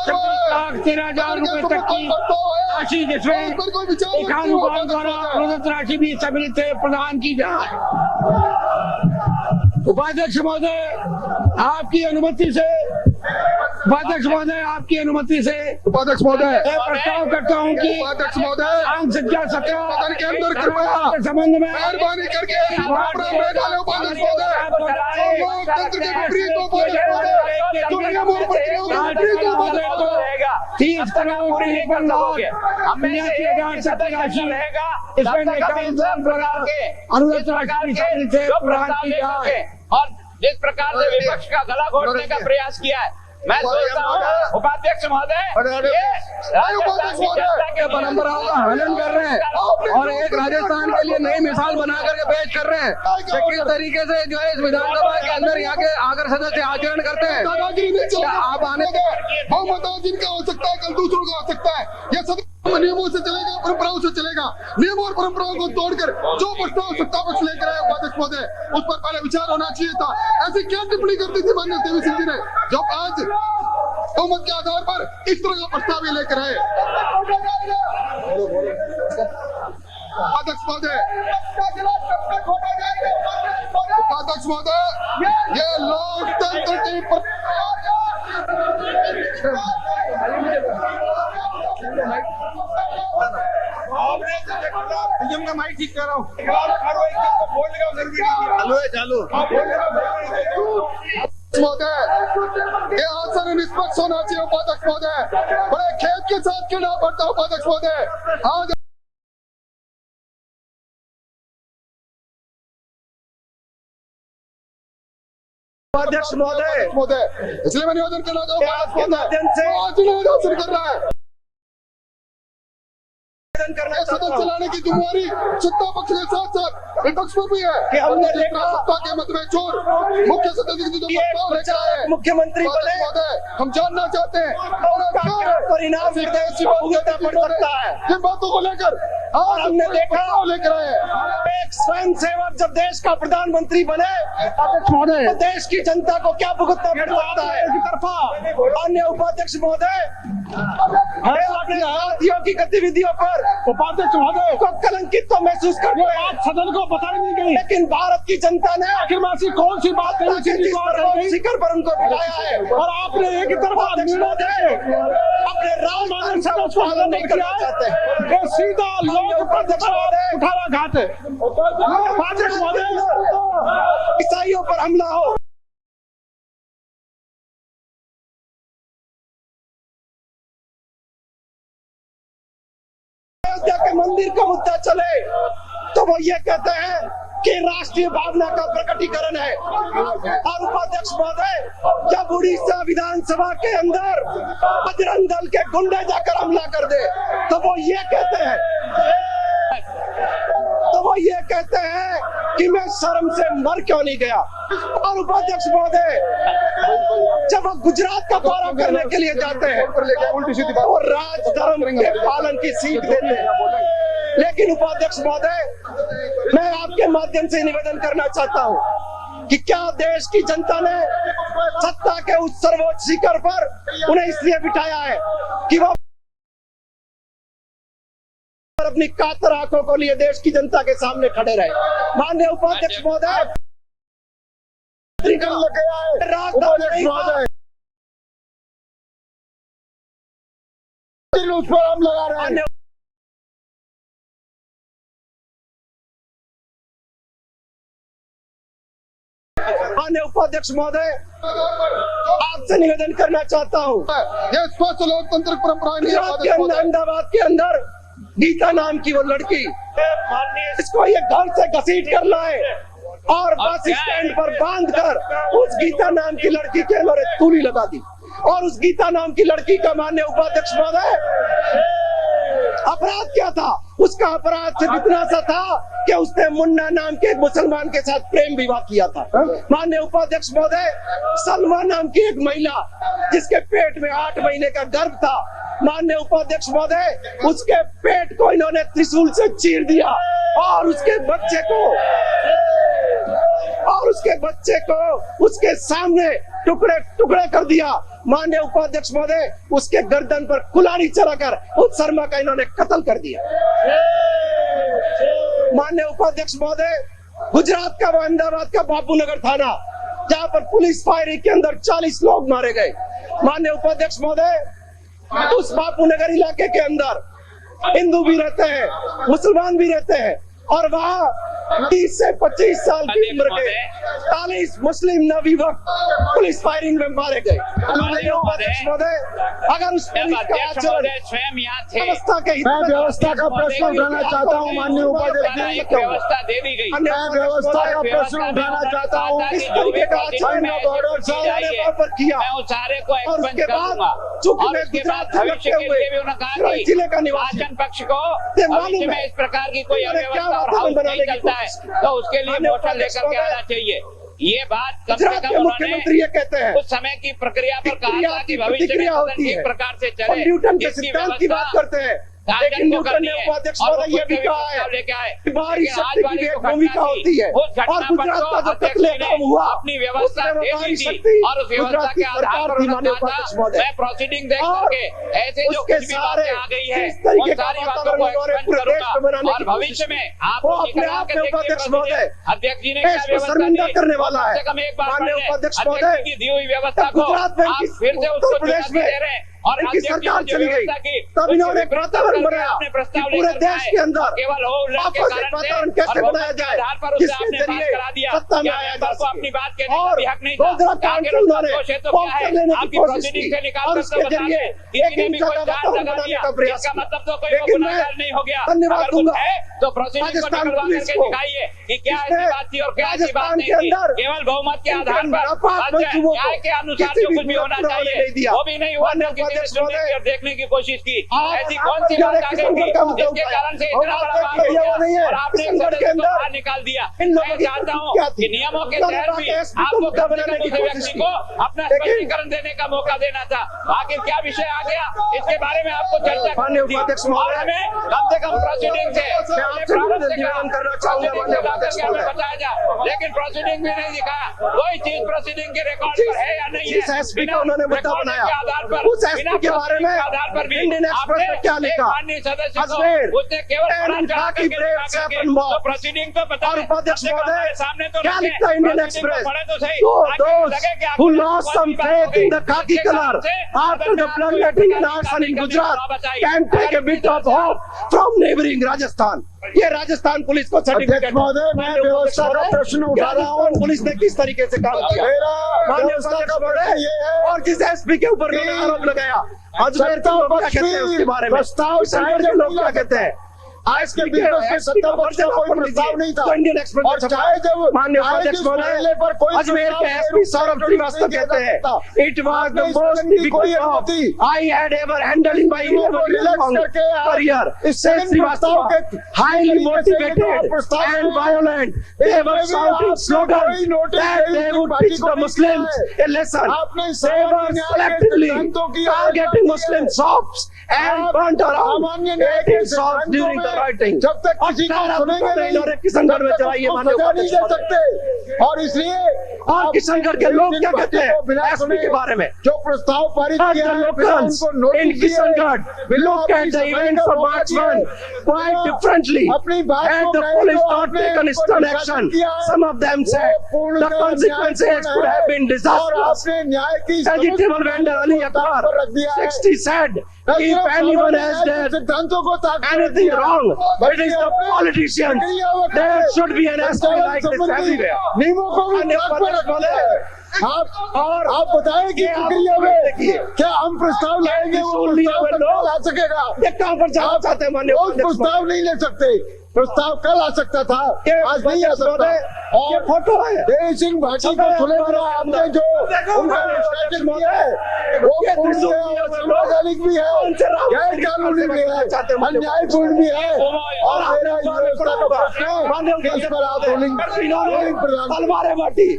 13,000 रुपए तक की राशि, जिसमें एकानुपात द्वारा अनुदान राशि भी सम्मिलित प्रदान की जाए। उपाध्यक्ष महोदय, आपकी अनुमति से उपाध्यक्ष महोदय प्रस्ताव करता हूं कि उपाध्यक्ष महोदय अंक संख्या 17 के अंदर कृपया के संबंध में मेहरबानी करके उपाध्यक्ष महोदय लोकतंत्र के विपरीत उपाध्यक्ष महोदय जो नियम और प्रक्रियाओं के विपरीत उपाध्यक्ष महोदय 30 करोड़ 89,070 राशि इसमें अनुदान राशि सम्मिलित प्रदान की जाए। और जिस प्रकार से विपक्ष का गला घोटने का प्रयास किया है, मैं सोचता हूँ उपाध्यक्ष महोदय ये परंपराओं का हनन कर रहे हैं और एक राजस्थान के लिए नई मिसाल बना करके पेश कर रहे हैं कि किस तरीके से जो है इस विधानसभा के अंदर यहाँ के आकर सदस्य आचरण करते हैं। आप आने बहुमत जिनका हो सकता है कल दूसरों का हो सकता है। ये सदन नियमों से चलेगा, परंपराओं से चलेगा। नियम और परंपराओं को तोड़कर जो प्रस्ताव सत्ता पक्ष लेकर आए उपाध्यक्ष महोदय, उस पर पहले विचार होना चाहिए था। ऐसी क्या टिप्पणी कर दी थी माननीय देवी सिंह जी ने जब आज बहुमत के आधार पर इस तरह का प्रस्ताव ये लेकर आए। उपाध्यक्ष महोदय, ये लोकतंत्र की का माइक ठीक कर रहा हूँ। चालू महोदय, ये आसन निष्पक्ष होना चाहिए। उपाध्यक्ष महोदय, बड़े खेत के साथ खेलना पड़ता है। उपाध्यक्ष महोदय, आज उपाध्यक्ष महोदय, इसलिए मैं निवेदन करना चाहूँगा हासिल कर रहा है सदन चलाने की जिम्मेवारी सत्ता पक्ष के साथ साथ विपक्ष को भी है कि हमने देखा सत्ता के मत में चोर मुख्य सदस्य की जो प्रस्ताव लेकर आए हैं मुख्यमंत्री बने हम जानना चाहते हैं परिणाम भुगतना पड़ सकता है जिन बातों को लेकर और हमने देखा लेकर आए एक स्वयं सेवक जब देश का प्रधानमंत्री बने तो देश की जनता को क्या भुगतना पड़ सकता है। एक तरफा अन्य उपाध्यक्ष महोदय अपने हाथियों की गतिविधियों पर उपाध्यक्ष महोदय को कलंकित तो महसूस करते हैं, सदन को बताई नहीं गई, लेकिन भारत की जनता ने आखिर मासी कौन सी बात शिखर पर उनको बिठाया है और आपने एक तरफा अपने राम सदस्य को हल नहीं किया है। ये सीधा लोग उठावा घाट है। उपाध्यक्ष महोदय, ईसाइयों पर हमला हो, अयोध्या के मंदिर का मुद्दा चले तो वो ये कहते हैं कि राष्ट्रीय भावना का प्रकटीकरण है। और उपाध्यक्ष महोदय, जब उड़ीसा विधानसभा के अंदर बजरंग दल के गुंडे जाकर हमला कर दे तो वो ये कहते हैं कि मैं शर्म से मर क्यों नहीं गया। और उपाध्यक्ष महोदय, जब वो गुजरात का दौरा करने के लिए जाते हैं और राजधर्म के पालन की सीख देते हैं, लेकिन उपाध्यक्ष महोदय, मैं आपके माध्यम से निवेदन करना चाहता हूं कि क्या देश की जनता ने सत्ता के उस सर्वोच्च शिखर पर उन्हें इसलिए बिठाया है कि वो अपनी कातर आंखों को लिए देश की जनता के सामने खड़े रहे। माननीय उपाध्यक्ष महोदय, उस पर हम लगा रहे हैं। माननीय उपाध्यक्ष महोदय, आपसे निवेदन करना चाहता हूँ, ये स्वस्थ लोकतंत्र परंपरा अहमदाबाद के अंदर गीता नाम की वो लड़की, इसको ये घर से घसीट कर लाए और बस स्टैंड पर बांध कर उस गीता नाम की लड़की के इन्होंने तूली लगा दी। और उस गीता नाम की लड़की का माननीय उपाध्यक्ष महोदय अपराध क्या था? उसका अपराध सिर्फ इतना सा था कि उसने मुन्ना नाम के एक मुसलमान के साथ प्रेम विवाह किया था। माननीय उपाध्यक्ष महोदय, सलमा नाम की एक महिला जिसके पेट में 8 महीने का गर्भ था, माननीय उपाध्यक्ष महोदय, उसके पेट को इन्होंने त्रिशूल से चीर दिया और उसके बच्चे को उसके सामने टुकड़े टुकड़े कर दिया। माननीय उपाध्यक्ष महोदय, उसके गर्दन पर कुल्हाड़ी चलाकर उस शर्मा का इन्होंने कत्ल कर दिया। माननीय उपाध्यक्ष महोदय, गुजरात का अहमदाबाद का बापूनगर थाना, जहां पर पुलिस फायरिंग के अंदर 40 लोग मारे गए। माननीय उपाध्यक्ष महोदय, उस बापूनगर इलाके के अंदर हिंदू भी रहते हैं, मुसलमान भी रहते हैं और वहाँ 30 से 25 साल की उम्र के 40 मुस्लिम नवयुवक पुलिस फायरिंग में मारे गए। अगर उस व्यवस्था के मैं व्यवस्था का प्रश्न उठाना चाहता हूँ माननीय उपाध्यक्ष, व्यवस्था दे दी गई। मैं व्यवस्था का प्रश्न उठाना चाहता हूँ। इस तरीके का आचरण किया मैं उस सारे को और उसके बाद और उसके बाद भविष्य के लिए भी उन्होंने कहा कि जिले का निवासी शासन पक्ष को भविष्य में इस प्रकार की कोई अव्यवस्था और हाउस नहीं चलता है तो उसके लिए मोशन लेकर के आना चाहिए। ये बात कम से कम मुख्यमंत्री ये कहते हैं उस समय की प्रक्रिया पर कहा था कि भविष्य में सदन एक प्रकार से चले। न्यूटन के सिद्धांत की बात करते हैं, लेकिन न्यूटन ने उपाध्यक्ष महोदय ये भी कहा है कि बाहरी शक्ति की एक भूमिका होती है और गुजरात का जो कत्लेआम हुआ अपनी व्यवस्था दे दी थी और उस व्यवस्था के आधार पर उन्होंने कहा था मैं प्रोसीडिंग देख करके ऐसे जो कुछ भी बातें आ गई है उन सारी बातों को एक्सपेंड करूंगा और भविष्य में आप उपाध्यक्ष महोदय अध्यक्ष जी ने क्या व्यवस्था करने वाला है। कम एक बार माननीय उपाध्यक्ष महोदय की दी हुई व्यवस्था को गुजरात में आप फिर से उसको प्रदेश में दे रहे हैं और इनकी सरकार चली गई, तब इन्होंने वातावरण बनाया पूरे देश के अंदर केवल वातावरण कैसे बनाया जाए जिसके जरिए सत्ता में आया जा सके। अपनी बात कहने का भी हक नहीं और 2005 से उन्होंने लेने की आपकी कोशिश प्रोसीडिंग की से निकाल और उसके जरिए एक हिंसा का वातावरण बनाने का प्रयास किया। मतलब तो कोई लेकिन मैं गुनाहगार नहीं हो गया। धन्यवाद दूंगा तो प्रोसीडिंग को राजस्थान निकलवा पुलिस करके को दिखाइए कि क्या ऐसी बात थी और क्या ऐसी बात राजस्थान नहीं के थी। अंदर केवल बहुमत के आधार पर न्याय के अनुसार जो कुछ भी होना चाहिए वो भी नहीं हुआ। देखने की कोशिश की ऐसी कौन सी बात आ गई जिसके कारण से इतना बड़ा बात हो गया और आपने सदस्य को बाहर निकाल दिया। मैं चाहता हूँ कि नियमों के तहत भी आपको कम से कम उस व्यक्ति को अपना स्पष्टीकरण देने का मौका देना था। आखिर क्या विषय आ गया इसके बारे में आपको चर्चा करनी थी और हमें कम से कम प्रोसीडिंग से बताया जाए, लेकिन प्रोसीडिंग भी नहीं दिखाया। कोई चीज प्रोसीडिंग के रिकॉर्ड पर है या नहीं है एसपी का उन्होंने मुद्दा बनाया आधार पर उस एसपी के बारे में आधार पर भी इंडियन एक्सप्रेस में क्या लिखा उसने केवल प्रोसीडिंग तो बता और उपाध्यक्ष महोदय सामने तो क्या लिखता है Indian express who lost some faith in the khaki color after the bloodletting and arson in Gujarat can take a bit of hope from neighboring Rajasthan। ये राजस्थान पुलिस को सर्टिफिकेट महोदय मैं व्यवस्था का प्रश्न उठा रहा हूँ। पुलिस ने किस तरीके से काम किया व्यवस्था का प्रश्न ये है और किस एसपी के ऊपर आरोप लगाया अजमेर के लोग क्या कहते हैं उसके बारे में प्रस्ताव के लोग क्या कहते हैं आज के बिजनेस में सत्ता पक्ष का कोई प्रस्ताव नहीं था इंडियन एक्सप्रेस और चाहे जब माननीय उपाध्यक्ष महोदय पर कोई अजमेर के एसपी सौरभ श्रीवास्तव कहते हैं it was the most difficult I had ever handled in my career. इससे श्रीवास्तव के highly motivated and violent they were shouting slogans that they would teach the Muslims A lesson. They were selectively targeting Muslim shops and burnt around 18 shops during the rioting। जब तक किसी को सुनेंगे नहीं किशनगढ़ में चलाइए नहीं दे सकते और इसलिए और किशनगढ़ के लोग क्या कहते हैं एसपी के बारे में जो प्रस्ताव पारित किया है उनको in Kishangarh look at the events of March 1 quite differently and the police not taken stern action। Some of them said the consequences could have been disastrous। Vegetable vendor Ali Akbar 60 said if anyone has done anything wrong it is the politicians। There should be an SPI like this everywhere। आप बताएं कि प्रक्रिया में क्या हम प्रस्ताव लाएंगे, वो प्रस्ताव ला सकेगा? कहाँ पर जाना चाहते हैं माननीय उस प्रस्ताव नहीं ले सकते, प्रस्ताव कल आ सकता था, आज नहीं आ सकता। और फोटो है देवी सिंह भाटी को सुने बिना आपने जो उनका निष्कासन किया है वो संवैधानिक भी है, गैर कानूनी भी है, अन्यायपूर्ण भी है। और मेरा इस व्यवस्था का प्रश्न है कि इस पर आप रूलिंग तलवारें बांटी,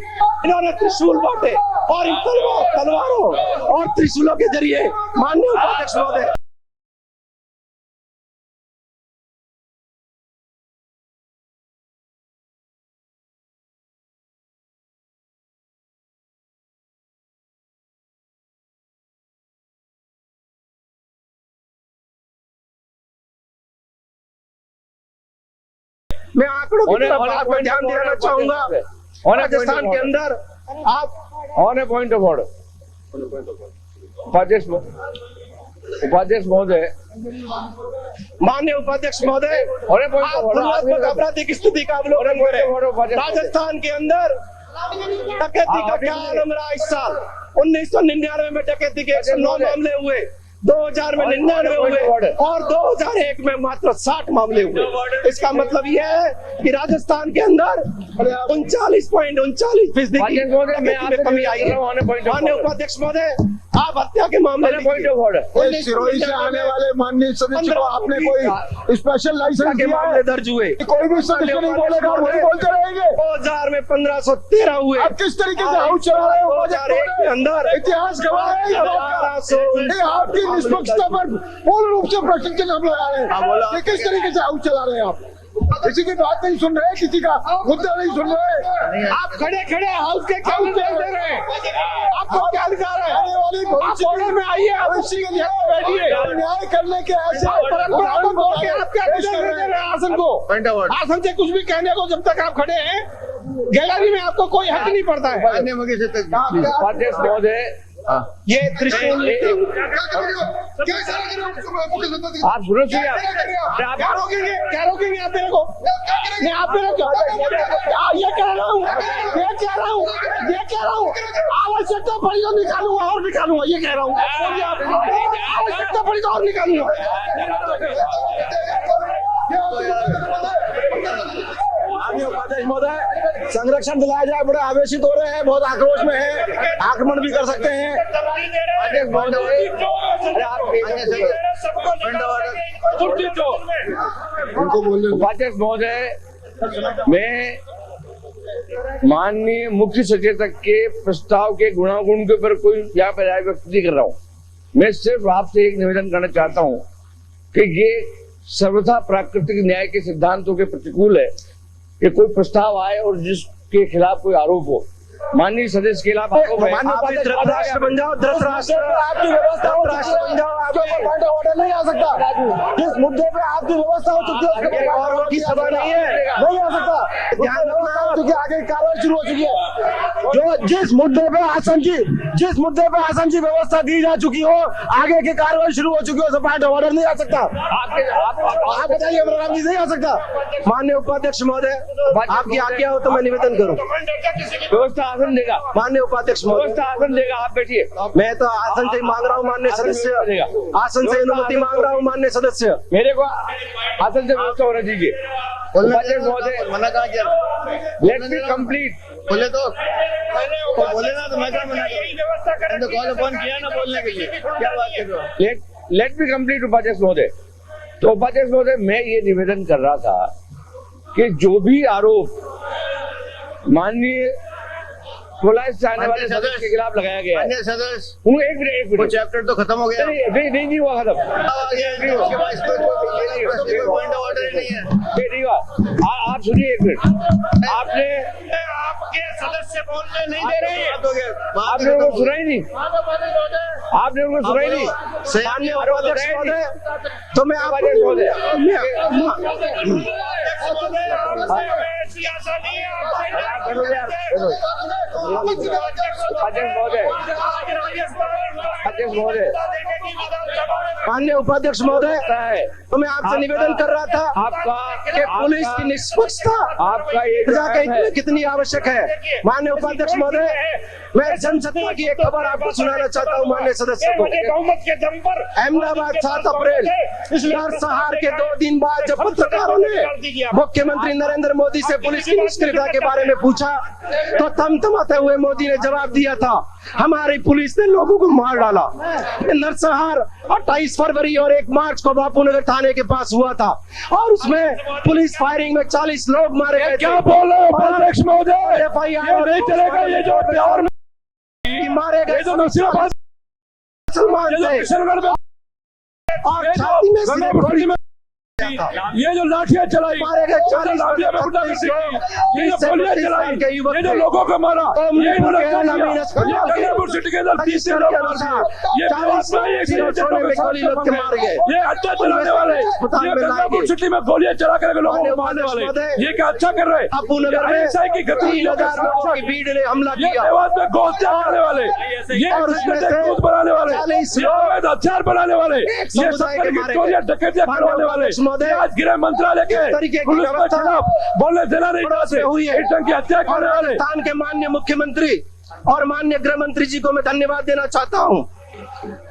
इन्होंने त्रिशूल बांटे और इन तलवारों और त्रिशूलों के जरिए माननीय उपाध्यक्ष महोदय मैं आंकड़ों की तरफ आपको ध्यान दिलाना चाहूंगा। राजस्थान के अंदर आप on A point of order उपाध्यक्ष महोदय, माननीय उपाध्यक्ष महोदय, तुलनात्मक आपराधिक स्थिति का अवलोकन करें। राजस्थान के अंदर डकैती का क्या आलम रहा इस साल? 1999 में डकैती के 109 मामले हुए, 2000 में 99 हुए और 2001 में मात्र 60 मामले हुए। इसका मतलब यह है कि राजस्थान के अंदर 39.39% की कमी आई है। माननीय उपाध्यक्ष महोदय, आप हत्या के मामले सिरोही से आने वाले माननीय सदस्य को आपने कोई स्पेशल लाइसेंस के मामले दर्ज हुए, कोई भी सदस्य नहीं बोलेगा, वही बोलते रहेंगे। 2000 में 1513 हुए। आप किस तरीके से हाउस चला रहे हो? 2001 के अंदर इतिहास गवाह है आपकी निष्पक्षता पर पूर्ण रूप से प्रश्न चिन्ह हम लगा रहे हैं। किस तरीके से हाउस चला रहे हैं आप? किसी की बात नहीं सुन रहे, किसी का मुद्दा नहीं सुन रहे। आप खड़े खड़े हाउस के क्या उत्तर दे रहे हैं? आपको क्या अधिकार है? आने वाली भविष्य में आइए, भविष्य के लिए बैठिए। न्याय करने के ऐसे परंपरा को बोल के आप क्या दे रहे हैं आसन को? आसन से कुछ भी कहने को जब तक आप खड़े हैं, गैलरी में आपको कोई हक नहीं पड़ता है। उपाध्यक्ष महोदय, ये त्रिशूल आप सुनो सुनिए, क्या रोकेंगे? क्या रोकेंगे आप मेरे को? नहीं, आप मेरे को ये कह रहा हूँ, ये कह रहा हूँ, ये कह रहा हूँ, आवश्यकता पड़ी तो निकालूंगा और निकालूंगा, ये कह रहा हूँ। आवश्यकता पड़ी तो और निकालूंगा। उपाध्यक्ष महोदय, संरक्षण दिलाया जाए, बड़े आवेशित हो रहे हैं, बहुत आक्रोश में है, आक्रमण भी कर सकते हैं। उपाध्यक्ष महोदय, मैं माननीय मुख्य सचेतक के प्रस्ताव के गुणागुण के ऊपर कोई यहाँ पर राय व्यक्त नहीं कर रहा हूँ। मैं सिर्फ आपसे एक निवेदन करना चाहता हूँ कि ये सर्वथा प्राकृतिक न्याय के सिद्धांतों के प्रतिकूल है कि कोई प्रस्ताव आए और जिसके खिलाफ कोई आरोप हो। माननीय सदस्य के खिलाफ आरोप है, धृतराष्ट्र बन जाओ, धृतराष्ट्र आपकी व्यवस्था हो चुकी है, आपके ऊपर पॉइंट ऑफ ऑर्डर नहीं आ सकता। जिस मुद्दे पे आपकी व्यवस्था हो चुकी है उसके और की सभा नहीं है, नहीं आ सकता। ध्यान रखना, क्योंकि आगे कार्रवाई शुरू हो चुकी है। जो जिस मुद्दे पे आसन की व्यवस्था दी जा चुकी हो, आगे की कार्रवाई शुरू हो चुकी हो, पॉइंट ऑफ ऑर्डर नहीं आ सकता। आप बताइए, प्रोग्राम नहीं आ सकता। माननीय उपाध्यक्ष महोदय, आपकी आज्ञा हो तो मैं निवेदन करूँ। व्यवस्था आसन देगा, माननीय उपाध्यक्ष व्यवस्था आसन देगा, आप बैठिए। मैं तो आसन से मांग रहा हूँ माननीय सदस्य, आसन से अनुमति मांग रहा हूँ माननीय सदस्य। मेरे को आसन से व्यवस्था होना चाहिए। उपाध्यक्ष महोदय, मना कहा किया? Let me complete. बोले तो बोले ना, तो मैं क्या मना करूं? तो कॉल अपॉन किया ना बोलने के लिए, क्या बात कर रहे हो? लेट मी कंप्लीट उपाध्यक्ष महोदय। तो उपाध्यक्ष महोदय, मैं ये निवेदन कर रहा था कि जो भी आरोप माननीय कोलाय से आने वाले सदस्य के खिलाफ लगाया गया है, एक मिनट, वो चैप्टर तो खत्म हो गया। नहीं हुआ खत्म, आप सुनिए एक मिनट। आपने आपके सदस्य बोलने नहीं दे रहे हैं, आपने उनको सुना ही नहीं, आपने उनको सुना ही नहीं। माननीय उपाध्यक्ष महोदय, तो मैं आपको माननीय उपाध्यक्ष महोदय, तो मैं आपसे निवेदन कर रहा था आपका कि पुलिस की निष्पक्षता आपका ये कितनी आवश्यक है। माननीय उपाध्यक्ष महोदय, मैं जनसत्ता की एक खबर आपको सुनाना चाहता हूँ माननीय सदस्य को। बहुमत के दम पर अहमदाबाद 7 अप्रैल नरसंहार के 2 दिन बाद जब पत्रकारों ने मुख्यमंत्री नरेंद्र मोदी से पुलिस की निष्क्रियता के बारे में पूछा तो थमथमाते हुए मोदी ने जवाब दिया था, हमारी पुलिस ने लोगों को मार डाला। नरसंहार 28 फरवरी और 1 मार्च को बापूनगर थाने के पास हुआ था और उसमें पुलिस फायरिंग में 40 लोग मारे गए। क्या बोलो अध्यक्ष महोदय, नहीं चलेगा ये जो बिहार में मारे गए जो नौसियाबाद मुसलमान थे और छाती में सिर्फ गोली में ये जो लाठियां चलाई, मारे गए 40 लाठियां में गुंडागर्दी की, ये जो गोलियां चलाई, ये जो लोगों को मारा, ये गंगापुर सिटी के अंदर 30 से लोग मारे, ये ये हत्या चलाने वाले, ये गंगापुर सिटी में गोलियां चला कर लोगों को मारने वाले, ये क्या अच्छा कर रहे? अहिंसा की गतिविधियों की भीड़ ने हमला किया, देवास में गोहत्या करने वाले, ये दूध बनाने वाले, ये हथियार बनाने वाले, ये सरकार की चोरियां डकैतियां करवाने वाले, आज गृह मंत्रालय के पुलिस के खिलाफ बोलने देना नहीं चाहते, इस ढंग की हत्या करने वाले। राजस्थान के माननीय मुख्यमंत्री और माननीय गृह मंत्री जी को मैं धन्यवाद देना चाहता हूं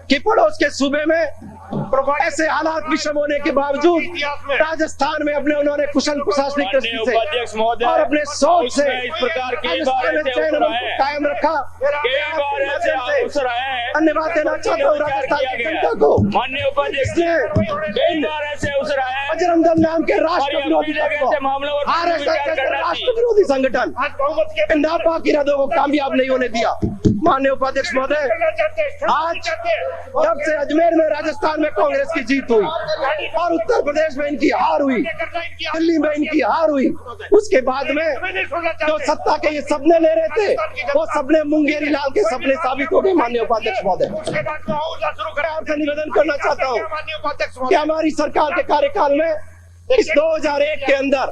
कि पड़ोस के सूबे में ऐसे हालात विषम होने के बावजूद राजस्थान में अपने उन्होंने कुशल प्रशासनिक दृष्टि से और अपने सोच से इस प्रकार कायम रखा। धन्यवाद देना चाहता हूँ राजस्थान की जनता को। माननीय उपाध्यक्ष बजरंग दल नाम के राष्ट्र विरोधी राष्ट्र विरोधी संगठन नापाक इरादों को कामयाब नहीं होने दिया। माननीय उपाध्यक्ष महोदय, आज जब से अजमेर में राजस्थान में कांग्रेस की जीत हुई और उत्तर प्रदेश में इनकी हार हुई, दिल्ली में इनकी हार हुई, उसके बाद में जो सत्ता के ये सपने ले रहे थे वो सपने मुंगेरी लाल के सपने साबित हो गए। माननीय उपाध्यक्ष महोदय, आपसे निवेदन करना चाहता हूँ कि हमारी सरकार के कार्यकाल में इस 2001 के अंदर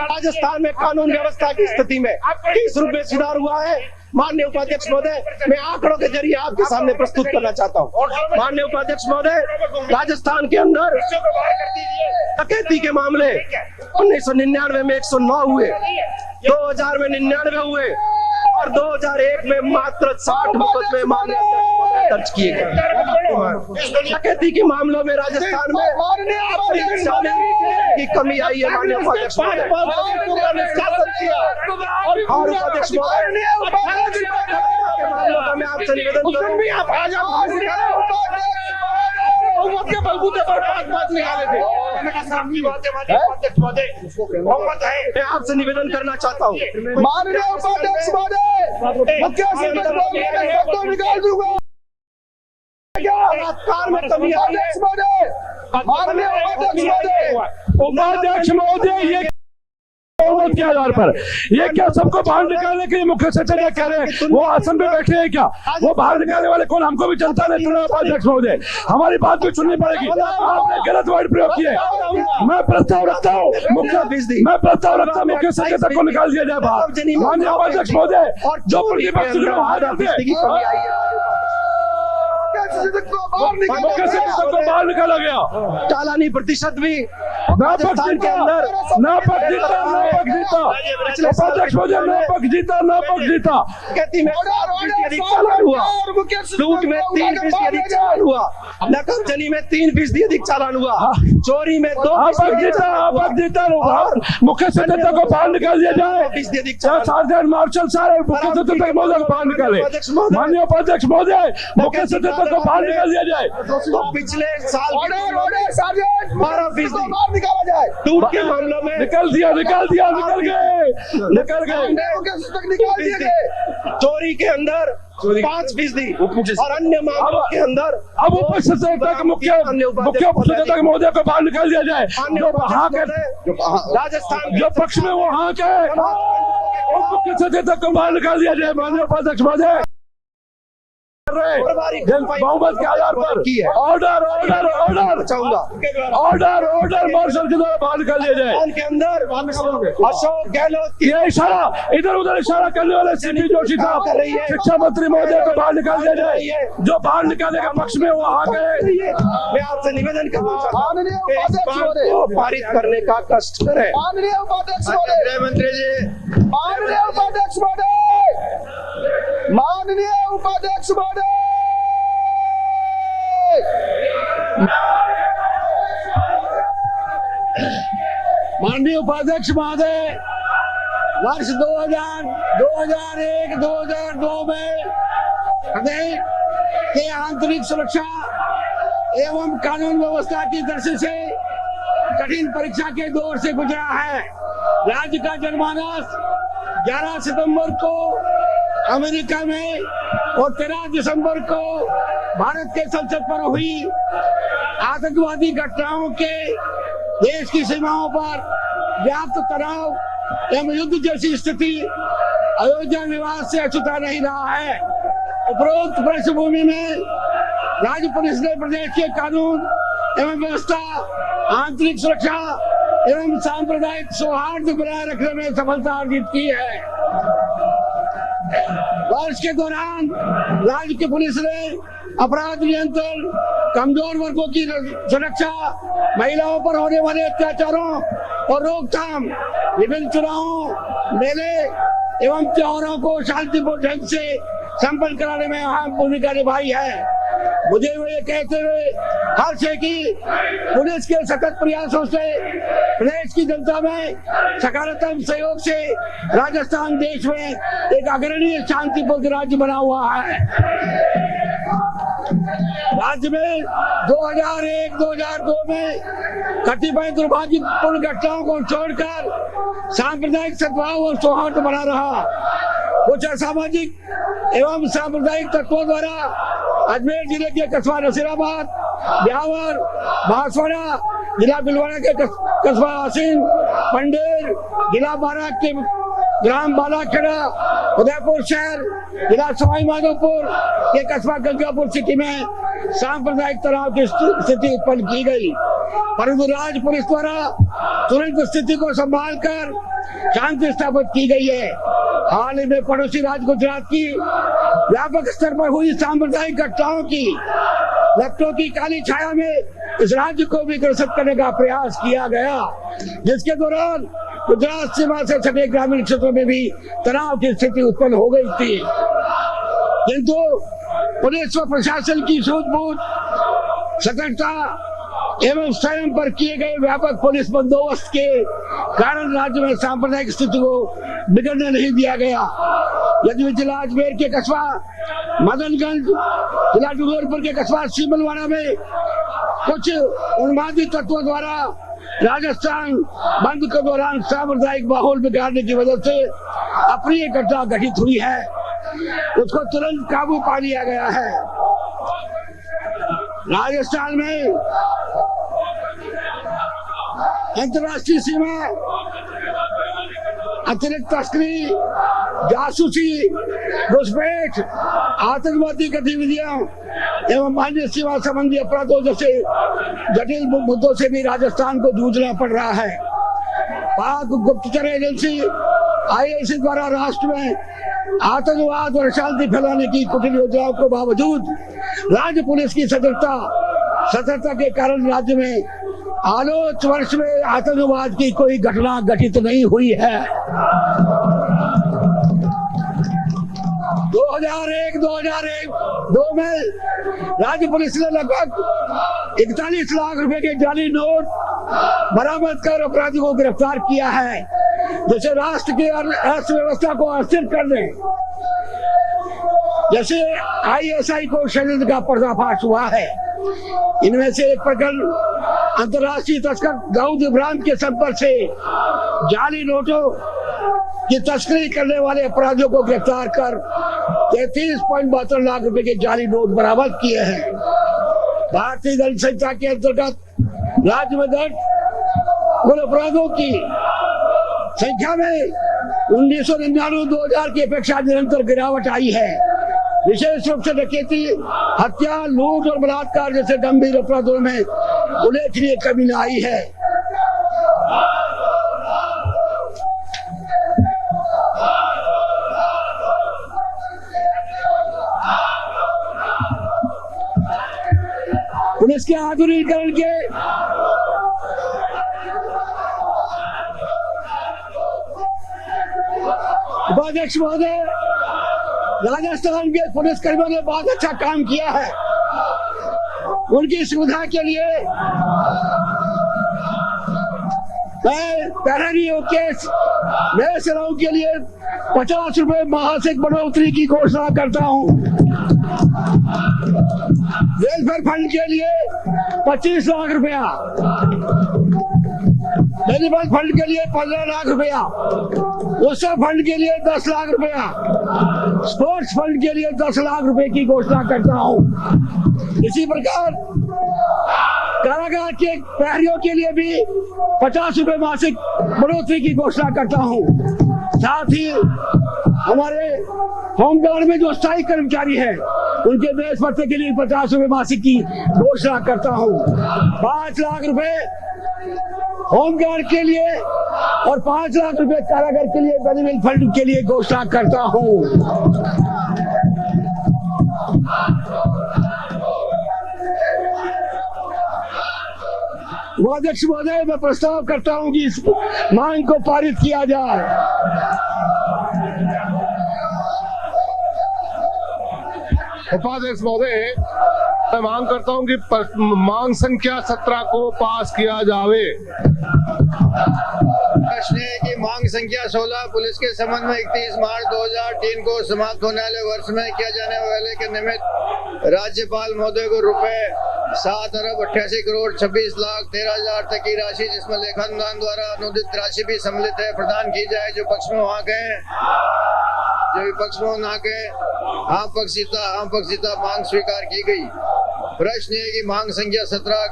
राजस्थान में कानून व्यवस्था की स्थिति में किस रूप में सुधार हुआ है। माननीय उपाध्यक्ष महोदय, मैं आंकड़ों के जरिए आपके सामने प्रस्तुत करना चाहता हूं। माननीय उपाध्यक्ष महोदय, राजस्थान के अंदर डकैती के मामले 1999 में 109 हुए, 2000 में 99 हुए और 2001 में मात्र 60 मुकदमे मामले दर्ज किए गए। डकैती के मामलों में राजस्थान में की कमी आई है। माननीय उपाध्यक्ष महोदय और उपाध्यक्ष महोदय, मैं आपसे निवेदन करूं, के बलबूते पर बात निकाले थे। मैं आपसे निवेदन करना चाहता हूँ, माननीय उपाध्यक्ष महोदय, निकाल दूंगा। बलात्कार में कमी आई है। माननीय उपाध्यक्ष महोदय, ये बहुमत के आधार पर ये क्या सबको बाहर निकालने के लिए मुख्य सचिव ने कह रहे हैं? वो आसन पे बैठे हैं क्या? वो बाहर निकालने वाले कौन? हमको भी जनता ने चुना। उपाध्यक्ष महोदय, हमारी बात भी सुननी पड़ेगी। आपने गलत वर्ड प्रयोग किए। मैं प्रस्ताव रखता हूँ मुख्य सचेतक को निकाल दिया जाए बाहर। माननीय उपाध्यक्ष महोदय, जो प्रतिपक्ष को बाहर निकाला गया, चालानी प्रतिशत भी राजस्थान के अंदर नापक जीता। उपाध्यक्ष महोदय, नापक जीता। चालान हुआ, लूट में 3% अधिक चालान हुआ, नकबजनी में 3% अधिक चालान हुआ, चोरी में 2% जीता। मुख्य सचेतक को बाहर निकाल दिया जाए। सार्जेंट मार्शल सारे मुख्य सचेतक महोदय को बाहर निकाले। माननीय उपाध्यक्ष महोदय, मुख्य सचेतक को बाहर निकाल दिया जाए। तो पिछले साल 12% निकाला जाए। लूट के मामलों में निकल गए। चोरी के अंदर 5% और अन्य मामलों के अंदर अब मुख्य सचेतक महोदय को बाहर निकाल दिया जाए। जो वहाँ के राजस्थान जो पक्ष में वो हाँ के मुख्य सचेतक को बाहर निकाल दिया जाए। माननीय उपाध्यक्ष महोदय, बहुमत के आधार पर ऑर्डर मार्शल के द्वारा बाहर निकाल दिया जाए। के अंदर अशोक गहलोत ये इशारा इधर उधर इशारा करने वाले सीपी जोशी साहब, शिक्षा मंत्री महोदय को बाहर निकाल दिया जाए। जो बाहर निकालने के पक्ष में वो आ गए। मैं आपसे निवेदन करना चाहता हूँ, पारित करने का कष्ट करें। माननीय उपाध्यक्ष महोदय, गृह मंत्री जी, माननीय उपाध्यक्ष महोदय, माननीय उपाध्यक्ष महोदय, माननीय उपाध्यक्ष महोदय, वर्ष 2001-2002 में प्रदेश के आंतरिक सुरक्षा एवं कानून व्यवस्था की दृष्टि से कठिन परीक्षा के दौर से गुजरा है। राज्य का जनमानस 11 सितंबर को अमेरिका में और 13 दिसंबर को भारत के संसद पर हुई आतंकवादी घटनाओं के देश की सीमाओं पर व्याप्त तनाव एवं युद्ध जैसी स्थिति अयोध्या विवाद से अछूता नहीं रहा है। उपरोक्त पृष्ठभूमि में राज्य पुलिस ने प्रदेश के कानून एवं व्यवस्था, आंतरिक सुरक्षा एवं सांप्रदायिक सौहार्द बनाए रखने में सफलता अर्जित की है। वर्ष के दौरान राज्य की पुलिस ने अपराध नियंत्रण, कमजोर वर्गों की सुरक्षा, महिलाओं पर होने वाले अत्याचारों और रोकथाम, विभिन्न चुनावों, मेले एवं त्योहारों को शांतिपूर्ण ढंग से संपन्न कराने में अहम भूमिका निभाई है। मुझे ये कहते हुए हर्ष है कि पुलिस के सतत प्रयासों से प्रदेश की जनता में सकारात्मक सहयोग से राजस्थान देश में एक अग्रणी शांतिपूर्ण राज्य बना हुआ है। राज्य में 2001-2002 में कतिपय दुर्भाग्यपूर्ण घटनाओं को छोड़कर सांप्रदायिक सद्भाव और सौहार्द बना रहा। कुछ असामाजिक एवं सांप्रदायिक तत्वों द्वारा अजमेर जिले के कस्बा नसीराबाद, ब्यावर, बांसवाड़ा, जिला भिलवाड़ा के कस्बा हसीन, पंडेर, जिला बारात के ग्राम बालाखेड़ा, उदयपुर शहर, जिला सवाई माधोपुर के कस्बा गंगापुर सिटी में सांप्रदायिक तनाव की स्थिति उत्पन्न की गई, परंतु राज्य पुलिस द्वारा तुरंत स्थिति को संभाल कर शांति स्थापित की गई है। हाल ही में पड़ोसी राज्य गुजरात की व्यापक स्तर पर हुई सांप्रदायिक घटनाओं की लपटों की काली छाया में इस राज्य को भी ग्रसित करने का प्रयास किया गया, जिसके दौरान गुजरात सीमा से सटे ग्रामीण क्षेत्रों में भी तनाव की स्थिति उत्पन्न हो गई थी, किंतु पुलिस व प्रशासन की सूझबूझ, सतर्कता एवं स्वयं पर किए गए व्यापक पुलिस बंदोबस्त के कारण राज्य में सांप्रदायिक स्थिति को बिगड़ने नहीं दिया गया। यदि जिला अजमेर के कस्बा मदनगंज, जिला डूंगरपुर के कस्बा सीमलवाड़ा में कुछ उन्मादी तत्वों द्वारा राजस्थान बंद के दौरान सांप्रदायिक माहौल बिगाड़ने की वजह से अप्रिय घटना घटित हुई है, उसको तुरंत काबू पा लिया गया है। राजस्थान में अंतर्राष्ट्रीय सीमा, अतिरिक्त तस्करी, जासूसी, घुसपैठ, आतंकवादी गतिविधियां एवं मान्य सीमा संबंधी अपराधों जैसे जटिल मुद्दों से भी राजस्थान को जूझना पड़ रहा है। पाक गुप्तचर एजेंसी IIC द्वारा राष्ट्र में आतंकवाद और अशांति फैलाने की कुटिल योजनाओं के बावजूद राज्य पुलिस की सतर्कता के कारण राज्य में आलोच वर्ष में आतंकवाद की कोई घटना घटित नहीं हुई है। 2001-2002 में राज्य पुलिस ने लगभग 41 लाख रुपए के जाली नोट बरामद कर अपराधियों को गिरफ्तार किया है, जैसे राष्ट्र की अर्थव्यवस्था को अस्थिर करने जैसे ISI को षड्यंत्र का पर्दाफाश हुआ है। इनमें से एक प्रकरण अंतर्राष्ट्रीय तस्कर दाऊद इब्राहिम के संपर्क से जाली नोटों की तस्करी करने वाले अपराधियों को गिरफ्तार कर 33.72 लाख रुपए के जाली नोट बरामद किए हैं। भारतीय दंड संहिता के अंतर्गत राज्य में दर्ज कुल अपराधों की संख्या में 1999-2000 की अपेक्षा निरंतर गिरावट आई है। विशेष रूप से डकैती, हत्या, लूट और बलात्कार जैसे गंभीर अपराधों में उल्लेखनीय कमी आई है। पुलिस के आधुनिकीकरण के उपाध्यक्ष महोदय, राजस्थान के पुलिस कर्मियों ने बहुत अच्छा काम किया है। उनकी सुविधा के लिए मैं पैरानियों के नए सेनाओं के लिए 50 रुपए मासिक बढ़ोतरी की घोषणा करता हूँ। वेलफेयर फंड के लिए 25 लाख रुपया, एनिमल फंड के लिए 15 लाख रुपया, उत्सव फंड के लिए 10 लाख रुपया, स्पोर्ट्स फंड के लिए 10 लाख रुपए की घोषणा करता हूँ। इसी प्रकार कारागार के प्रहरियों के लिए भी 50 रुपए मासिक बढ़ोतरी की घोषणा करता हूँ। साथ ही हमारे होमगार्ड में जो स्थायी कर्मचारी हैं उनके बेस भत्ते के लिए 50 रुपए मासिक की घोषणा करता हूँ। 5 लाख रुपए होमगार्ड के लिए और 5 लाख रुपए कारागार के लिए बेनिफिट फंड के लिए घोषणा करता हूँ। अध्यक्ष महोदय, मैं प्रस्ताव करता हूं कि इस मांग को पारित किया जाए। उपाध्यक्ष महोदय, मैं मांग करता हूं कि मांग संख्या 17 को पास किया जावे। प्रश्न है कि मांग संख्या 16 पुलिस के संबंध में 31 मार्च 2003 को समाप्त होने वाले वर्ष में किया जाने वाले के निमित्त राज्यपाल महोदय को रुपए 7,88,26,13,000 तक की राशि, जिसमें लेखानुदान द्वारा अनुदित राशि भी सम्मिलित है, प्रदान की जाए। जो पक्ष में वहाँ गए, जो विपक्ष में ना गए, हाँ पक्षीता मांग स्वीकार की गई। प्रश्न है कि मांग संख्या 17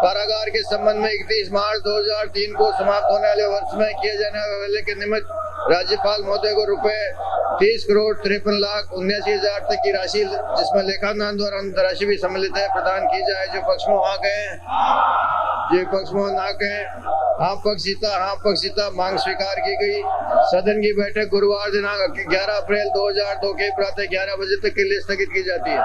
कारागार के संबंध में 31 मार्च 2003 को समाप्त होने वाले वर्ष में किए जाने वाले के निमित्त राज्यपाल महोदय को रुपए 30,53,79,000 तक की राशि, जिसमें लेखानुदान द्वारा राशि भी सम्मिलित है, प्रदान की जाए। जो पक्ष में वहाँ गए, जो पक्ष में ना गए, हाँ पक्षीता मांग स्वीकार की गई। सदन की बैठक गुरुवार दिनांक 11 अप्रैल 2002 के प्रातः 11 बजे तक के लिए स्थगित की जाती है।